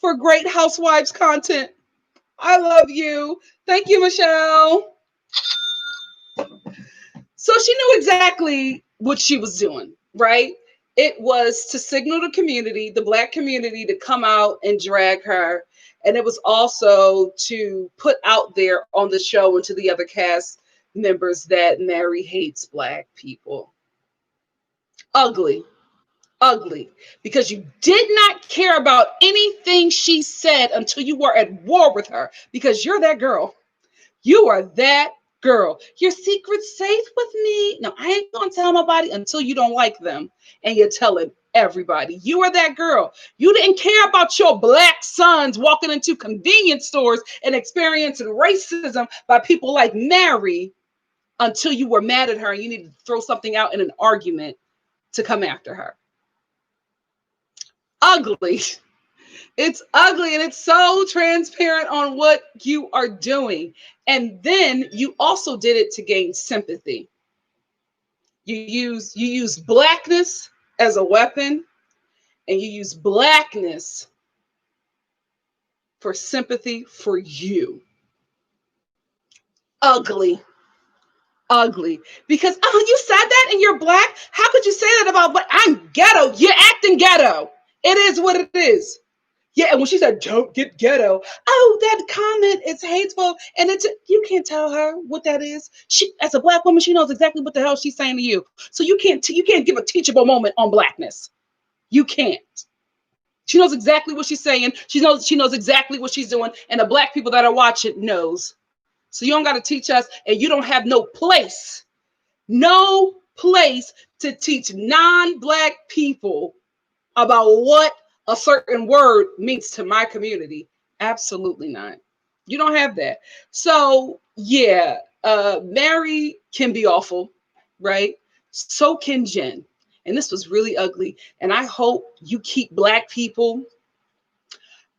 for great housewives content. I love you. Thank you, Michelle. So she knew exactly what she was doing, right? It was to signal the community, the black community, to come out and drag her. And it was also to put out there on the show and to the other cast members that Mary hates black people. Ugly. Ugly. Because you did not care about anything she said until you were at war with her. Because you're that girl. You are that girl. Your secret's safe with me. No, I ain't gonna tell nobody until you don't like them. And you're telling everybody. You are that girl. You didn't care about your black sons walking into convenience stores and experiencing racism by people like Mary until you were mad at her and you needed to throw something out in an argument to come after her. Ugly. It's ugly, and it's so transparent on what you are doing. And then you also did it to gain sympathy. You use blackness as a weapon, and you use blackness for sympathy for you. Ugly. Ugly. Because, oh, you said that and you're black? How could you say that about what? I'm ghetto. You're acting ghetto. It is what it is. Yeah, and when she said, don't get ghetto, oh, that comment is hateful. And you can't tell her what that is. She, as a black woman, she knows exactly what the hell she's saying to you. So you can't give a teachable moment on blackness. You can't. She knows exactly what she's saying. She knows exactly what she's doing. And the black people that are watching knows. So you don't got to teach us, and you don't have no place to teach non-black people about what a certain word means to my community. Absolutely not. You don't have that. So yeah, Mary can be awful, right? So can Jenn. And this was really ugly. And I hope you keep black people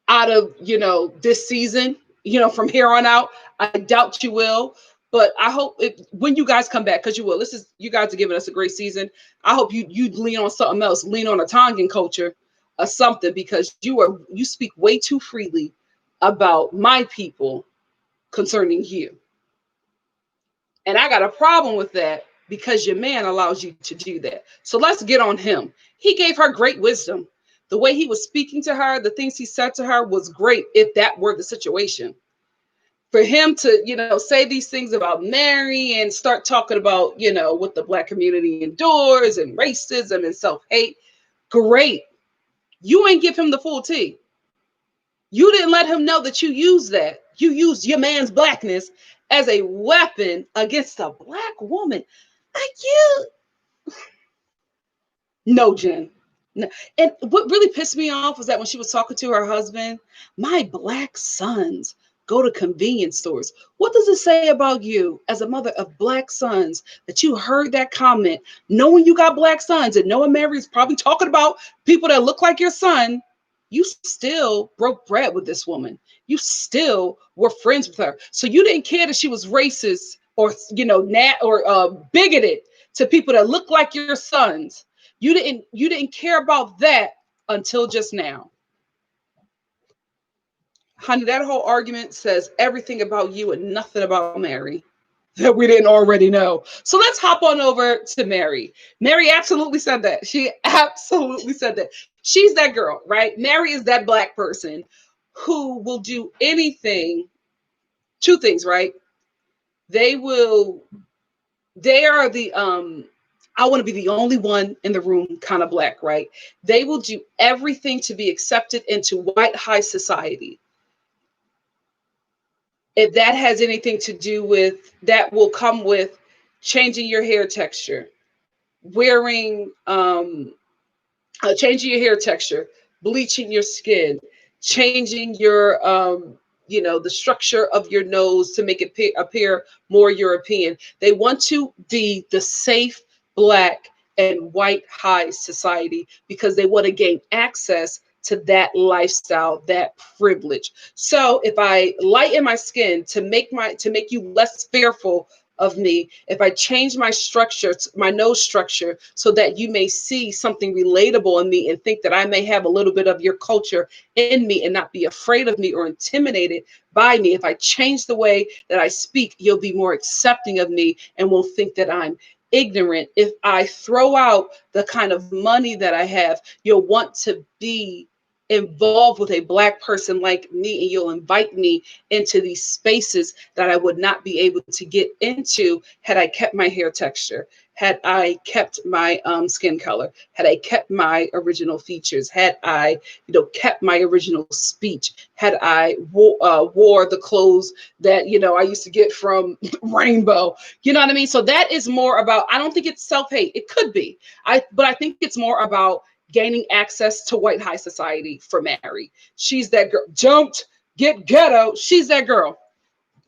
out of, this season, from here on out. I doubt you will. But I hope when you guys come back, because you will. You guys are giving us a great season. I hope you lean on something else, lean on a Tongan culture or something, because you speak way too freely about my people concerning you. And I got a problem with that, because your man allows you to do that. So let's get on him. He gave her great wisdom. The way he was speaking to her, the things he said to her was great if that were the situation. for him to, say these things about Mary and start talking about, what the Black community endures and racism and self-hate. Great. You ain't give him the full tea. You didn't let him know that you used that. You used your man's blackness as a weapon against a Black woman. Like you. No, Jenn. No. And what really pissed me off was that when she was talking to her husband, my Black sons go to convenience stores. What does it say about you as a mother of Black sons that you heard that comment, knowing you got Black sons and knowing Mary's probably talking about people that look like your son? You still broke bread with this woman. You still were friends with her. So you didn't care that she was racist or, bigoted to people that look like your sons. You didn't care about that until just now. Honey, that whole argument says everything about you and nothing about Mary that we didn't already know. So let's hop on over to Mary. Mary absolutely said that. She absolutely said that. She's that girl, right? Mary is that Black person who will do anything. Two things, right? They are the I want to be the only one in the room kind of Black, right? They will do everything to be accepted into white high society. If that has anything to do with, that will come with changing your hair texture, wearing, changing your hair texture, bleaching your skin, changing your, the structure of your nose to make it appear more European. They want to be the safe Black and white high society because they want to gain access to that lifestyle, that privilege. So if I lighten my skin to make you less fearful of me, if I change my structure, my nose structure, so that you may see something relatable in me and think that I may have a little bit of your culture in me and not be afraid of me or intimidated by me. If I change the way that I speak, you'll be more accepting of me and won't think that I'm ignorant. If I throw out the kind of money that I have, you'll want to be involved with a Black person like me, and you'll invite me into these spaces that I would not be able to get into had I kept my hair texture, had I kept my skin color, had I kept my original features, had I kept my original speech, had I wore the clothes that I used to get from Rainbow. You know what I mean? So that is more about, I don't think it's self-hate. It could be. But I think it's more about gaining access to white high society for Mary. She's that girl. Don't get ghetto. She's that girl.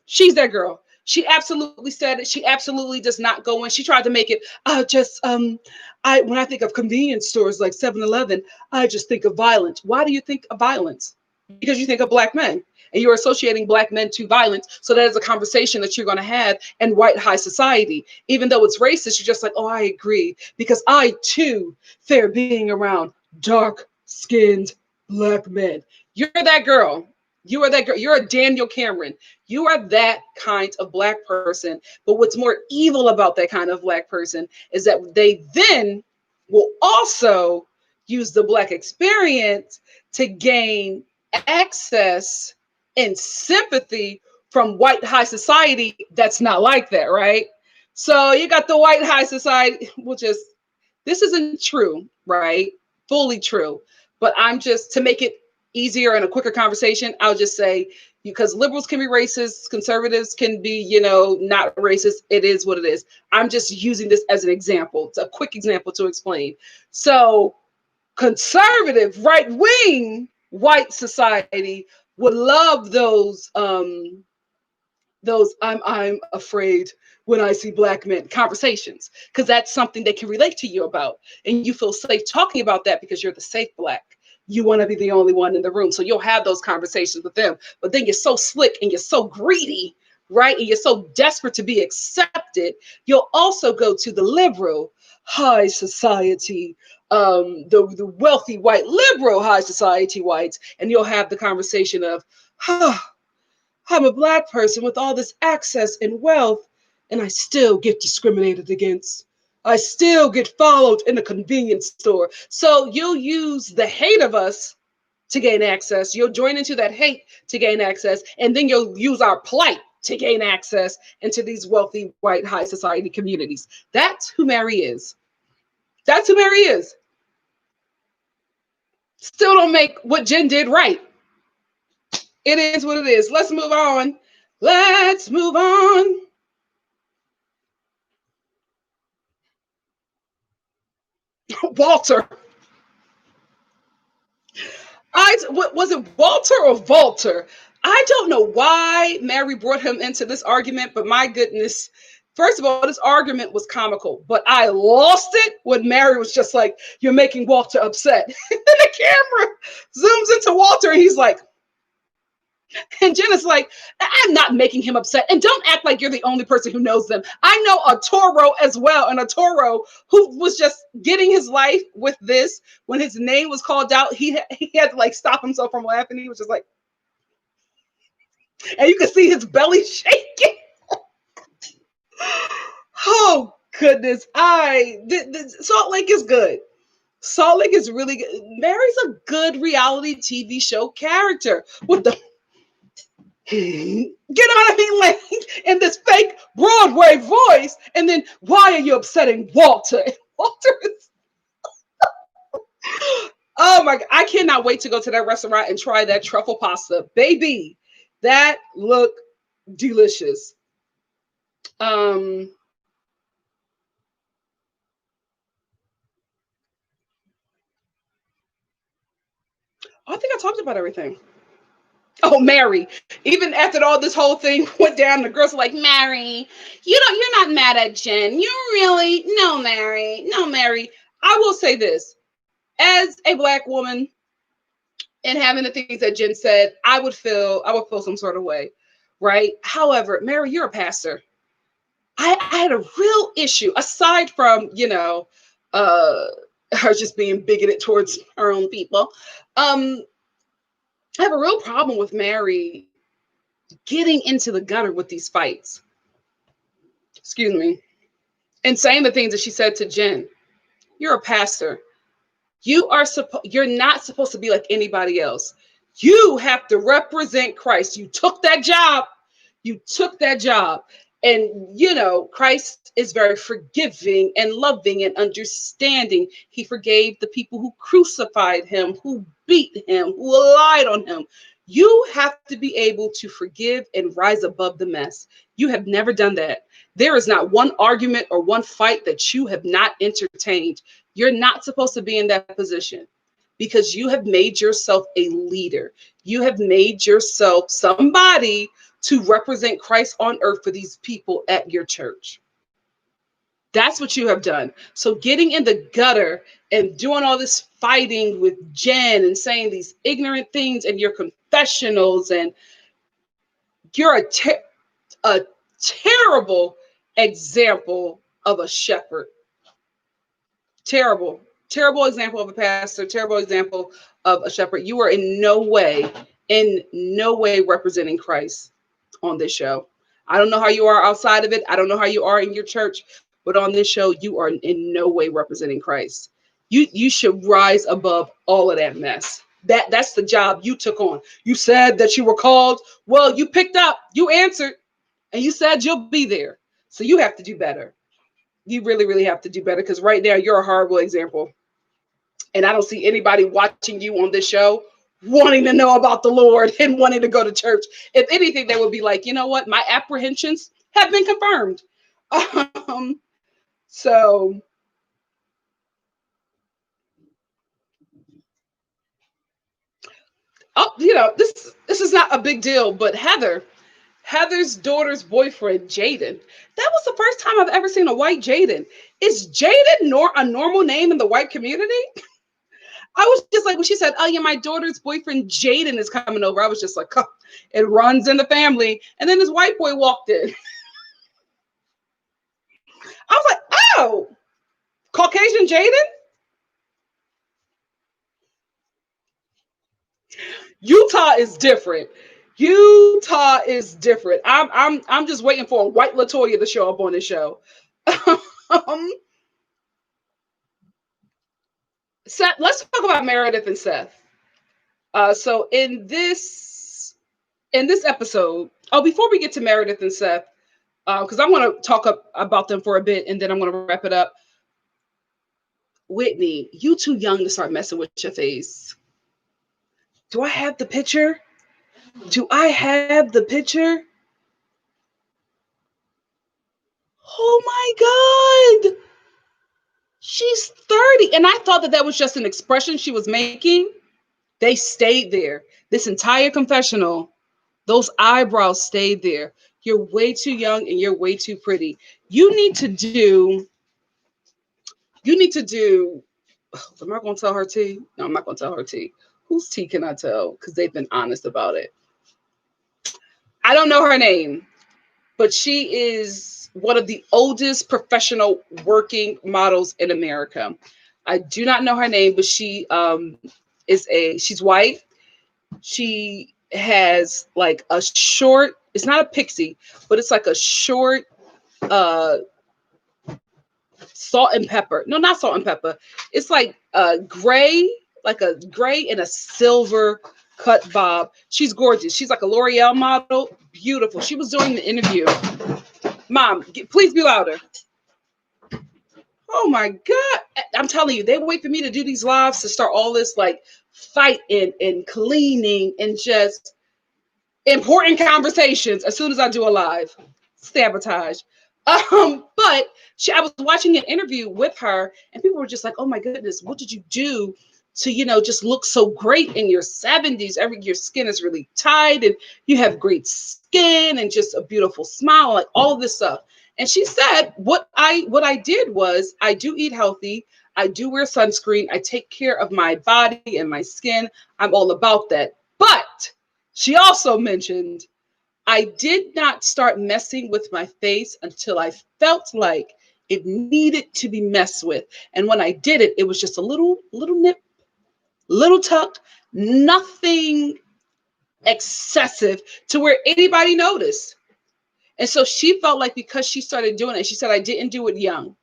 She's that girl. She absolutely said it. She absolutely does not go in. She tried to make it when I think of convenience stores like 7-Eleven, I just think of violence. Why do you think of violence? Because you think of Black men. And you're associating Black men to violence. So that is a conversation that you're going to have in white high society. Even though it's racist, you're just like, oh, I agree. Because I, too, fear being around dark-skinned Black men. You're that girl. You are that girl. You're a Daniel Cameron. You are that kind of Black person. But what's more evil about that kind of Black person is that they then will also use the Black experience to gain access and sympathy from white high society that's not like that, right? So you got the white high society, this isn't true, right? Fully true. But I'm just, to make it easier and a quicker conversation, I'll just say, because liberals can be racist, conservatives can be, not racist. It is what it is. I'm just using this as an example. It's a quick example to explain. So conservative, right-wing white society would love those I'm afraid when I see Black men conversations, because that's something they can relate to you about, and you feel safe talking about that because you're the safe Black. You want to be the only one in the room, so you'll have those conversations with them. But then you're so slick and you're so greedy, right? And you're so desperate to be accepted. You'll also go to the liberal high society, the wealthy white liberal high society whites, and you'll have the conversation of, I'm a Black person with all this access and wealth, and I still get discriminated against. I still get followed in a convenience store. So you'll use the hate of us to gain access. You'll join into that hate to gain access. And then you'll use our plight to gain access into these wealthy white high society communities. That's who Mary is. That's who Mary is. Still don't make what Jenn did right. It is what it is. Let's move on. Let's move on. Walter. Was it Walter or Walter? I don't know why Mary brought him into this argument, but my goodness. First of all, this argument was comical, but I lost it when Mary was just like, "You're making Walter upset." And then the camera zooms into Walter and he's like, and Jenn is like, "I'm not making him upset. And don't act like you're the only person who knows them. I know a Toro as well, and a Toro who was just getting his life with this. When his name was called out, he had to like stop himself from laughing. He was just like, and you could see his belly shaking. Oh, goodness. Salt Lake is good. Salt Lake is really good. Mary's a good reality TV show character with the get on me like in this fake Broadway voice, and then why are you upsetting Walter? Walter is oh my god, I cannot wait to go to that restaurant and try that truffle pasta. Baby, that looked delicious. I think I talked about everything. Oh, Mary. Even after all this whole thing went down, the girls were like, "Mary, you're not mad at Jenn. You really, no, Mary, no, Mary." I will say this, as a Black woman and having the things that Jenn said, I would feel some sort of way, right? However, Mary, you're a pastor. I had a real issue, aside from, her just being bigoted towards her own people. I have a real problem with Mary getting into the gutter with these fights. Excuse me. And saying the things that she said to Jenn. You're a pastor. You're not supposed to be like anybody else. You have to represent Christ. You took that job. And Christ is very forgiving and loving and understanding. He forgave the people who crucified him, who beat him, who lied on him. You have to be able to forgive and rise above the mess. You have never done that. There is not one argument or one fight that you have not entertained. You're not supposed to be in that position because you have made yourself a leader. You have made yourself somebody to represent Christ on earth for these people at your church. That's what you have done. So getting in the gutter and doing all this fighting with Jenn and saying these ignorant things in your confessionals, and you're a terrible example of a shepherd. Terrible example of a pastor, terrible example of a shepherd. You are in no way representing Christ on this show. I don't know how you are outside of it. I don't know how you are in your church, but on this show, you are in no way representing Christ. You should rise above all of that mess. That's the job you took on. You said that you were called. Well, you picked up, you answered, and you said you'll be there. So you have to do better. You really, really have to do better, because right now you're a horrible example. And I don't see anybody watching you on this show wanting to know about the Lord and wanting to go to church. If anything, they would be like, you know what? My apprehensions have been confirmed. So this is not a big deal, but Heather's daughter's boyfriend, Jaden. That was the first time I've ever seen a white Jaden. Is Jaden a normal name in the white community? I was just like, when she said, "Oh yeah, my daughter's boyfriend Jaden is coming over," I was just like, oh, it runs in the family. And then this white boy walked in. I was like, oh, Caucasian Jaden? Utah is different. Utah is different. I'm just waiting for a white Latoya to show up on this show. Seth, let's talk about Meredith and Seth. So in this episode, oh, before we get to Meredith and Seth, because I want to talk about them for a bit, and then I'm going to wrap it up. Whitney, you too young to start messing with your face. Do I have the picture? Do I have the picture? Oh my God. She's 30. And I thought that that was just an expression she was making. They stayed there. This entire confessional, those eyebrows stayed there. You're way too young and you're way too pretty. You need to do, you need to do, am I going to tell her tea? No, I'm not going to tell her tea. Whose tea can I tell? Because they've been honest about it. I don't know her name, but she is one of the oldest professional working models in America. I do not know her name, but she's white. She has like a short, it's not a pixie, but it's like a short uh salt and pepper. No, not salt and pepper. It's like like a gray and a silver cut bob. She's gorgeous. She's like a L'Oreal model. Beautiful. She was doing the interview. Mom, please be louder. Oh my God. I'm telling you, they wait for me to do these lives to start all this like fighting and cleaning and just important conversations as soon as I do a live. Sabotage. But I was watching an interview with her, and people were just like, "Oh my goodness, what did you do to, just look so great in your 70s? Your skin is really tight, and you have great skin, and just a beautiful smile, like all of this stuff." And she said, "What I did was I do eat healthy. I do wear sunscreen. I take care of my body and my skin. I'm all about that." But she also mentioned, I did not start messing with my face until I felt like it needed to be messed with. And when I did it, it was just a little nip, little tuck, nothing excessive to where anybody noticed. And so she felt like because she started doing it, she said, I didn't do it young.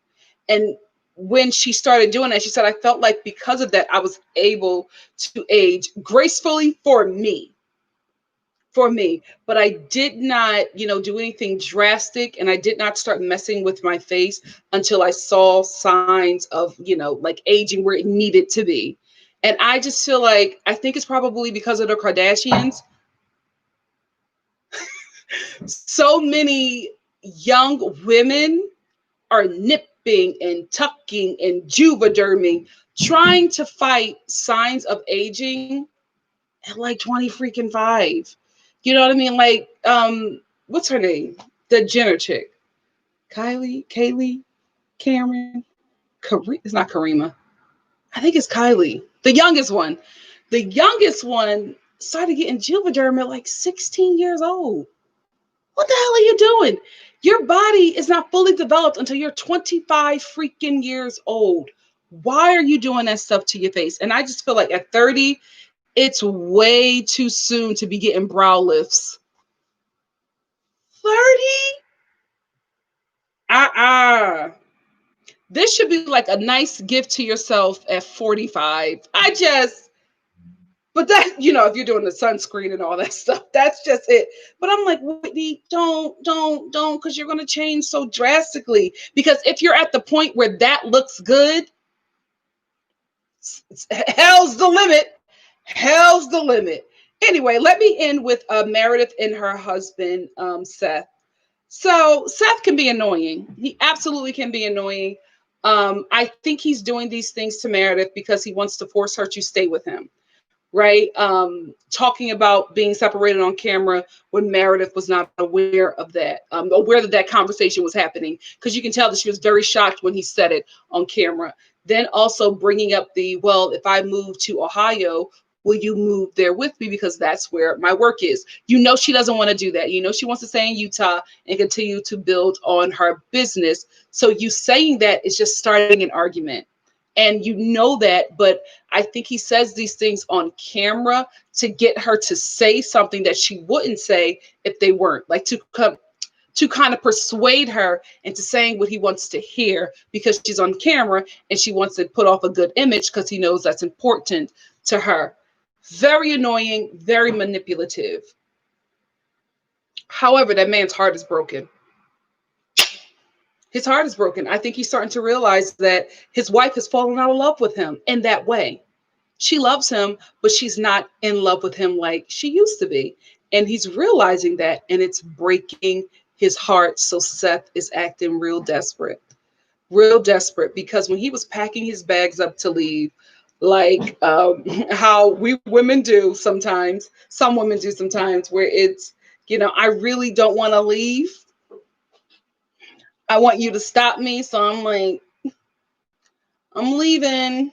And when she started doing it, she said, I felt like because of that, I was able to age gracefully for me. But I did not, do anything drastic, and I did not start messing with my face until I saw signs of, like aging where it needed to be. And I just feel like, I think it's probably because of the Kardashians. So many young women are nipping and tucking and juvederming, trying to fight signs of aging at like 20 freaking 5. You know what I mean? Like, what's her name? The Jenner chick. Kaylee, Cameron. It's not Karima. I think it's Kylie. The youngest one. The youngest one started getting Juvederm at like 16 years old. What the hell are you doing? Your body is not fully developed until you're 25 freaking years old. Why are you doing that stuff to your face? And I just feel like at 30, it's way too soon to be getting brow lifts. 30? This should be like a nice gift to yourself at 45. But that, if you're doing the sunscreen and all that stuff, that's just it. But I'm like, Whitney, don't, because you're going to change so drastically. Because if you're at the point where that looks good, hell's the limit. Hell's the limit. Anyway, let me end with Meredith and her husband, Seth. So Seth can be annoying. He absolutely can be annoying. I think he's doing these things to Meredith because he wants to force her to stay with him, right? Talking about being separated on camera when Meredith was not aware of that, aware that that conversation was happening, because you can tell that she was very shocked when he said it on camera. Then also bringing up well, if I move to Ohio, will you move there with me? Because that's where my work is. She doesn't want to do that. She wants to stay in Utah and continue to build on her business. So you saying that is just starting an argument. And that, but I think he says these things on camera to get her to say something that she wouldn't say if they weren't, like to kind of persuade her into saying what he wants to hear, because she's on camera and she wants to put off a good image because he knows that's important to her. Very annoying, very manipulative. However, that man's heart is broken. His heart is broken. I think he's starting to realize that his wife has fallen out of love with him in that way. She loves him, but she's not in love with him like she used to be. And he's realizing that, and it's breaking his heart. So Seth is acting real desperate, because when he was packing his bags up to leave, like how we women do sometimes, some women do sometimes, where it's, I really don't want to leave. I want you to stop me. So I'm like, I'm leaving.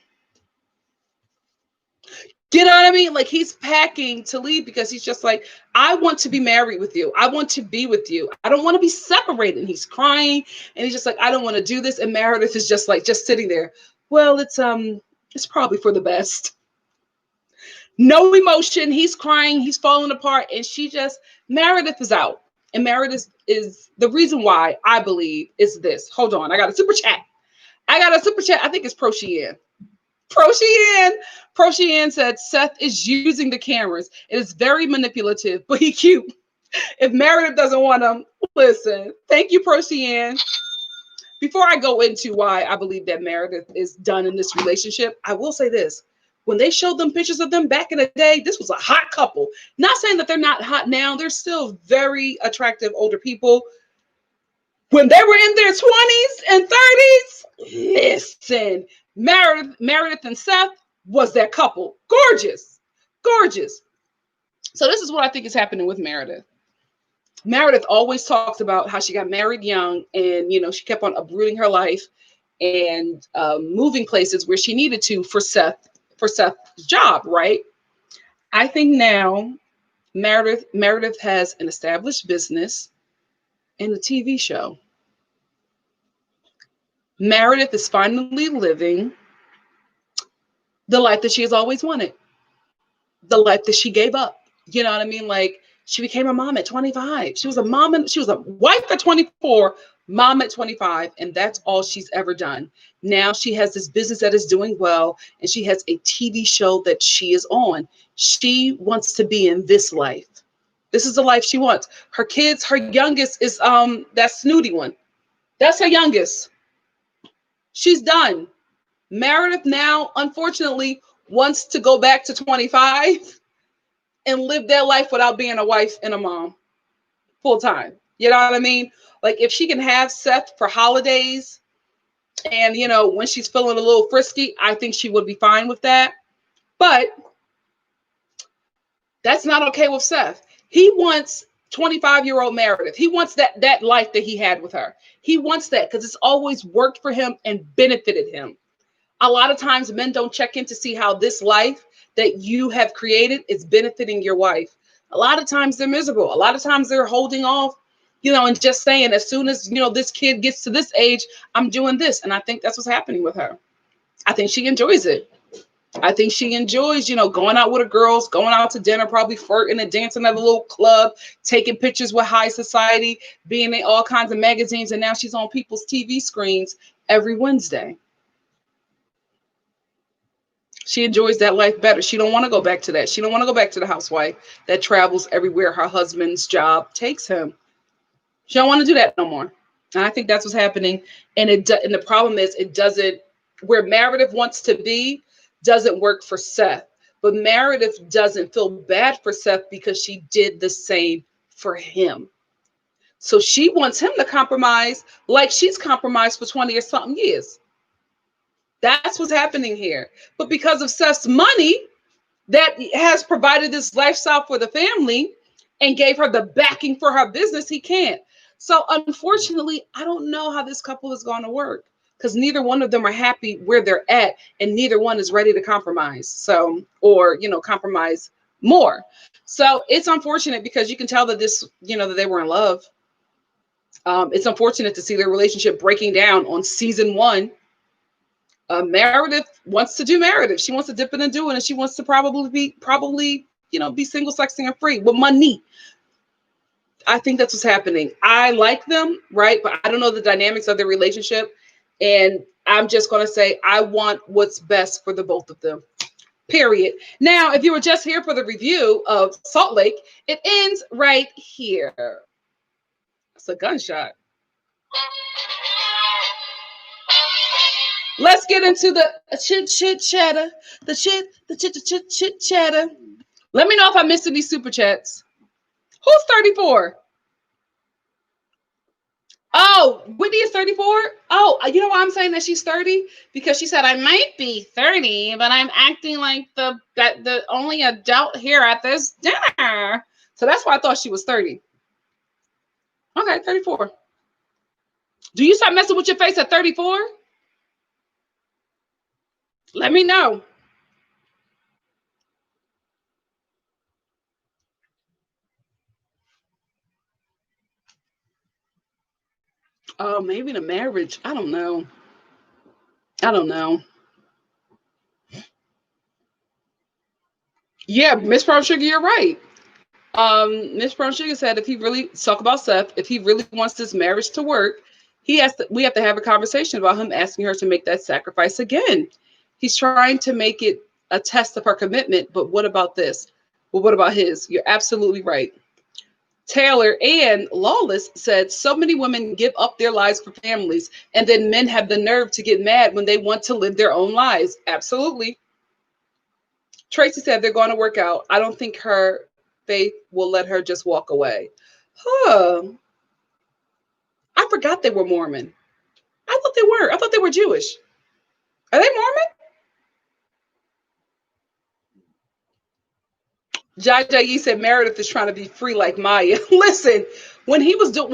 You know what I mean? Like, he's packing to leave because he's just like, I want to be married with you. I want to be with you. I don't want to be separated. And he's crying, and he's just like, I don't want to do this. And Meredith is just like, just sitting there. Well, it's probably for the best. No emotion. He's crying. He's falling apart. And Meredith is out. And Meredith is the reason why, I believe, is this. Hold on. I got a super chat. I think it's Pro-Shean. Pro-Shean said Seth is using the cameras. It is very manipulative, but he cute. If Meredith doesn't want him, listen. Thank you, Pro-Shean. Before I go into why I believe that Meredith is done in this relationship, I will say this. When they showed them pictures of them back in the day, this was a hot couple. Not saying that they're not hot now. They're still very attractive older people. When they were in their 20s and 30s, listen, Meredith and Seth was that couple. Gorgeous. So this is what I think is happening with Meredith. Meredith always talks about how she got married young, and she kept on uprooting her life and moving places where she needed to for Seth's job, right? I think now Meredith has an established business and a TV show. Meredith is finally living the life that she has always wanted, the life that she gave up. You know what I mean? Like, she became a mom at 25. She was a wife at 24, mom at 25, and that's all she's ever done. Now she has this business that is doing well, and she has a TV show that she is on. She wants to be in this life. This is the life she wants. Her kids, her youngest is that snooty one. That's her youngest. She's done. Meredith now, unfortunately, wants to go back to 25 and live their life without being a wife and a mom full time. You know what I mean? Like, if she can have Seth for holidays and, when she's feeling a little frisky, I think she would be fine with that. But that's not okay with Seth. He wants 25-year-old Meredith. He wants that life that he had with her. He wants that because it's always worked for him and benefited him. A lot of times men don't check in to see how this life that you have created is benefiting your wife. A lot of times they're miserable. A lot of times they're holding off, and just saying, as soon as, this kid gets to this age, I'm doing this. And I think that's what's happening with her. I think she enjoys it. I think she enjoys, going out with her girls, going out to dinner, probably flirting and dancing at a little club, taking pictures with high society, being in all kinds of magazines. And now she's on people's TV screens every Wednesday. She enjoys that life better. She don't want to go back to that. She don't want to go back to the housewife that travels everywhere her husband's job takes him. She don't want to do that no more. And I think that's what's happening. And the problem is, it doesn't, where Meredith wants to be, doesn't work for Seth. But Meredith doesn't feel bad for Seth because she did the same for him. So she wants him to compromise like she's compromised for 20 or something years. That's what's happening here. But because of Seth's money that has provided this lifestyle for the family and gave her the backing for her business, he can't. So unfortunately, I don't know how this couple is going to work, because neither one of them are happy where they're at, and neither one is ready to compromise. So, or, compromise more. So it's unfortunate, because you can tell that this, that they were in love. It's unfortunate to see their relationship breaking down on season 1. Meredith wants to do Meredith. She wants to dip in and do it, and she wants to probably be single, sexy, and free with money. I think that's what's happening. I like them, right? But I don't know the dynamics of their relationship. And I'm just going to say, I want what's best for the both of them. Period. Now, if you were just here for the review of Salt Lake, it ends right here. It's a gunshot. Let's get into the chit chatter. The chit chatter. Let me know if I missed any super chats. Who's 34? Oh, Whitney is 34? Oh, you know why I'm saying that she's 30? Because she said I might be 30, but I'm acting like the only adult here at this dinner. So that's why I thought she was 30. Okay, 34. Do you start messing with your face at 34? Let me know. Oh, maybe the marriage. I don't know. Yeah, Miss Brown Sugar, you're right. Miss Brown Sugar said if he really talk about Seth, if he really wants this marriage to work, we have to have a conversation about him asking her to make that sacrifice again. He's trying to make it a test of her commitment, but what about this? Well, what about his? You're absolutely right. Taylor and Lawless said so many women give up their lives for families, and then men have the nerve to get mad when they want to live their own lives. Absolutely. Tracy said they're going to work out. I don't think her faith will let her just walk away. Huh. I forgot they were Mormon. I thought they were. I thought they were Jewish. Are they Mormon? Jaja said Meredith is trying to be free like Maya. Listen, when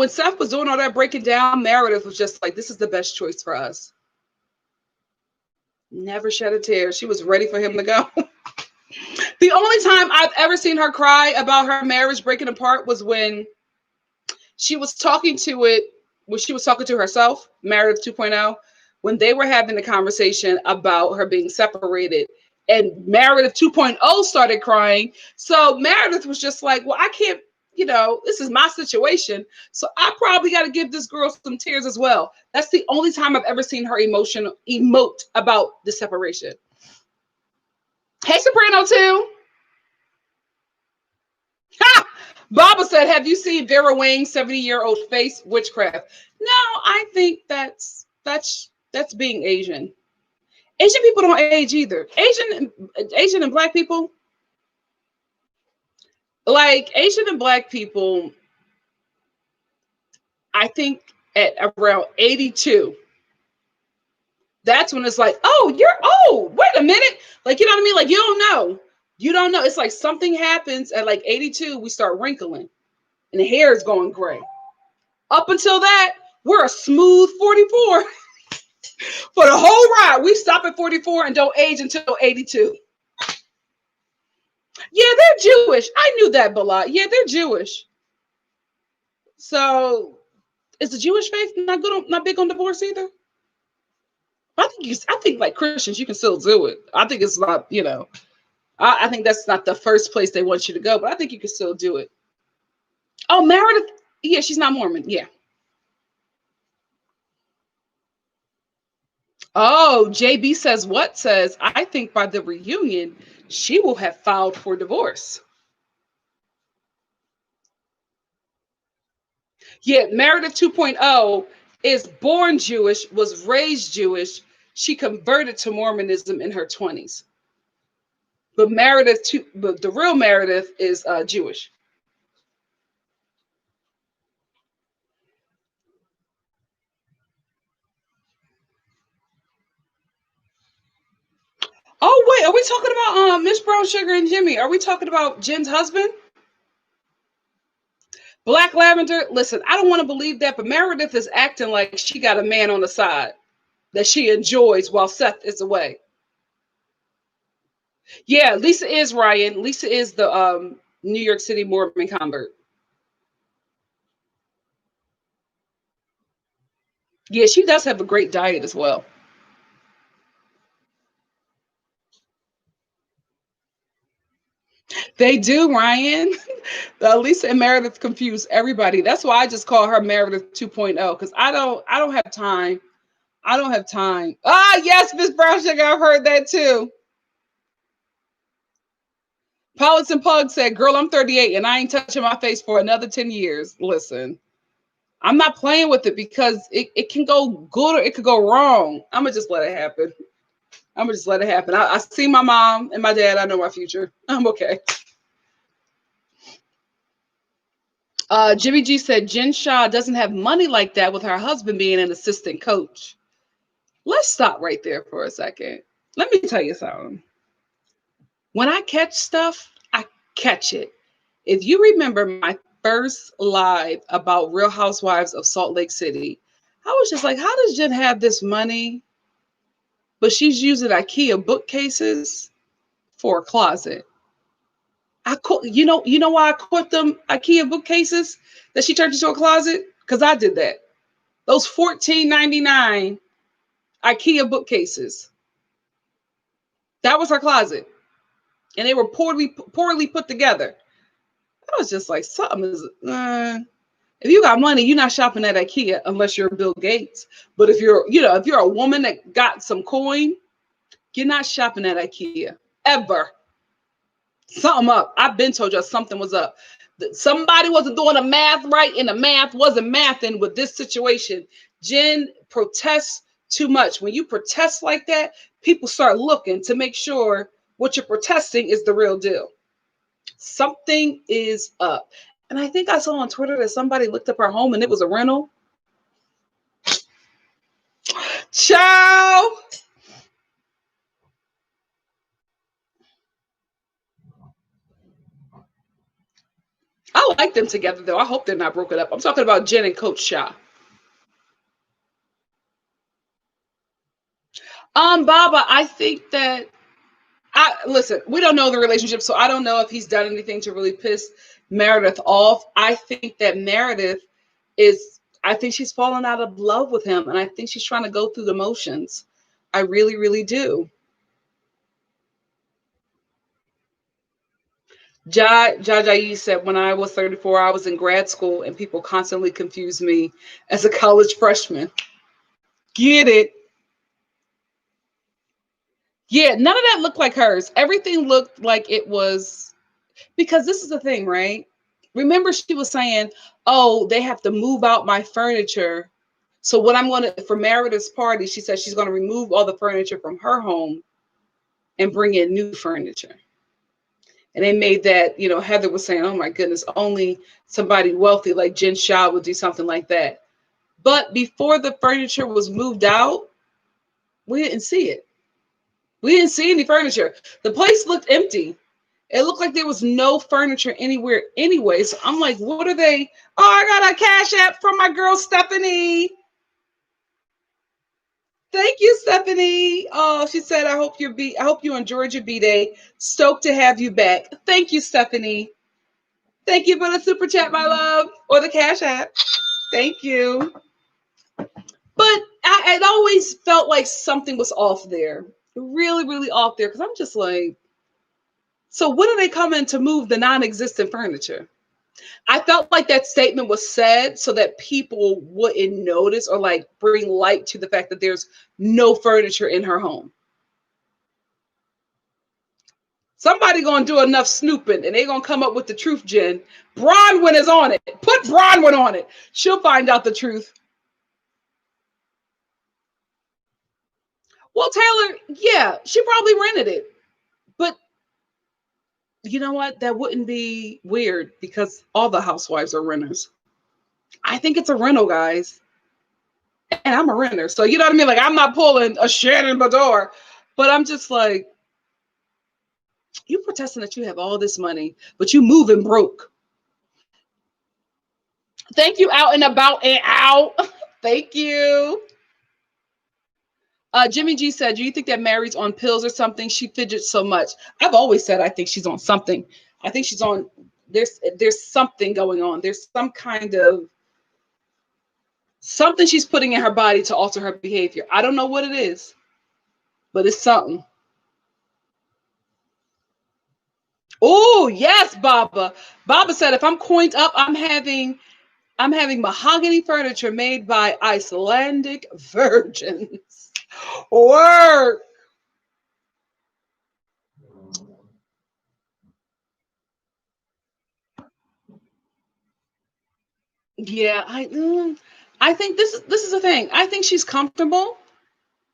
Seth was doing all that breaking down, Meredith was just like, this is the best choice for us. Never shed a tear. She was ready for him to go. The only time I've ever seen her cry about her marriage breaking apart was when she was talking to herself, Meredith 2.0, when they were having the conversation about her being separated. And Meredith 2.0 started crying. So Meredith was just like, well, I can't, this is my situation. So I probably got to give this girl some tears as well. That's the only time I've ever seen her emote about the separation. Hey, Soprano 2. Ha! Baba said, have you seen Vera Wang's 70-year-old face? Witchcraft. No, I think that's being Asian. Asian people don't age either. Asian and black people, Asian and black people, I think at around 82, that's when it's like, oh, you're old. Wait a minute. Like, you know what I mean? Like, you don't know. You don't know. It's like something happens at like 82, we start wrinkling and the hair is going gray. Up until that, we're a smooth 44. For the whole ride, we stop at 44 and don't age until 82. Yeah, they're Jewish. I knew that, Bala. Yeah, they're Jewish. So, is the Jewish faith not big on divorce either? I think like Christians, you can still do it. I think it's not, I think that's not the first place they want you to go, but I think you can still do it. Oh, Meredith. Yeah, she's not Mormon. Yeah. Oh, JB says what? Says, I think by the reunion, she will have filed for divorce. Yeah, Meredith 2.0 is born Jewish, was raised Jewish. She converted to Mormonism in her 20s. But the real Meredith is Jewish. Oh, wait, are we talking about Miss Brown Sugar and Jimmy? Are we talking about Jen's husband? Black Lavender, listen, I don't want to believe that, but Meredith is acting like she got a man on the side that she enjoys while Seth is away. Yeah, Lisa is Ryan. Lisa is the New York City Mormon convert. Yeah, she does have a great diet as well. They do, Ryan. Lisa and Meredith confuse everybody. That's why I just call her Meredith 2.0 because I don't have time. I don't have time. Ah, yes, Miss Brown Sugar, I've heard that too. Politics and Pug said, girl, I'm 38 and I ain't touching my face for another 10 years. Listen, I'm not playing with it because it can go good or it could go wrong. I'm going to just let it happen. I'm going to just let it happen. I see my mom and my dad. I know my future. I'm okay. Jimmy G said, Jen Shaw doesn't have money like that with her husband being an assistant coach. Let's stop right there for a second. Let me tell you something. When I catch stuff, I catch it. If you remember my first live about Real Housewives of Salt Lake City, I was just like, how does Jen have this money, but she's using IKEA bookcases for a closet? You know why I caught them IKEA bookcases that she turned into a closet? Because I did that. Those $14.99 IKEA bookcases. That was her closet. And they were poorly put together. I was just like, something is if you got money, you're not shopping at IKEA unless you're Bill Gates. But if you're a woman that got some coin, you're not shopping at IKEA ever. Something up. I've been told you something was up. Somebody wasn't doing the math right, and the math wasn't mathing with this situation. Jen protests too much. When you protest like that, people start looking to make sure what you're protesting is the real deal. Something is up. And I think I saw on Twitter that somebody looked up her home and it was a rental. Ciao. I like them together though. I hope they're not broken up. I'm talking about Jen and Coach Shaw. Baba, I think that listen, we don't know the relationship, so I don't know if he's done anything to really piss Meredith off. I think that I think she's fallen out of love with him, and I think she's trying to go through the motions. I really, really do. Jajayi said, when I was 34, I was in grad school, and people constantly confused me as a college freshman. Get it? Yeah, none of that looked like hers. Everything looked like it was, because this is the thing, right? Remember, she was saying, oh, they have to move out my furniture. So what I'm going to, for Meredith's party, she said she's going to remove all the furniture from her home and bring in new furniture. And they made that, Heather was saying, oh my goodness, only somebody wealthy like Jen Shaw would do something like that. But before the furniture was moved out, we didn't see it. We didn't see any furniture. The place looked empty. It looked like there was no furniture anywhere anyway. So I'm like, what are they? Oh, I got a cash app from my girl Stephanie. Thank you, Stephanie. Oh, she said, I hope you enjoyed your B-Day. Stoked to have you back. Thank you, Stephanie. Thank you for the super chat, my love, or the cash app. Thank you. But it always felt like something was off there. Really, really off there. Because I'm just like, so when are they coming to move the non-existent furniture? I felt like that statement was said so that people wouldn't notice or like bring light to the fact that there's no furniture in her home. Somebody gonna do enough snooping and they gonna come up with the truth, Jen. Braunwyn is on it. Put Braunwyn on it. She'll find out the truth. Well, Taylor, yeah, she probably rented it. But you know what? That wouldn't be weird because all the housewives are renters. I think it's a rental, guys. And I'm a renter. So you know what I mean? Like, I'm not pulling a Shannon Bador, but I'm just like, you protesting that you have all this money, but you moving broke. Thank you, out and about and out. Thank you. Jimmy G said, do you think that Mary's on pills or something? She fidgets so much. I've always said I think she's on something. I think she's on, there's something going on. There's some kind of something she's putting in her body to alter her behavior. I don't know what it is, but it's something. Oh, yes, Baba. Baba said, if I'm coined up, I'm having mahogany furniture made by Icelandic virgins. Word. Yeah, I think this is the thing. I think she's comfortable,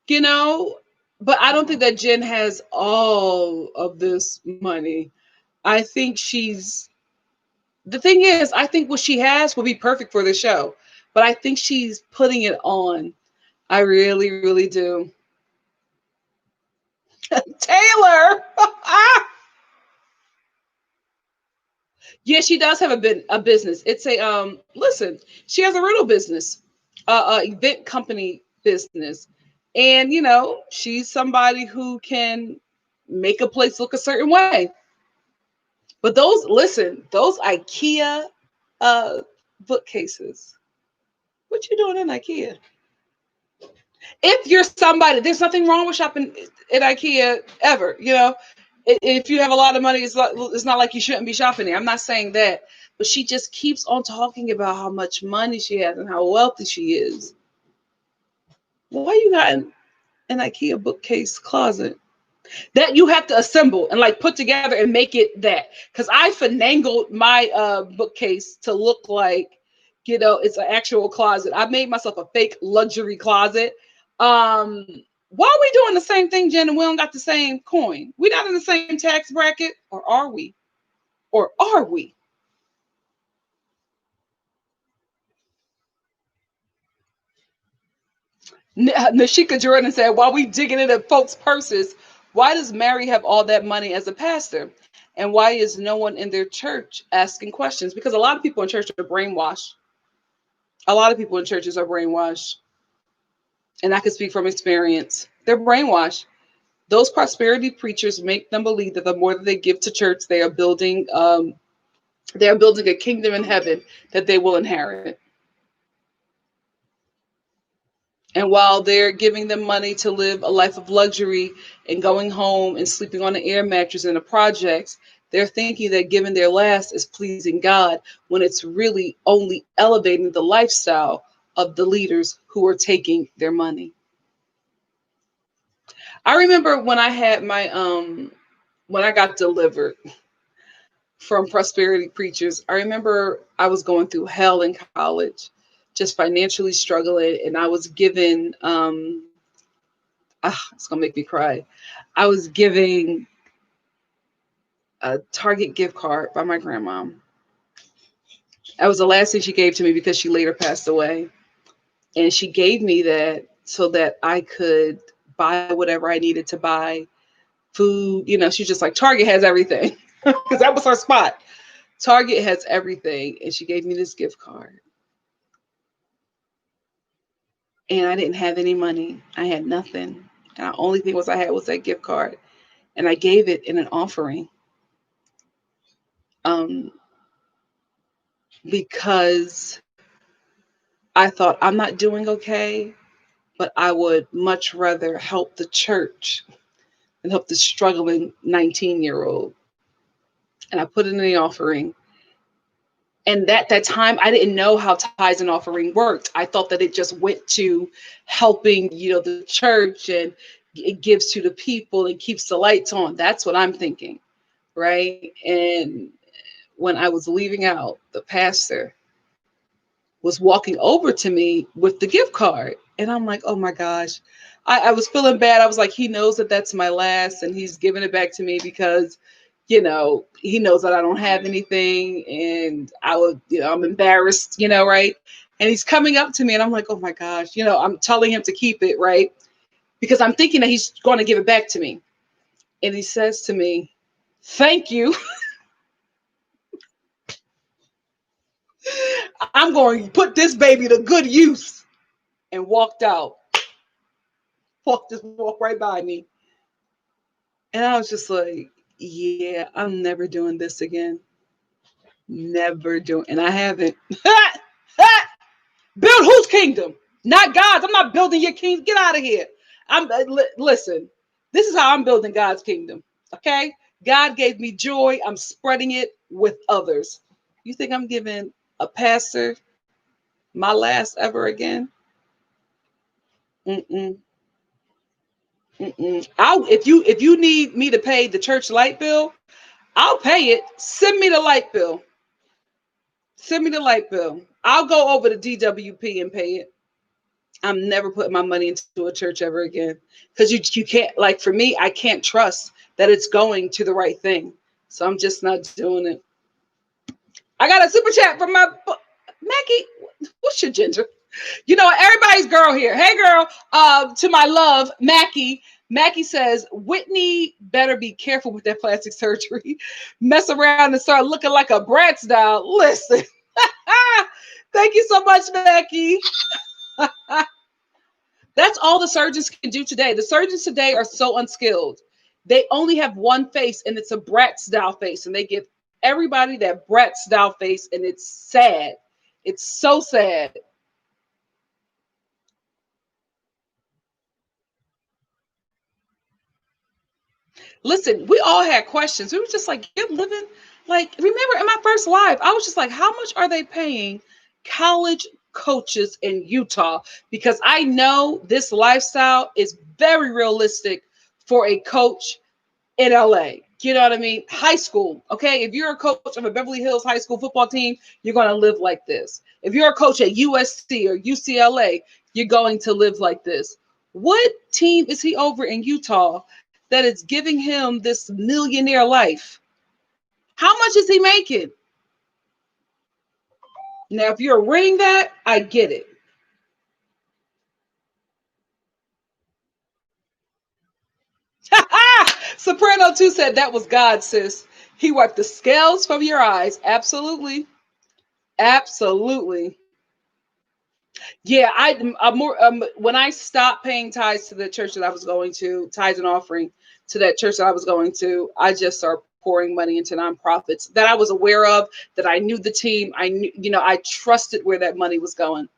you know, but I don't think that Jen has all of this money. I think she's the thing is, I think what she has will be perfect for the show, but I think she's putting it on. I really, really do. Taylor. Yeah, she does have a business. It's a listen, she has a rental business, event company business. And she's somebody who can make a place look a certain way. But those IKEA uh bookcases. What you doing in IKEA? If you're somebody, there's nothing wrong with shopping at IKEA ever. If you have a lot of money, it's not like you shouldn't be shopping there. I'm not saying that, but she just keeps on talking about how much money she has and how wealthy she is. Why you got an IKEA bookcase closet that you have to assemble and like put together and make it that? Because I finagled my bookcase to look like it's an actual closet. I made myself a fake luxury closet. Why are we doing the same thing, Jen, and we don't got the same coin? We're not in the same tax bracket, or are we? Or are we? Nashika Jordan said, while we digging into folks' purses, why does Mary have all that money as a pastor? And why is no one in their church asking questions? Because a lot of people in church are brainwashed. A lot of people in churches are brainwashed. And I can speak from experience. They're brainwashed. Those prosperity preachers make them believe that the more that they give to church, they are building a kingdom in heaven that they will inherit. And while they're giving them money to live a life of luxury and going home and sleeping on an air mattress in the projects, they're thinking that giving their last is pleasing God, when it's really only elevating the lifestyle of the leaders who are taking their money. I remember when I had my when I got delivered from prosperity preachers, I remember I was going through hell in college, just financially struggling, and I was given it's gonna make me cry. I was giving a Target gift card by my grandma. That was the last thing she gave to me because she later passed away. And she gave me that so that I could buy whatever I needed to buy. Food, she's just like, Target has everything. Because that was her spot. Target has everything. And she gave me this gift card. And I didn't have any money. I had nothing. And the only thing I had was that gift card. And I gave it in an offering. Because I thought, I'm not doing okay, but I would much rather help the church than help the struggling 19-year-old. And I put it in the offering. And at that time, I didn't know how tithes and offering worked. I thought that it just went to helping, the church, and it gives to the people and keeps the lights on. That's what I'm thinking, right? And when I was leaving out, the pastor was walking over to me with the gift card. And I'm like, oh my gosh. I was feeling bad. I was like, he knows that that's my last, and he's giving it back to me because, he knows that I don't have anything, and I'm embarrassed, right? And he's coming up to me, and I'm like, oh my gosh, I'm telling him to keep it, right? Because I'm thinking that he's going to give it back to me. And he says to me, thank you. I'm going to put this baby to good use. And walked out. Walked right by me. And I was just like, yeah, I'm never doing this again. Never doing. And I haven't. Build whose kingdom? Not God's. I'm not building your kingdom. Get out of here. Listen. This is how I'm building God's kingdom. Okay? God gave me joy. I'm spreading it with others. You think I'm giving a pastor my last ever again? Mm-mm. Mm-mm. If you need me to pay the church light bill, I'll pay it. Send me the light bill. Send me the light bill. I'll go over to DWP and pay it. I'm never putting my money into a church ever again, because you can't, like, for me, I can't trust that it's going to the right thing. So I'm just not doing it. I got a super chat from my Maggie. What's your ginger? You know, everybody's girl here. Hey, girl. To my love, Mackie. Mackie says, Whitney better be careful with that plastic surgery. Mess around and start looking like a Bratz doll. Listen. Thank you so much, Mackie. That's all the surgeons can do today. The surgeons today are so unskilled. They only have one face, and it's a Bratz style face, and they give everybody that Bratz style face, and it's sad. It's so sad. Listen, we all had questions. We were just like, you're living, like, remember in my first live, I was just like, how much are they paying college coaches in Utah? Because I know this lifestyle is very realistic for a coach in LA. You know what I mean? High school, okay? If you're a coach of a Beverly Hills high school football team, you're going to live like this. If you're a coach at USC or UCLA, you're going to live like this. What team is he over in Utah that is giving him this millionaire life? How much is he making? Now, if you're renting that, I get it. Soprano 2 said that was God, sis. He wiped the scales from your eyes. Absolutely. Absolutely. Yeah, I'm more when I stopped paying tithes to the church that I was going to, tithes and offering to that church that I was going to, I just started pouring money into nonprofits that I was aware of, that I knew the team, I knew, you know, I trusted where that money was going.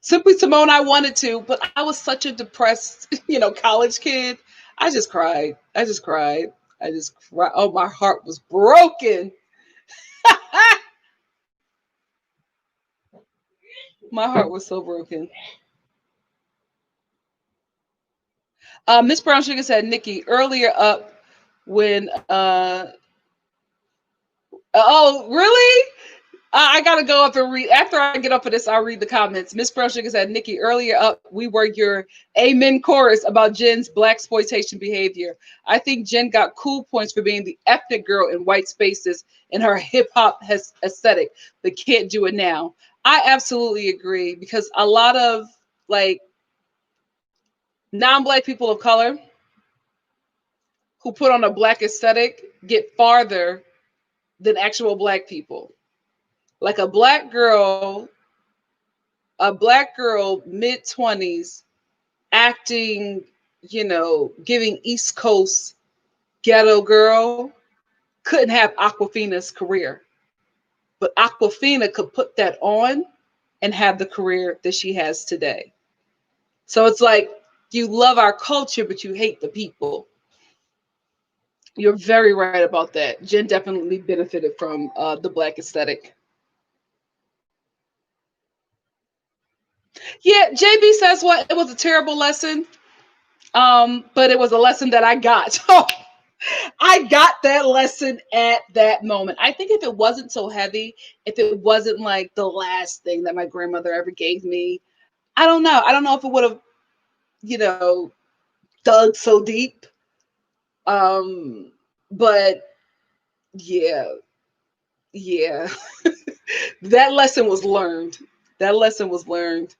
Simply Simone, I wanted to, but I was such a depressed, college kid. I just cried. I just cried. I just cried. Oh, my heart was broken. My heart was so broken. Miss Brown Sugar said, Nikki, earlier up when oh, really? I gotta go up and read. After I get up for this, I'll read the comments. Miss Brown Sugar said, Nikki, earlier up, we were your amen chorus about Jenn's black exploitation behavior. I think Jenn got cool points for being the ethnic girl in white spaces in her hip hop aesthetic, but can't do it now. I absolutely agree, because a lot of, like, non-black people of color who put on a black aesthetic get farther than actual black people. Like a black girl, mid-20s, acting, giving East Coast ghetto girl, couldn't have Aquafina's career. But Aquafina could put that on and have the career that she has today. So it's like, you love our culture, but you hate the people. You're very right about that. Jenn definitely benefited from the black aesthetic. Yeah, JB says what? It was a terrible lesson. But it was a lesson that I got. So I got that lesson at that moment. I think if it wasn't so heavy, if it wasn't like the last thing that my grandmother ever gave me, I don't know. I don't know if it would have, dug so deep. But yeah, yeah. That lesson was learned. That lesson was learned.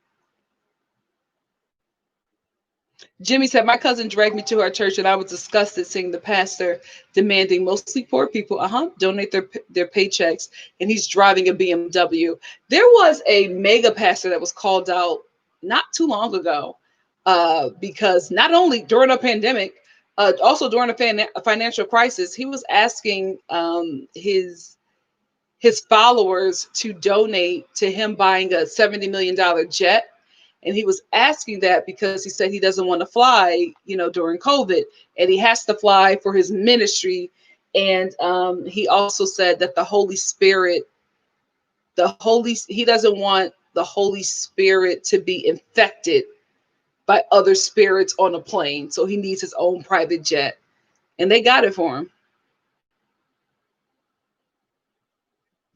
Jimmy said, my cousin dragged me to our church and I was disgusted seeing the pastor demanding mostly poor people, donate their paychecks, and he's driving a BMW. There was a mega pastor that was called out not too long ago because not only during a pandemic, also during a financial crisis, he was asking his followers to donate to him buying a $70 million jet. And he was asking that because he said he doesn't want to fly, during COVID, and he has to fly for his ministry. And he also said that he doesn't want the Holy Spirit to be infected by other spirits on a plane. So he needs his own private jet. And they got it for him.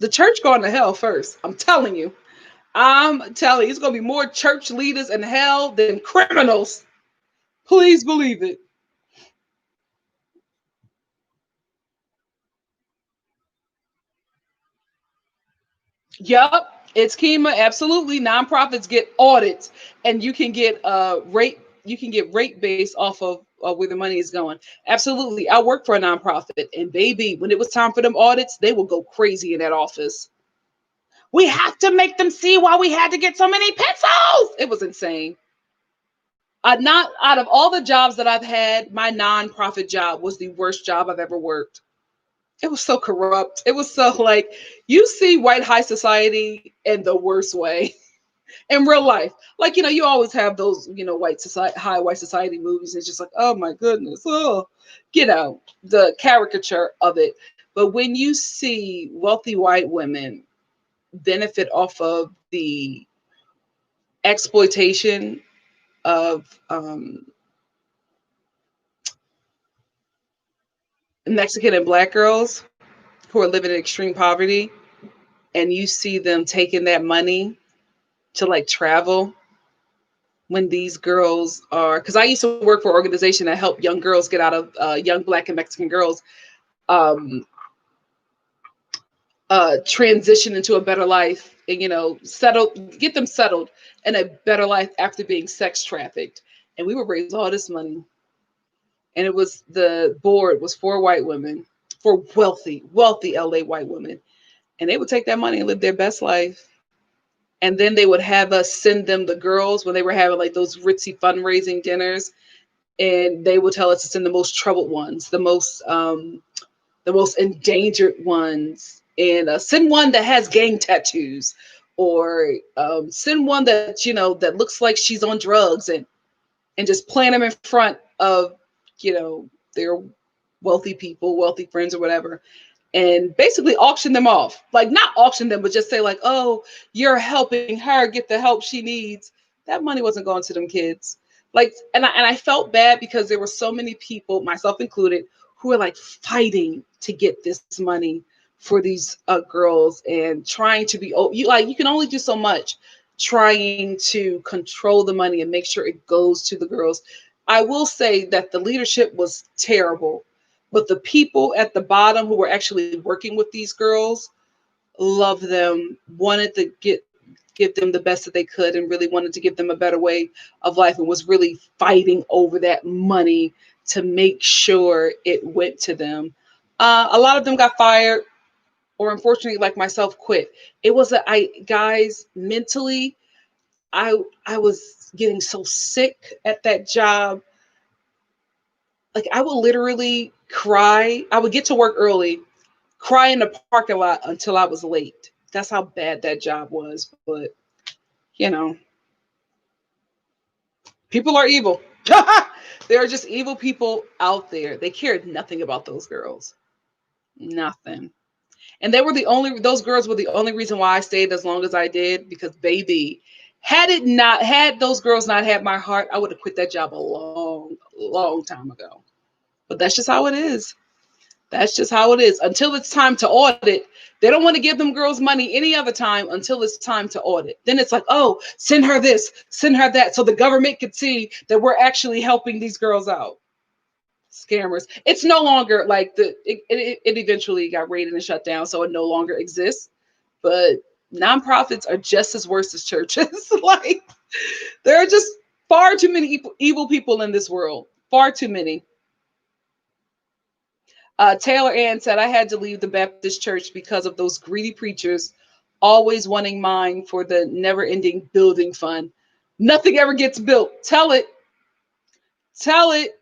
The church going to hell first. I'm telling you. I'm telling you, it's going to be more church leaders in hell than criminals. Please believe it. Yup, it's Kima. Absolutely, nonprofits get audits, and you can get rate. You can get rate based off of where the money is going. Absolutely, I work for a nonprofit, and baby, when it was time for them audits, they will go crazy in that office. We have to make them see why we had to get so many pencils. It was insane. Not out of all the jobs that I've had, my nonprofit job was the worst job I've ever worked. It was so corrupt. It was so like you see white high society in the worst way in real life. Like, you always have those, white society, high white society movies. It's just like, oh my goodness, oh, the caricature of it. But when you see wealthy white women benefit off of the exploitation of Mexican and black girls who are living in extreme poverty, and you see them taking that money to like travel when these girls are, because I used to work for an organization that helped young girls get out of young black and Mexican girls um, transition into a better life and get them settled in a better life after being sex trafficked. And we would raise all this money, and it was the board was for white women, for wealthy LA white women, and they would take that money and live their best life. And then they would have us send them the girls when they were having like those ritzy fundraising dinners, and they would tell us to send the most troubled ones, the most endangered ones, and send one that has gang tattoos, or send one that that looks like she's on drugs, and just plant them in front of their wealthy people, wealthy friends, or whatever, and basically auction them off. Like, not auction them, but just say like, oh, you're helping her get the help she needs. That money wasn't going to them kids. Like, and I felt bad because there were so many people, myself included, who were like fighting to get this money for these girls, and trying to be, you can only do so much, trying to control the money and make sure it goes to the girls. I will say that the leadership was terrible, but the people at the bottom who were actually working with these girls loved them, wanted to give them the best that they could, and really wanted to give them a better way of life, and was really fighting over that money to make sure it went to them. A lot of them got fired, or unfortunately, like myself, quit. It was guys, mentally, I was getting so sick at that job. Like, I would literally cry. I would get to work early, cry in the parking lot until I was late. That's how bad that job was. But you know, people are evil. There are just evil people out there. They cared nothing about those girls. Nothing. And those girls were the only reason why I stayed as long as I did, because baby, had those girls not had my heart, I would have quit that job a long time ago. But that's just how it is. That's just how it is. Until it's time to audit, they don't want to give them girls money any other time until it's time to audit. Then it's like, oh, send her this, send her that, so the government could see that we're actually helping these girls out. Scammers. It's no longer like it eventually got raided and shut down, so it no longer exists. But nonprofits are just as worse as churches. Like, there are just far too many evil people in this world. Far too many. Taylor Ann said, I had to leave the Baptist church because of those greedy preachers always wanting mine for the never ending building fund. Nothing ever gets built. Tell it. Tell it.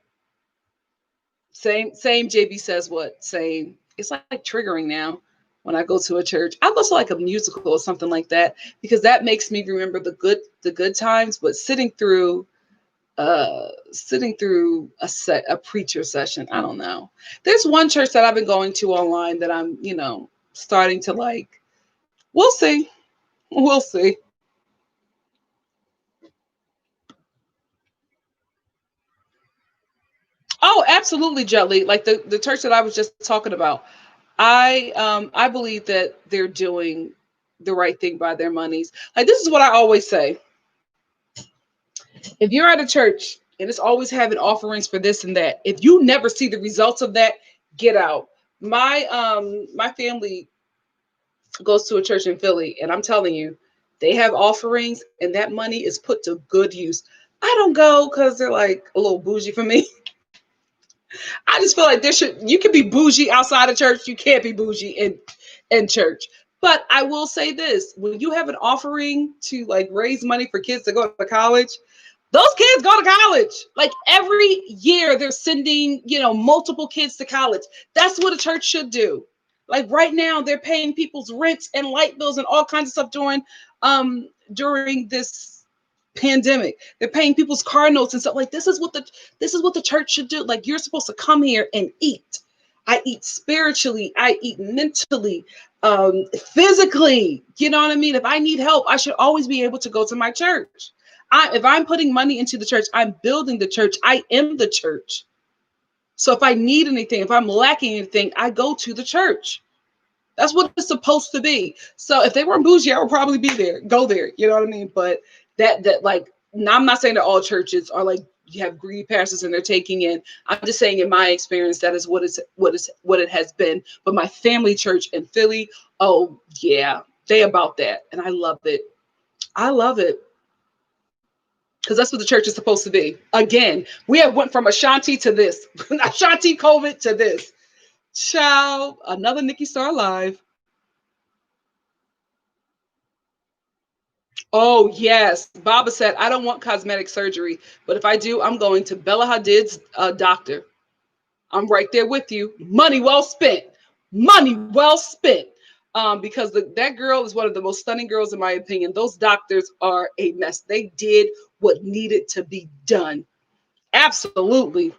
Same. JB says what? Same. It's like triggering now when I go to a church. I listen to like a musical or something like that, because that makes me remember the good times. But sitting through a preacher session, I don't know. There's one church that I've been going to online that I'm starting to like. We'll see. Oh, absolutely, Jelly. Like the church that I was just talking about, I believe that they're doing the right thing by their monies. Like, this is what I always say. If you're at a church and it's always having offerings for this and that, if you never see the results of that, get out. My family goes to a church in Philly, and I'm telling you, they have offerings, and that money is put to good use. I don't go because they're like a little bougie for me. I just feel like you can be bougie outside of church. You can't be bougie in church. But I will say this: when you have an offering to like raise money for kids to go to college, those kids go to college. Like every year, they're sending multiple kids to college. That's what a church should do. Like right now, they're paying people's rents and light bills and all kinds of stuff during this pandemic. They're paying people's car notes and stuff. Like this is what the church should do. Like you're supposed to come here and eat. I eat spiritually. I eat mentally, physically. You know what I mean? If I need help, I should always be able to go to my church. If I'm putting money into the church, I'm building the church. I am the church. So if I need anything, if I'm lacking anything, I go to the church. That's what it's supposed to be. So if they weren't bougie, I would probably be there, go there. You know what I mean? But that like, now I'm not saying that all churches are like, you have greedy pastors and they're taking in. I'm just saying in my experience, that is what it has been. But my family church in Philly, oh yeah, they about that. And I love it. I love it. Because that's what the church is supposed to be. Again, we have went from Ashanti to this, Ashanti COVID to this. Ciao, another NikkiStar live. Oh yes, Baba said I don't want cosmetic surgery, but if I do, I'm going to Bella Hadid's doctor. I'm right there with you. Money well spent. Money well spent. Because that girl is one of the most stunning girls in my opinion. Those doctors are a mess. They did what needed to be done. Absolutely.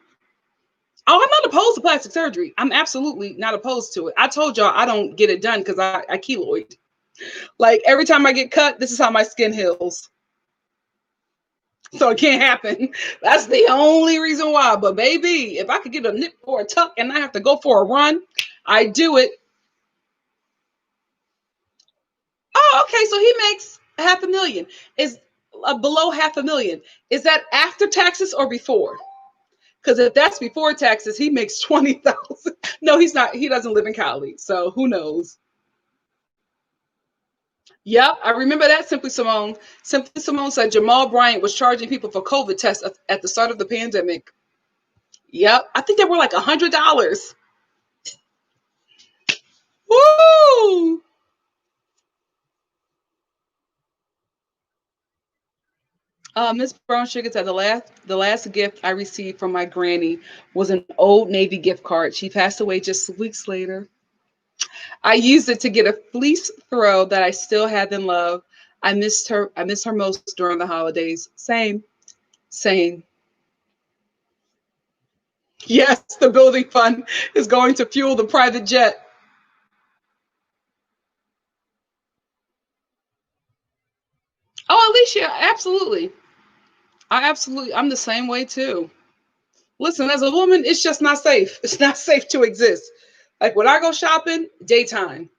Oh, I'm not opposed to plastic surgery. I'm absolutely not opposed to it. I told y'all I don't get it done because I keloid. Like every time I get cut, this is how my skin heals. So it can't happen. That's the only reason why. But baby, if I could get a nip or a tuck and I have to go for a run, I do it. Oh, okay. So he makes $500,000. Is below $500,000. Is that after taxes or before? Because if that's before taxes, he makes 20,000. No, he's not. He doesn't live in Cali, so who knows? Yep, I remember that. Simply Simone. Simply Simone said Jamal Bryant was charging people for COVID tests at the start of the pandemic. Yep, I think they were like $100. Woo! Miss Brown Sugar said the last gift I received from my granny was an Old Navy gift card. She passed away just weeks later. I used it to get a fleece throw that I still have in love. I missed her. I miss her most during the holidays. Same, same. Yes, the building fund is going to fuel the private jet. Oh, Alicia, absolutely. I'm the same way too. Listen, as a woman, it's just not safe. It's not safe to exist. Like when I go shopping, daytime.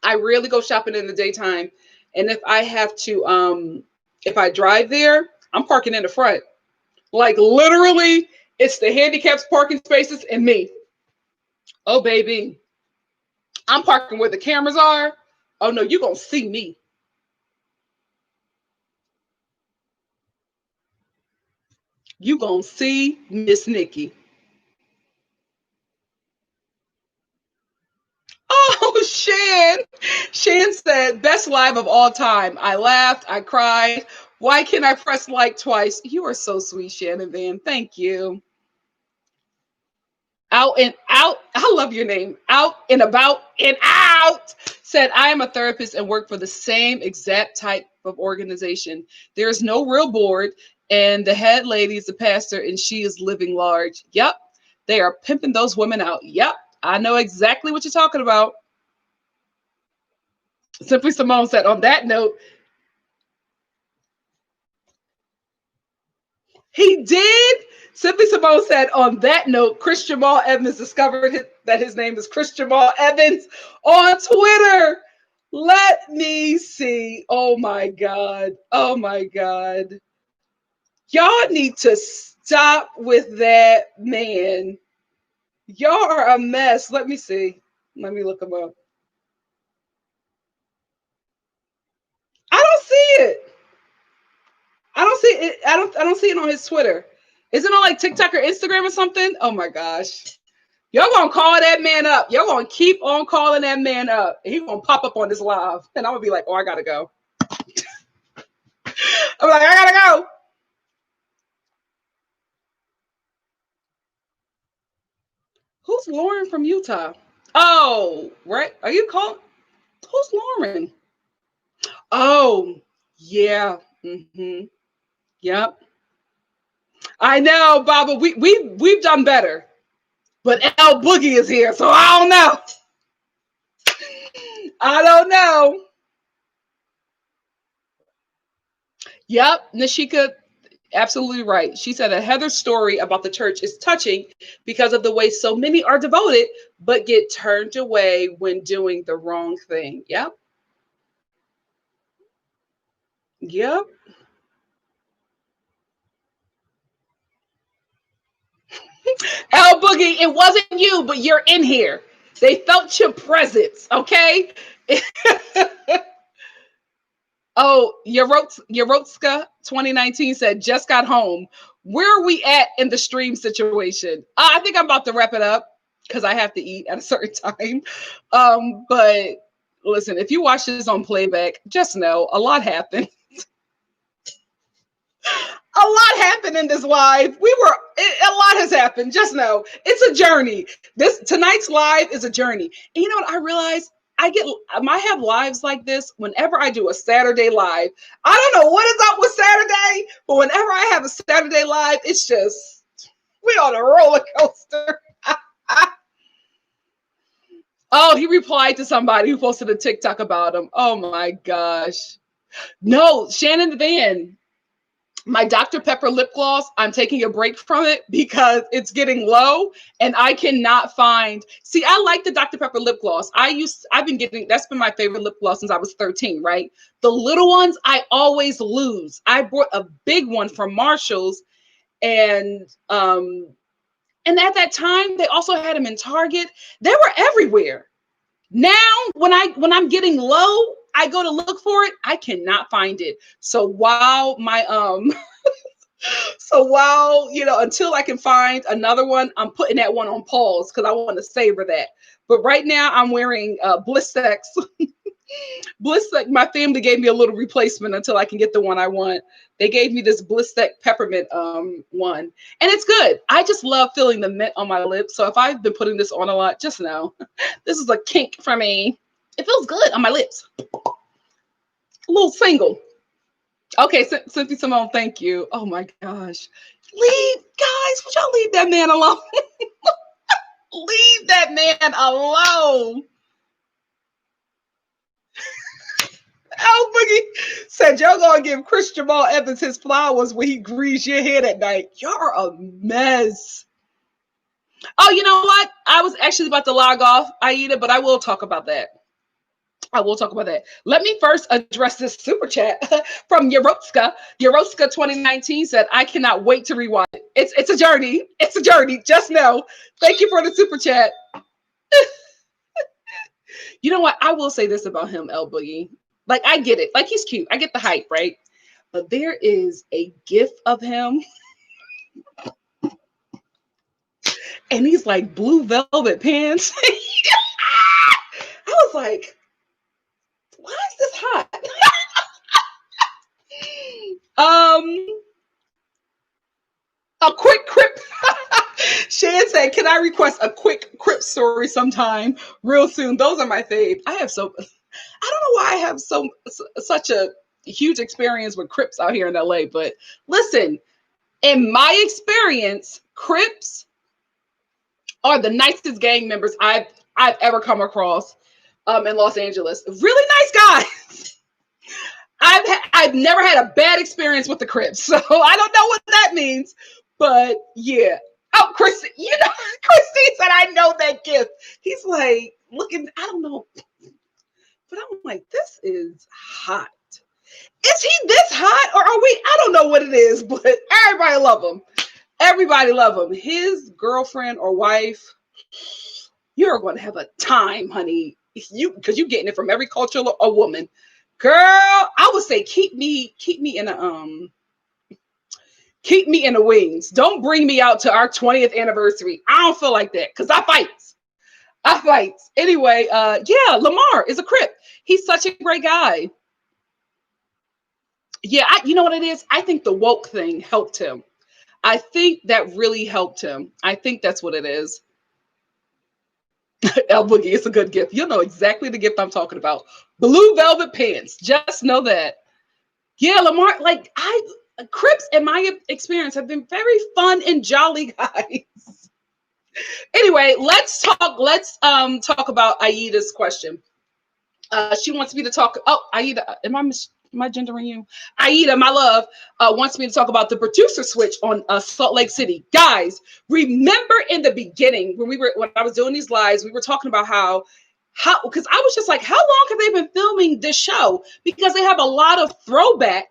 I rarely go shopping in the daytime. And if I drive there, I'm parking in the front. Like literally, it's the handicapped parking spaces and me. Oh, baby. I'm parking where the cameras are. Oh no, you're gonna see me. You gonna see Miss Nikki. Oh, Shan. Shan said, best live of all time. I laughed, I cried. Why can't I press like twice? You are so sweet, Shannon Van. Thank you. Out and out. I love your name. Out and about and out. Said, I am a therapist and work for the same exact type of organization. There is no real board, and the head lady is a pastor, and she is living large. Yep. They are pimping those women out. Yep. I know exactly what you're talking about. Simply Simone said, on that note, He did. Simply Simone said, on that note, Chris Jamal Evans discovered that his name is Chris Jamal Evans on Twitter. Let me see. Oh my God. Oh my God. Y'all need to stop with that man. Y'all are a mess. Let me see. Let me look him up. I don't see it. I don't see it. I don't see it on his Twitter. Is it on like TikTok or Instagram or something? Oh my gosh. Y'all gonna call that man up. Y'all gonna keep on calling that man up. He gonna pop up on this live. And I'm gonna be like, oh, I gotta go. I'm like, I gotta go. Who's Lauren from Utah? Oh, right. Are you calling? Who's Lauren? Oh, yeah. Mm-hmm. Yep. I know, Baba. We've done better. But L Boogie is here, so I don't know. I don't know. Yep, Nashika, absolutely right. She said that Heather's story about the church is touching because of the way so many are devoted, but get turned away when doing the wrong thing. Yep. Yep. L Boogie, it wasn't you, but you're in here. They felt your presence, okay? Oh, Yorotska 2019 said, just got home. Where are we at in the stream situation? I think I'm about to wrap it up because I have to eat at a certain time. But listen, if you watch this on playback, just know a lot happened. A lot happened in this live. A lot has happened. Just know it's a journey. Tonight's live is a journey. And you know what I realized? I have lives like this whenever I do a Saturday live. I don't know what is up with Saturday, but whenever I have a Saturday live, it's just we on a roller coaster. Oh, he replied to somebody who posted a TikTok about him. Oh my gosh. No, Shannon Van. My Dr. Pepper lip gloss, I'm taking a break from it because it's getting low and I cannot find. See, I like the Dr. Pepper lip gloss. I've been getting, that's been my favorite lip gloss since I was 13, right? The little ones I always lose. I bought a big one from Marshall's and at that time they also had them in Target. They were everywhere. Now when I'm getting low, I go to look for it, I cannot find it. So while until I can find another one, I'm putting that one on pause because I want to savor that. But right now I'm wearing Blistex. Blistex, my family gave me a little replacement until I can get the one I want. They gave me this Blistex peppermint one. And it's good. I just love feeling the mint on my lips. So if I've been putting this on a lot, just know this is a kink for me. It feels good on my lips. A little single. Okay, Cynthia Simone, thank you. Oh my gosh. Guys, would y'all leave that man alone? Leave that man alone. Al Boogie said, y'all gonna give Chris Jamal Evans his flowers when he greases your head at night. Y'all are a mess. Oh, you know what? I was actually about to log off, Aida, but I will talk about that. Let me first address this super chat from Yorotska. Yorotska 2019 said, I cannot wait to rewind it. It's a journey. It's a journey. Just know. Thank you for the super chat. You know what? I will say this about him, L Boogie. Like, I get it. Like, he's cute. I get the hype, right? But there is a gif of him. And he's like blue velvet pants. I was like, why is this hot? A quick Crip. Shan said, can I request a quick Crip story sometime real soon? Those are my fave. I don't know why I have such a huge experience with Crips out here in LA, but listen, in my experience, Crips are the nicest gang members I've ever come across in Los Angeles. Really nice guys. I've never had a bad experience with the Crips, so I don't know what that means, but yeah. Oh, Chris, you know, Christine said I know that gift. He's like looking, I don't know, but I'm like, this is hot. Is he this hot, or are we? I don't know what it is, but everybody love him. Everybody love him. His girlfriend or wife, you're going to have a time, honey. Because you're getting it from every culture of a woman. Girl, I would say keep me in the wings. Don't bring me out to our 20th anniversary. I don't feel like that because I fight. Anyway, yeah, Lamar is a Crip. He's such a great guy. Yeah, you know what it is? I think the woke thing helped him. I think that really helped him. I think that's what it is. El Boogie, it's a good gift. You'll know exactly the gift I'm talking about. Blue velvet pants. Just know that. Yeah, Lamar, like Crips in my experience have been very fun and jolly guys. Anyway, let's talk about Aida's question. She wants me to talk. Oh, Aida, am I gendering you? Aida, my love, wants me to talk about the producer switch on Salt Lake City. Guys, remember in the beginning when I was doing these lives, we were talking about how because I was just like, how long have they been filming this show? Because they have a lot of throwback,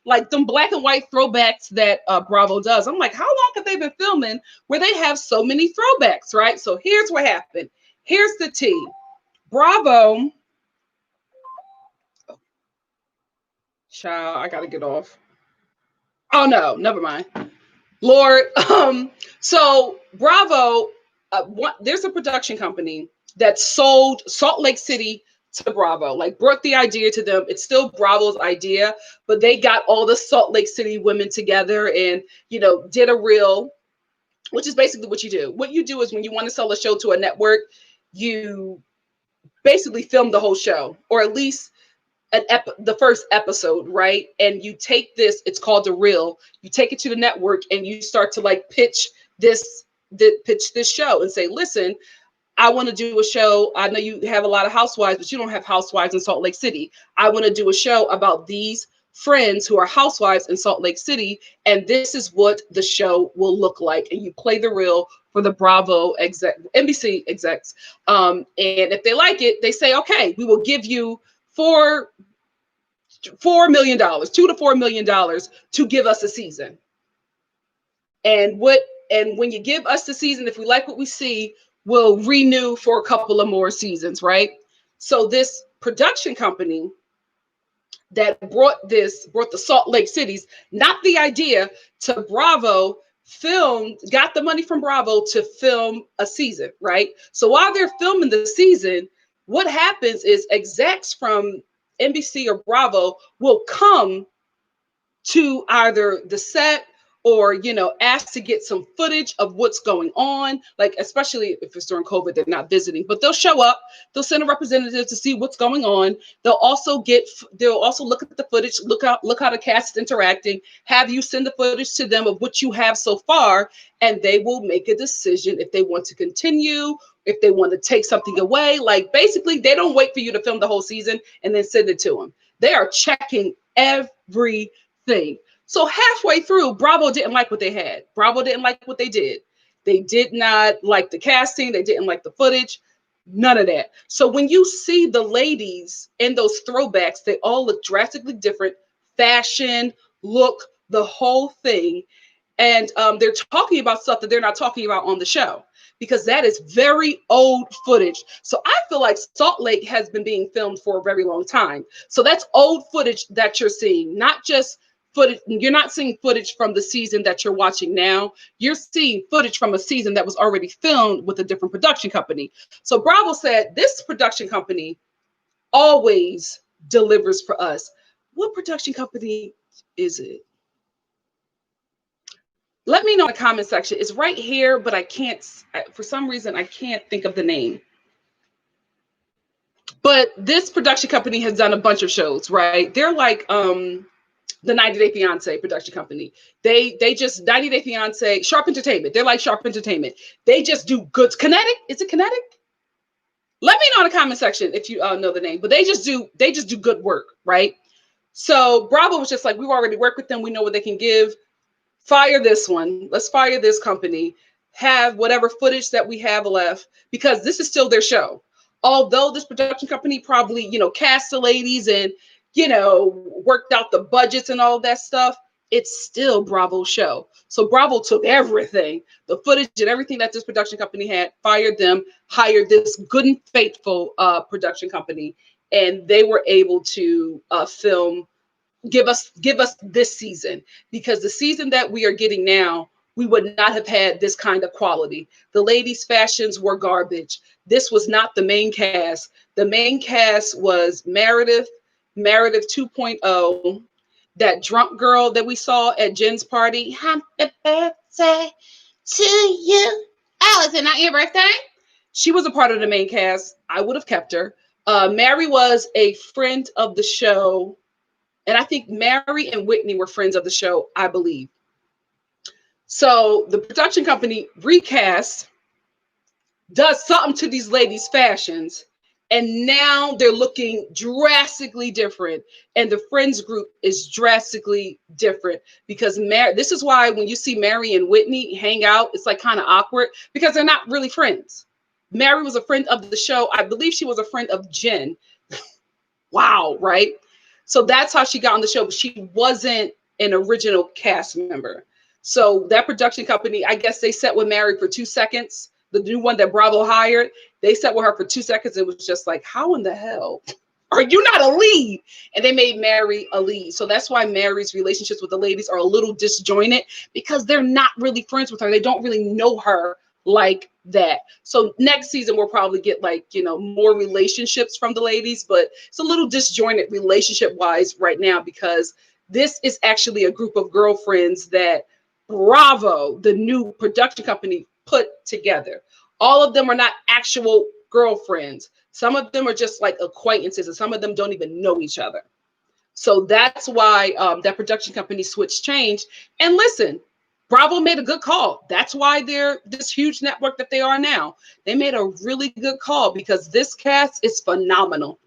like them black and white throwbacks that Bravo does. I'm like, how long have they been filming where they have so many throwbacks, right? So here's what happened. Here's the tea. Bravo. Child, I gotta get off. Oh no, never mind. Lord, so Bravo, there's a production company that sold Salt Lake City to Bravo, like brought the idea to them. It's still Bravo's idea, but they got all the Salt Lake City women together and, did a reel, which is basically what you do. What you do is when you want to sell a show to a network, you basically film the whole show, or at least the first episode, right? And you take this, it's called a reel, you take it to the network and you start to like pitch this show and say, listen, I want to do a show. I know you have a lot of housewives, but you don't have housewives in Salt Lake City. I want to do a show about these friends who are housewives in Salt Lake City, and this is what the show will look like. And you play the reel for the Bravo NBC execs. And if they like it, they say, okay, we will give you $4 million, $2 to $4 million to give us a season. And when you give us the season, if we like what we see, we'll renew for a couple of more seasons, right? So this production company that brought the Salt Lake Cities, not the idea, to Bravo, got the money from Bravo to film a season, right? So while they're filming the season, what happens is execs from NBC or Bravo will come to either the set or, ask to get some footage of what's going on. Like, especially if it's during COVID, they're not visiting, but they'll show up, they'll send a representative to see what's going on. They'll also look at the footage, look how the cast is interacting, have you send the footage to them of what you have so far, and they will make a decision if they want to continue, if they want to take something away. Like, basically, they don't wait for you to film the whole season and then send it to them. They are checking everything. So halfway through, Bravo didn't like what they had. Bravo didn't like what they did. They did not like the casting. They didn't like the footage. None of that. So when you see the ladies in those throwbacks, they all look drastically different. Fashion, look, the whole thing. And they're talking about stuff that they're not talking about on the show, because that is very old footage. So I feel like Salt Lake has been being filmed for a very long time. So that's old footage that you're seeing, not just footage. You're not seeing footage from the season that you're watching now. You're seeing footage from a season that was already filmed with a different production company. So Bravo said, this production company always delivers for us. What production company is it? Let me know in the comment section. It's right here, but I can't, for some reason, I can't think of the name. But this production company has done a bunch of shows, right? They're like the 90 Day Fiance production company. They just 90 Day Fiance, Sharp Entertainment. They're like Sharp Entertainment. They just do good. Kinetic? Is it Kinetic? Let me know in the comment section if you know the name. But they just do good work, right? So Bravo was just like, we've already worked with them. We know what they can give. Fire this one. Let's fire this company. Have whatever footage that we have left, because this is still their show. Although this production company probably, cast the ladies and, worked out the budgets and all that stuff, it's still Bravo's show. So Bravo took everything, the footage and everything that this production company had, fired them, hired this good and faithful production company, and they were able to film, give us this season, because the season that we are getting now, we would not have had this kind of quality. The ladies' fashions were garbage. This was not the main cast. The main cast was Meredith 2.0, that drunk girl that we saw at Jen's party. Happy birthday to you. Oh, is it not your birthday? She was a part of the main cast. I would have kept her. Mary was a friend of the show. And I think Mary and Whitney were friends of the show, I believe. So the production company recast, does something to these ladies' fashions, and now they're looking drastically different. And the friends group is drastically different, because this is why when you see Mary and Whitney hang out, it's like kind of awkward, because they're not really friends. Mary was a friend of the show. I believe she was a friend of Jenn. Wow, right? So that's how she got on the show, but she wasn't an original cast member. So that production company, I guess they sat with Mary for 2 seconds. The new one that Bravo hired, they sat with her for 2 seconds. It was just like, how in the hell are you not a lead? And they made Mary a lead. So that's why Mary's relationships with the ladies are a little disjointed, because they're not really friends with her. They don't really know her like that. So next season we'll probably get more relationships from the ladies, but it's a little disjointed relationship wise right now, because this is actually a group of girlfriends that Bravo, the new production company, put together. All of them are not actual girlfriends. Some of them are just like acquaintances, and some of them don't even know each other. So that's why that production company switch changed. And listen, Bravo made a good call. That's why they're this huge network that they are now. They made a really good call, because this cast is phenomenal.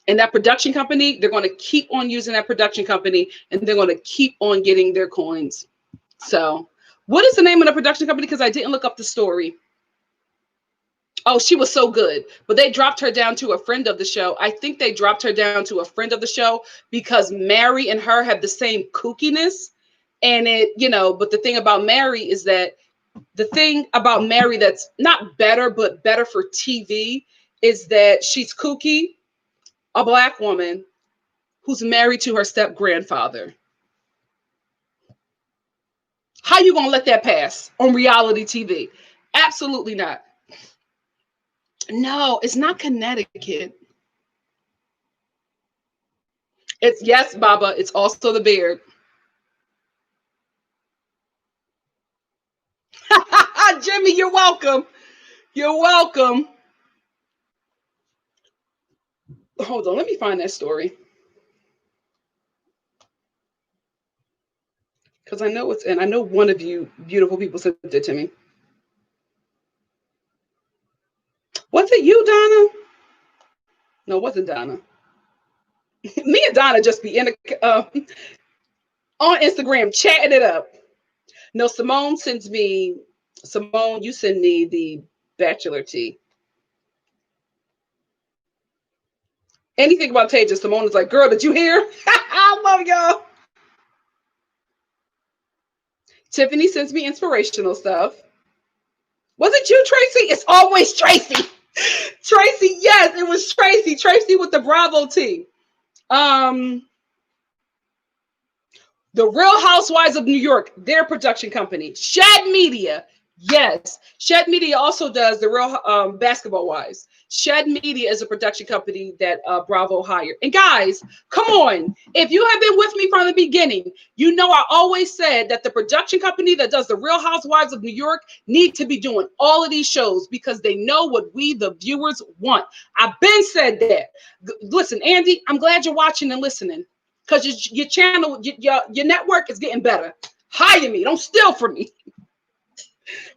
And that production company, they're going to keep on using that production company, and they're going to keep on getting their coins. So what is the name of the production company? Because I didn't look up the story. Oh, she was so good, but they dropped her down to a friend of the show. I think they dropped her down to a friend of the show because Mary and her have the same kookiness. And but the thing about Mary is that that's not better, but better for TV, is that she's kooky, a Black woman who's married to her step grandfather. How you gonna let that pass on reality TV? Absolutely not. No, it's not Connecticut. It's, yes, Baba, it's also the beard. Jimmy, you're welcome. You're welcome. Hold on, let me find that story. Because I know I know one of you beautiful people sent it to me. Was it you, Donna? No, it wasn't Donna. Me and Donna just be on Instagram chatting it up. No, Simone, you send me the bachelor tea. Anything about Tasia, Simone is like, girl, did you hear? I love y'all. Tiffany sends me inspirational stuff. Was it you, Tracy? It's always Tracy. Tracy, yes, it was Tracy. Tracy with the Bravo tea. The Real Housewives of New York, their production company. Shed Media. Yes. Shed Media also does the Real Basketball Wives. Shed Media is a production company that Bravo hired. And guys, come on. If you have been with me from the beginning, you know I always said that the production company that does the Real Housewives of New York need to be doing all of these shows, because they know what we, the viewers, want. I've been said that. Listen, Andy, I'm glad you're watching and listening, because your channel, your network is getting better. Hire me. Don't steal from me.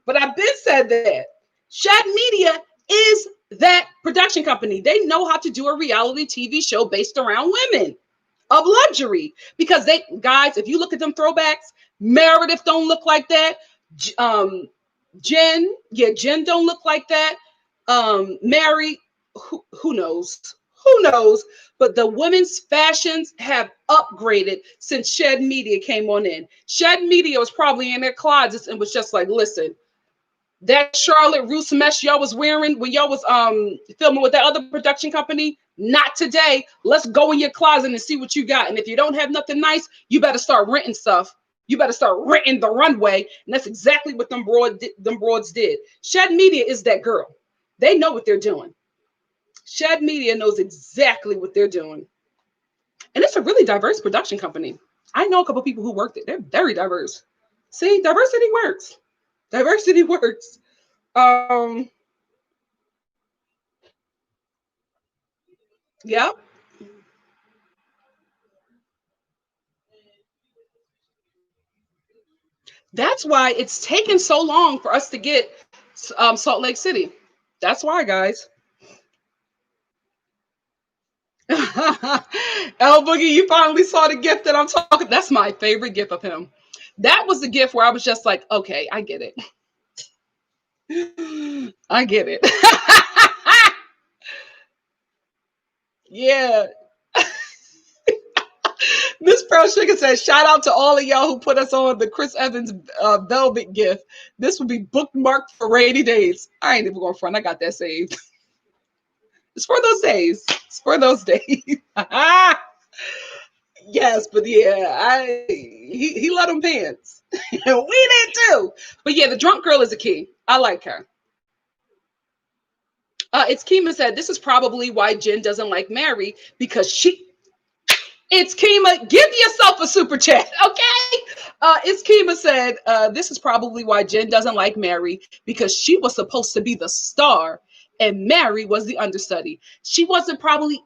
But I've been said that. Shed Media is that production company. They know how to do a reality TV show based around women. of luxury. Because they, guys, if you look at them throwbacks, Meredith don't look like that. Jenn, yeah, Jenn don't look like that. Mary, who knows? Who knows? But the women's fashions have upgraded since Shed Media came on in. Shed Media was probably in their closets and was just like, listen, that Charlotte Russe mesh y'all was wearing when y'all was filming with that other production company, not today. Let's go in your closet and see what you got. And if you don't have nothing nice, you better start renting stuff. You better start renting the runway. And that's exactly what them broads did. Shed Media is that girl. They know what they're doing. Shed Media knows exactly what they're doing. And it's a really diverse production company. I know a couple people who worked it. They're very diverse. See, diversity works. Diversity works. Yep. That's why it's taken so long for us to get Salt Lake City. That's why, guys. El Boogie, you finally saw the gift that I'm talking. That's my favorite gift of him. That was the gift where I was just like, okay, I get it. I get it. Yeah. Miss Pearl Sugar says, shout out to all of y'all who put us on the Chris Evans Velvet gift. This will be bookmarked for rainy days. I ain't even going front. I got that saved. It's for those days. It's for those days. Yes, but yeah, he let them pants. We did too. But yeah, the drunk girl is a key. I like her. It's Kima said, this is probably why Jenn doesn't like Mary, because it's Kima. Give yourself a super chat, okay? It's Kima said, this is probably why Jenn doesn't like Mary, because she was supposed to be the star and Mary was the understudy. She wasn't probably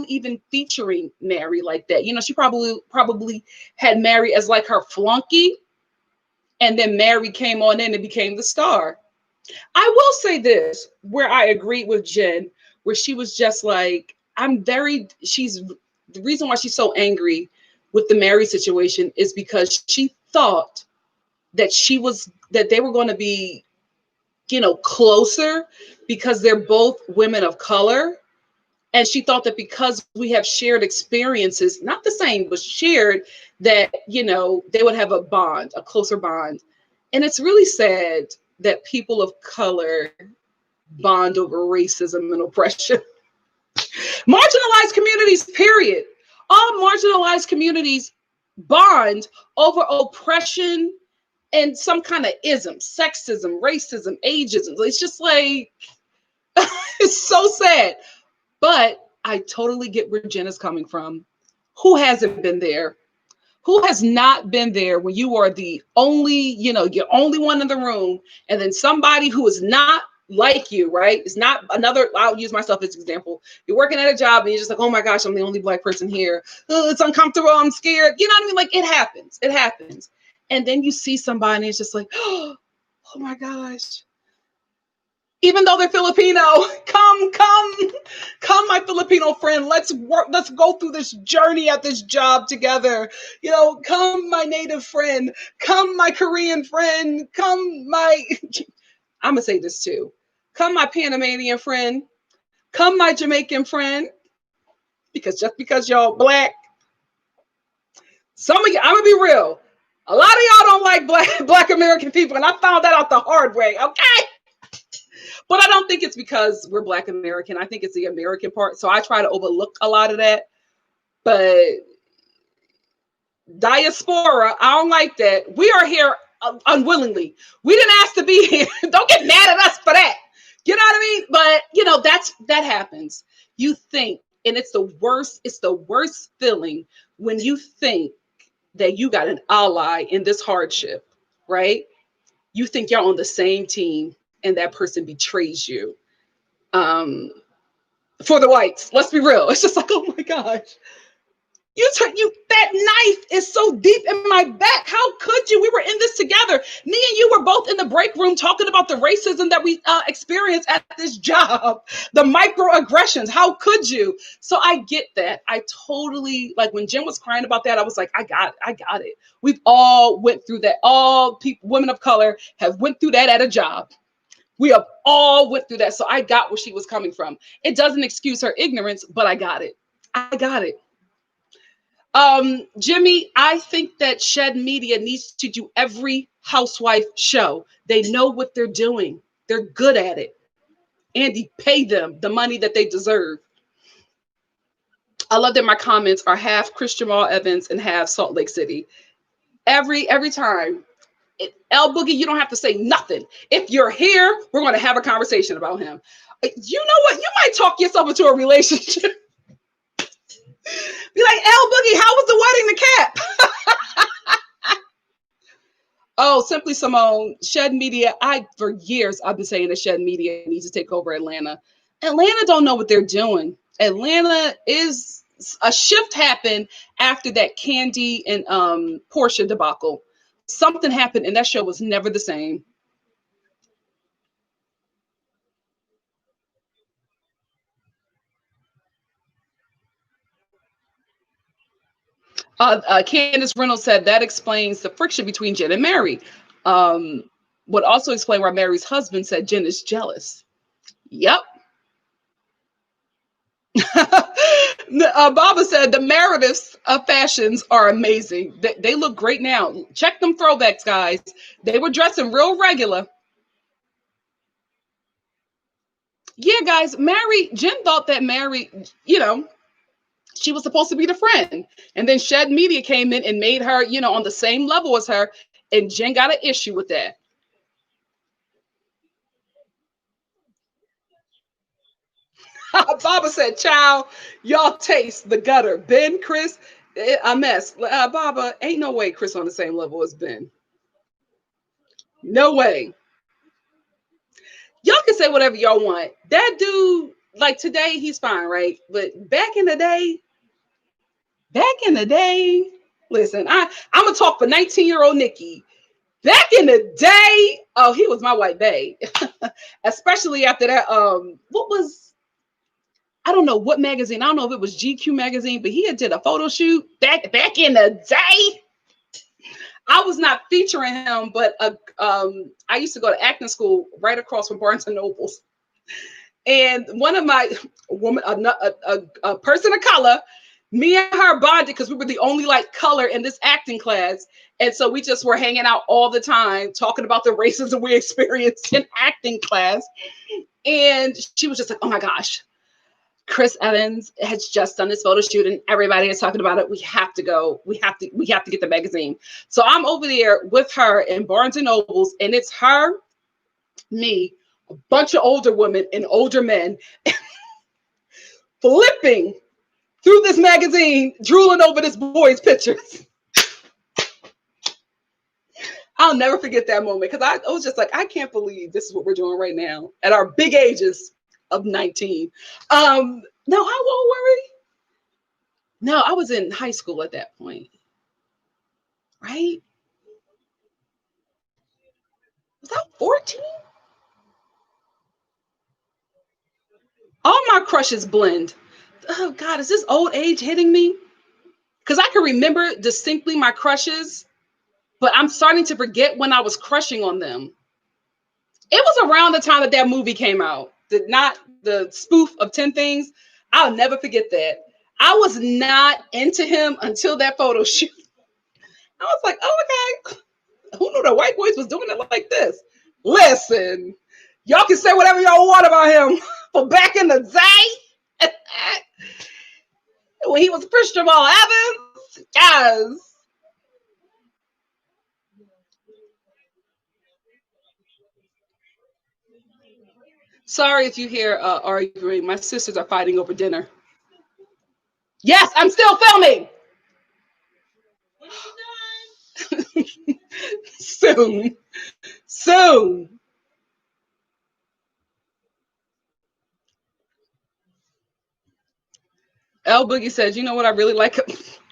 even featuring Mary like that. You know, she probably had Mary as like her flunky, and then Mary came on in and became the star. I will say this, where I agreed with Jenn, where she was just like, she's the reason why she's so angry with the Mary situation is because she thought that they were going to be, you know, closer because they're both women of color. And she thought that because we have shared experiences, not the same, but shared, that, you know, they would have a bond, a closer bond. And it's really sad that people of color bond over racism and oppression. Marginalized communities, period. All marginalized communities bond over oppression and some kind of ism, sexism, racism, ageism. It's just like, it's so sad. But I totally get where Jenn is coming from. Who hasn't been there? Who has not been there when you are the only, you know, you're only one in the room, and then somebody who is not like you, right? It's not another, I'll use myself as an example. You're working at a job and you're just like, oh my gosh, I'm the only Black person here. Oh, it's uncomfortable. I'm scared. You know what I mean? Like, it happens. It happens. And then you see somebody and it's just like, oh my gosh. Even though they're Filipino, come, my Filipino friend. Let's work. Let's go through this journey at this job together. You know, come, my native friend. Come, my Korean friend. Come, my, I'm going to say this too. Come, my Panamanian friend. Come, my Jamaican friend. Because just because y'all Black, some of you, I'm going to be real. A lot of y'all don't like Black American people. And I found that out the hard way. Okay. But I don't think it's because we're Black American. I think it's the American part. So I try to overlook a lot of that. But diaspora, I don't like that. We are here unwillingly. We didn't ask to be here. Don't get mad at us for that. You know what I mean? But, you know, that happens. You think, and it's the worst feeling when you think that you got an ally in this hardship, right? You think you're on the same team and that person betrays you. For the whites, let's be real. It's just like, oh my gosh. You that knife is so deep in my back. How could you? We were in this together. Me and you were both in the break room talking about the racism that we experience at this job, the microaggressions. How could you? So I get that. I totally, like, when Jen was crying about that, I was like, I got it. We've all went through that. All people, women of color, have went through that at a job. We have all went through that. So I got where she was coming from. It doesn't excuse her ignorance, but I got it. I got it. Jimmy, I think that Shed Media needs to do every housewife show. They know what they're doing. They're good at it. Andy, pay them the money that they deserve. I love that my comments are half Christian Jamal Evans and half Salt Lake City. Every time. L Boogie, you don't have to say nothing. If you're here, we're going to have a conversation about him. You know what? You might talk yourself into a relationship. Be like, L Boogie, how was the wedding? The cap. Oh, Simply Simone, Shed Media. For years I've been saying that Shed Media needs to take over Atlanta. Atlanta don't know what they're doing. Atlanta is a shift happened after that Candy and Portia debacle. Something happened and that show was never the same. Candace Reynolds said that explains the friction between Jen and Mary. Would also explain why Mary's husband said Jen is jealous. Yep. Baba said the Meredith's fashions are amazing. They look great now. Check them throwbacks, guys. They were dressing real regular. Yeah, guys, Jen thought that Mary, she was supposed to be the friend. And then Shed Media came in and made her, on the same level as her. And Jen got an issue with that. Baba said, child, y'all taste the gutter. Ben, Chris, a mess. Baba, ain't no way Chris on the same level as Ben. No way. Y'all can say whatever y'all want. That dude, like today, he's fine, right? But back in the day, listen, I'm gonna talk for 19-year-old Nikki. Back in the day, oh, he was my white bae. Especially after that, I don't know what magazine. I don't know if it was GQ magazine, but he had did a photo shoot back in the day. I was not featuring him, but I used to go to acting school right across from Barnes and Nobles. And one of my a person of color, me and her bonded because we were the only like color in this acting class. And so we just were hanging out all the time, talking about the racism we experienced in acting class. And she was just like, oh my gosh, Chris Evans has just done this photo shoot and everybody is talking about it. We have to go. We have to get the magazine. So I'm over there with her in Barnes and Nobles, and it's her, me, a bunch of older women and older men flipping through this magazine, drooling over this boy's pictures. I'll never forget that moment because I was just like, I can't believe this is what we're doing right now at our big ages of 19. No, how old were we? No, I was in high school at that point. Right? Was I 14? All my crushes blend. Oh God, is this old age hitting me? Because I can remember distinctly my crushes, but I'm starting to forget when I was crushing on them. It was around the time that movie came out. Not the spoof of 10 Things. I'll never forget that. I was not into him until that photo shoot. I was like, oh, okay. Who knew the white boys was doing it like this? Listen, y'all can say whatever y'all want about him. But back in the day, when he was Christian Jamal Evans, guys. Sorry if you hear arguing. My sisters are fighting over dinner. Yes, I'm still filming. Soon. Soon. L Boogie says, you know what I really like?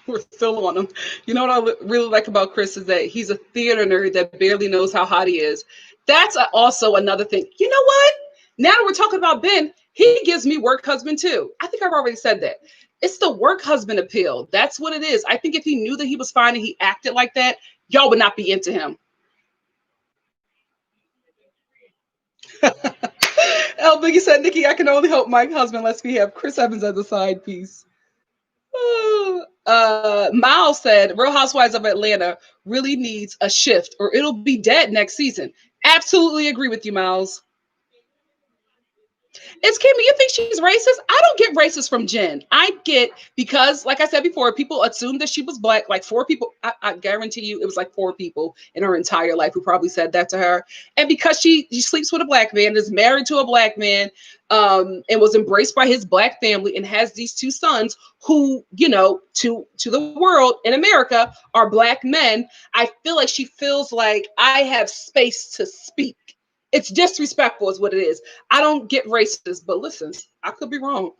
We're still on him. You know what I really like about Chris is that he's a theater nerd that barely knows how hot he is. That's also another thing. You know what? Now that we're talking about Ben, he gives me work husband too. I think I've already said that. It's the work husband appeal. That's what it is. I think if he knew that he was fine and he acted like that, y'all would not be into him. El Biggie said, Nikki, I can only hope my husband lets me have Chris Evans as a side piece. Miles said, Real Housewives of Atlanta really needs a shift or it'll be dead next season. Absolutely agree with you, Miles. It's Kimmy. You think she's racist? I don't get racist from Jenn. I get because, like I said before, people assumed that she was black. Like 4 people, I guarantee you, it was like 4 people in her entire life who probably said that to her. And because she sleeps with a black man, is married to a black man, and was embraced by his black family, and has these 2 sons who, you know, to the world in America are black men. I feel like she feels like I have space to speak. It's disrespectful is what it is. I don't get racist, but listen, I could be wrong.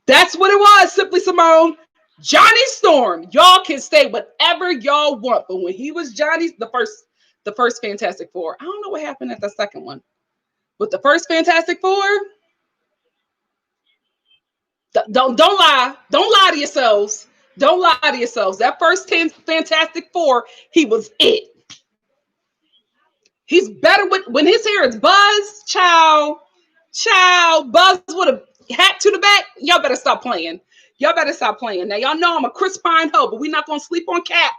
That's what it was, Simply Simone. Johnny Storm. Y'all can say whatever y'all want, but when he was Johnny's, the first Fantastic Four, I don't know what happened at the second one. But the first Fantastic Four, don't lie. Don't lie to yourselves. Don't lie to yourselves. That first 10 Fantastic Four, he was it. He's better with when his hair is buzzed, child, buzz with a hat to the back. Y'all better stop playing. Y'all better stop playing. Now, y'all know I'm a Chris Pine hoe, but we're not going to sleep on Cap.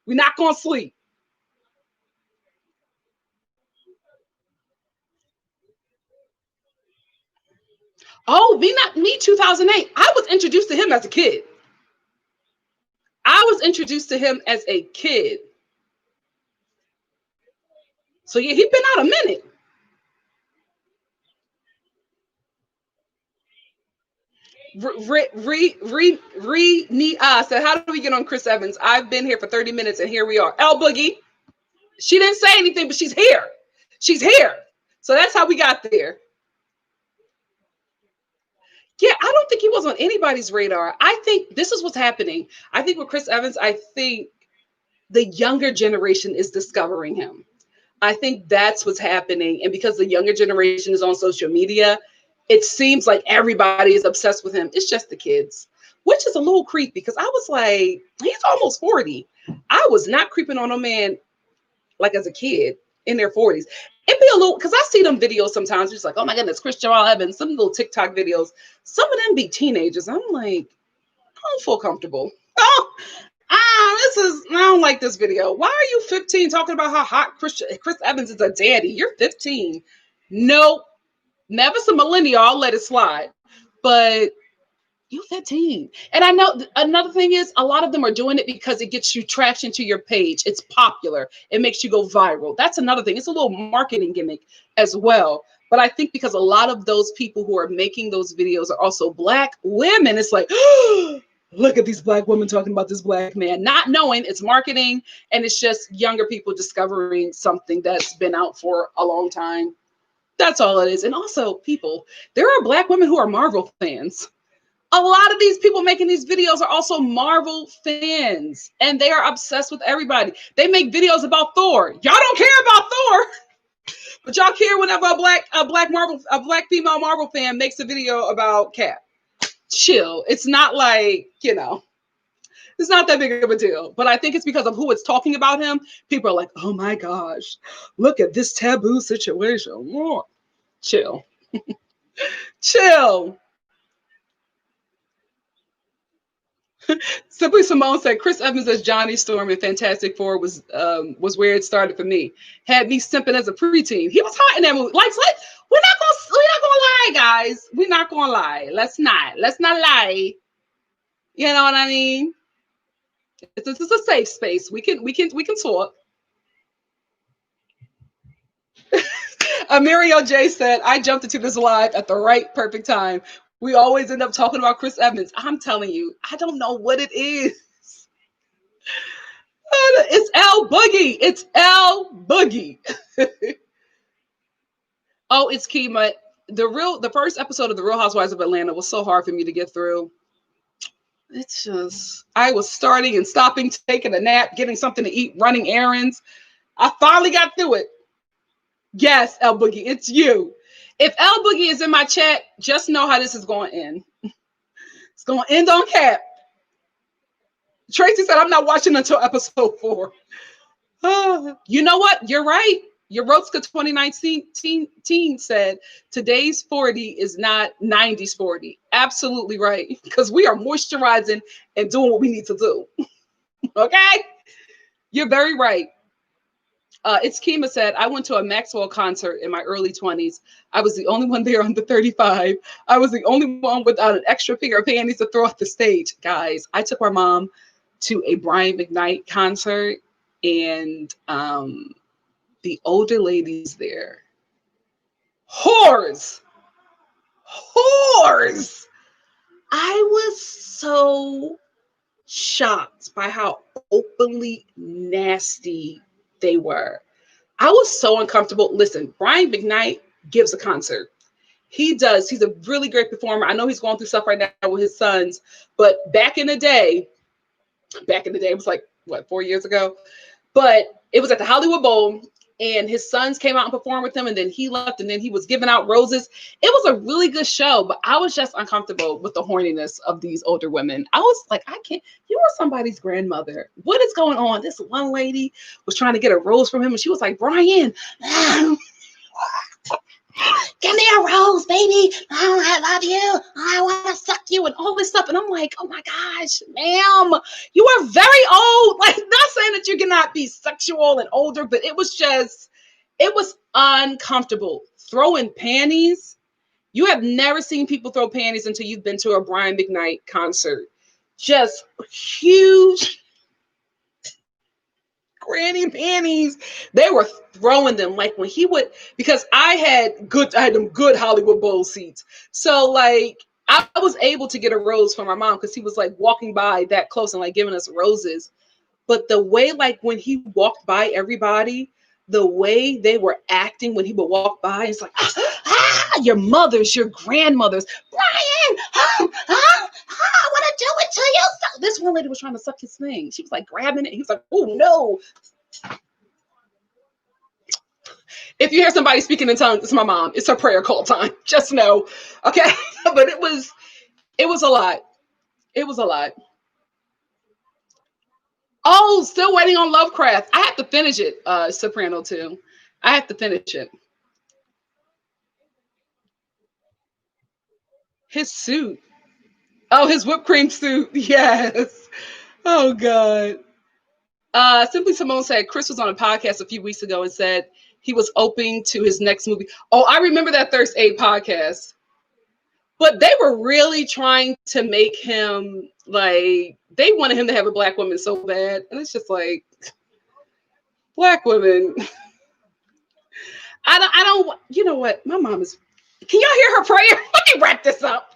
We're not going to sleep. Oh, me 2008. I was introduced to him as a kid. I was introduced to him as a kid. So, yeah, he's been out a minute. Said, how do we get on Chris Evans? I've been here for 30 minutes and here we are. El Boogie. She didn't say anything, but she's here. She's here. So that's how we got there. Yeah, I don't think he was on anybody's radar. I think this is what's happening. I think with Chris Evans, I think the younger generation is discovering him. I think that's what's happening. And because the younger generation is on social media, it seems like everybody is obsessed with him. It's just the kids, which is a little creepy because I was like, he's almost 40. I was not creeping on a man like as a kid in their 40s. It'd be a little, because I see them videos sometimes, just like, oh my goodness, Chris Jamal Evans, some little TikTok videos. Some of them be teenagers. I'm like, I don't feel comfortable. I don't like this video. Why are you 15 talking about how hot Chris Evans is a daddy? You're 15. No, never some millennial. I'll let it slide. But you're 15. And I know another thing is a lot of them are doing it because it gets you traction to your page. It's popular. It makes you go viral. That's another thing. It's a little marketing gimmick as well. But I think because a lot of those people who are making those videos are also black women, it's like, look at these black women talking about this black man, not knowing it's marketing and it's just younger people discovering something that's been out for a long time. That's all it is. And also, people, there are black women who are Marvel fans. A lot of these people making these videos are also Marvel fans, and they are obsessed with everybody. They make videos about Thor. Y'all don't care about Thor, but y'all care whenever a black female Marvel fan makes a video about Cap. Chill. It's not like, it's not that big of a deal. But I think it's because of who it's talking about him. People are like, oh my gosh, look at this taboo situation. Chill. Chill. Simply Simone said Chris Evans as Johnny Storm in Fantastic Four was where it started for me. Had me simping as a preteen. He was hot in that movie. Like we're not gonna lie, guys. We're not gonna lie. Let's not lie. You know what I mean? This is a safe space. We can talk. Amirio J said, I jumped into this live at the right perfect time. We always end up talking about Chris Evans. I'm telling you, I don't know what it is. It's L Boogie. It's L Boogie. Oh, it's Kima. The first episode of The Real Housewives of Atlanta was so hard for me to get through. It's just, I was starting and stopping, taking a nap, getting something to eat, running errands. I finally got through it. Yes, L Boogie, it's you. If L Boogie is in my chat, just know how this is going to end. It's going to end on cap. Tracy said, I'm not watching until episode 4. You know what? You're right. Your RHOSLC 2019 said today's 40 is not 90s 40. Absolutely right. Because we are moisturizing and doing what we need to do. Okay? You're very right. It's Kima said, I went to a Maxwell concert in my early 20s. I was the only one there under 35. I was the only one without an extra pair of panties to throw off the stage. Guys, I took my mom to a Brian McKnight concert, and the older ladies there, whores. I was so shocked by how openly nasty they were. I was so uncomfortable. Listen, Brian McKnight gives a concert. He does. He's a really great performer. I know he's going through stuff right now with his sons, but back in the day, it was like, what, 4 years ago? But it was at the Hollywood Bowl, and his sons came out and performed with him, and then he left, and then he was giving out roses. It was a really good show, but I was just uncomfortable with the horniness of these older women. I was like, I can't. You are somebody's grandmother. What is going on? This one lady was trying to get a rose from him, and she was like, Brian, give me a rose, baby. Oh, I love you. I want to suck you and all this stuff. And I'm like, oh my gosh, ma'am, you are very old. Like, not saying that you cannot be sexual and older, but it was uncomfortable. Throwing panties. You have never seen people throw panties until you've been to a Brian McKnight concert. Just huge granny panties. They were throwing them like when he would, because I had them good Hollywood Bowl seats. So like I was able to get a rose from my mom because he was like walking by that close and like giving us roses. But the way, like when he walked by everybody, the way they were acting when he would walk by, it's like, your mothers, your grandmothers, Brian, I want to do it to you. So this one lady was trying to suck his thing. She was like grabbing it. He was like, oh no. If you hear somebody speaking in tongues, it's my mom. It's her prayer call time. Just know. Okay. But it was a lot. It was a lot. Oh, still waiting on Lovecraft. I have to finish it, Soprano too. I have to finish it. His suit. Oh, his whipped cream suit. Yes. Oh, God. Simply Simone said Chris was on a podcast a few weeks ago and said he was open to his next movie. Oh, I remember that Thirst 8 podcast. But they were really trying to make him, like, they wanted him to have a black woman so bad. And it's just like, black women. I don't, you know what? My mom is, can y'all hear her prayer? Let me wrap this up.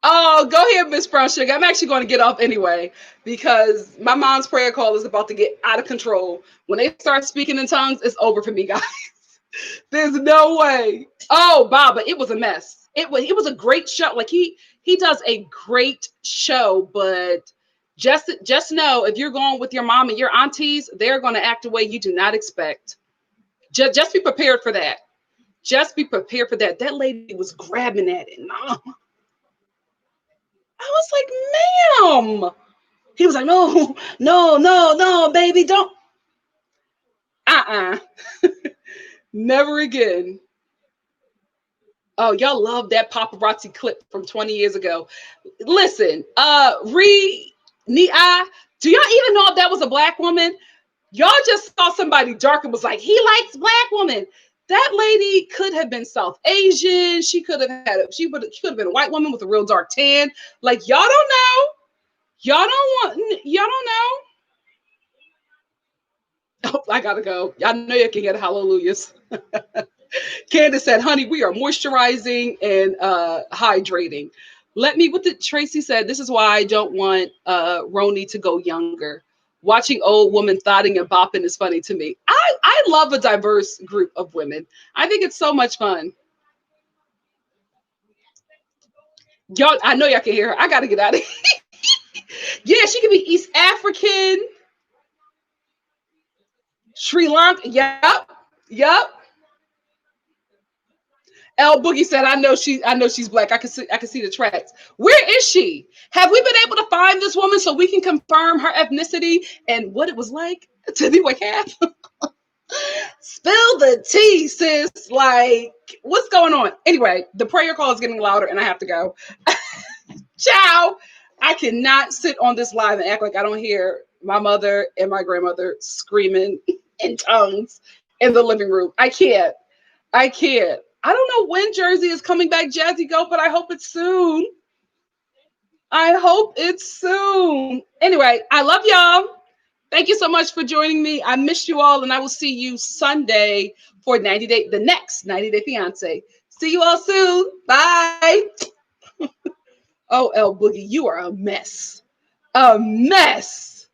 Oh, go ahead, Miss Brown Sugar. I'm actually going to get off anyway because my mom's prayer call is about to get out of control. When they start speaking in tongues, it's over for me, guys. There's no way. Oh, Baba, it was a mess. It was a great show. Like he does a great show, but just know if you're going with your mom and your aunties, they're going to act a way you do not expect. Just be prepared for that. Just be prepared for that. That lady was grabbing at it. I was like, ma'am. He was like, no, baby, don't. Never again. Oh, y'all love that paparazzi clip from 20 years ago. Listen, do y'all even know if that was a black woman? Y'all just saw somebody dark and was like, he likes black women. That lady could have been South Asian. She could have been a white woman with a real dark tan. Like, y'all don't know. Y'all don't know. Oh, I gotta go. Y'all know you can get hallelujahs. Candace said, honey, we are moisturizing and hydrating. Tracy said, this is why I don't want Roni to go younger. Watching old women thotting and bopping is funny to me. I love a diverse group of women. I think it's so much fun. Y'all, I know y'all can hear her. I gotta get out of here. Yeah, she could be East African, Sri Lanka. Yep, yep. L Boogie said, I know she's black. I can see the tracks. Where is she? Have we been able to find this woman so we can confirm her ethnicity and what it was like to be white half? Spill the tea, sis. Like, what's going on? Anyway, the prayer call is getting louder and I have to go. Ciao. I cannot sit on this live and act like I don't hear my mother and my grandmother screaming in tongues in the living room. I can't. I can't. I don't know when Jersey is coming back, Jazzy Go, but I hope it's soon. I hope it's soon. Anyway, I love y'all. Thank you so much for joining me. I miss you all, and I will see you Sunday for the next 90 Day Fiance. See you all soon. Bye. Oh, L Boogie, you are a mess. A mess.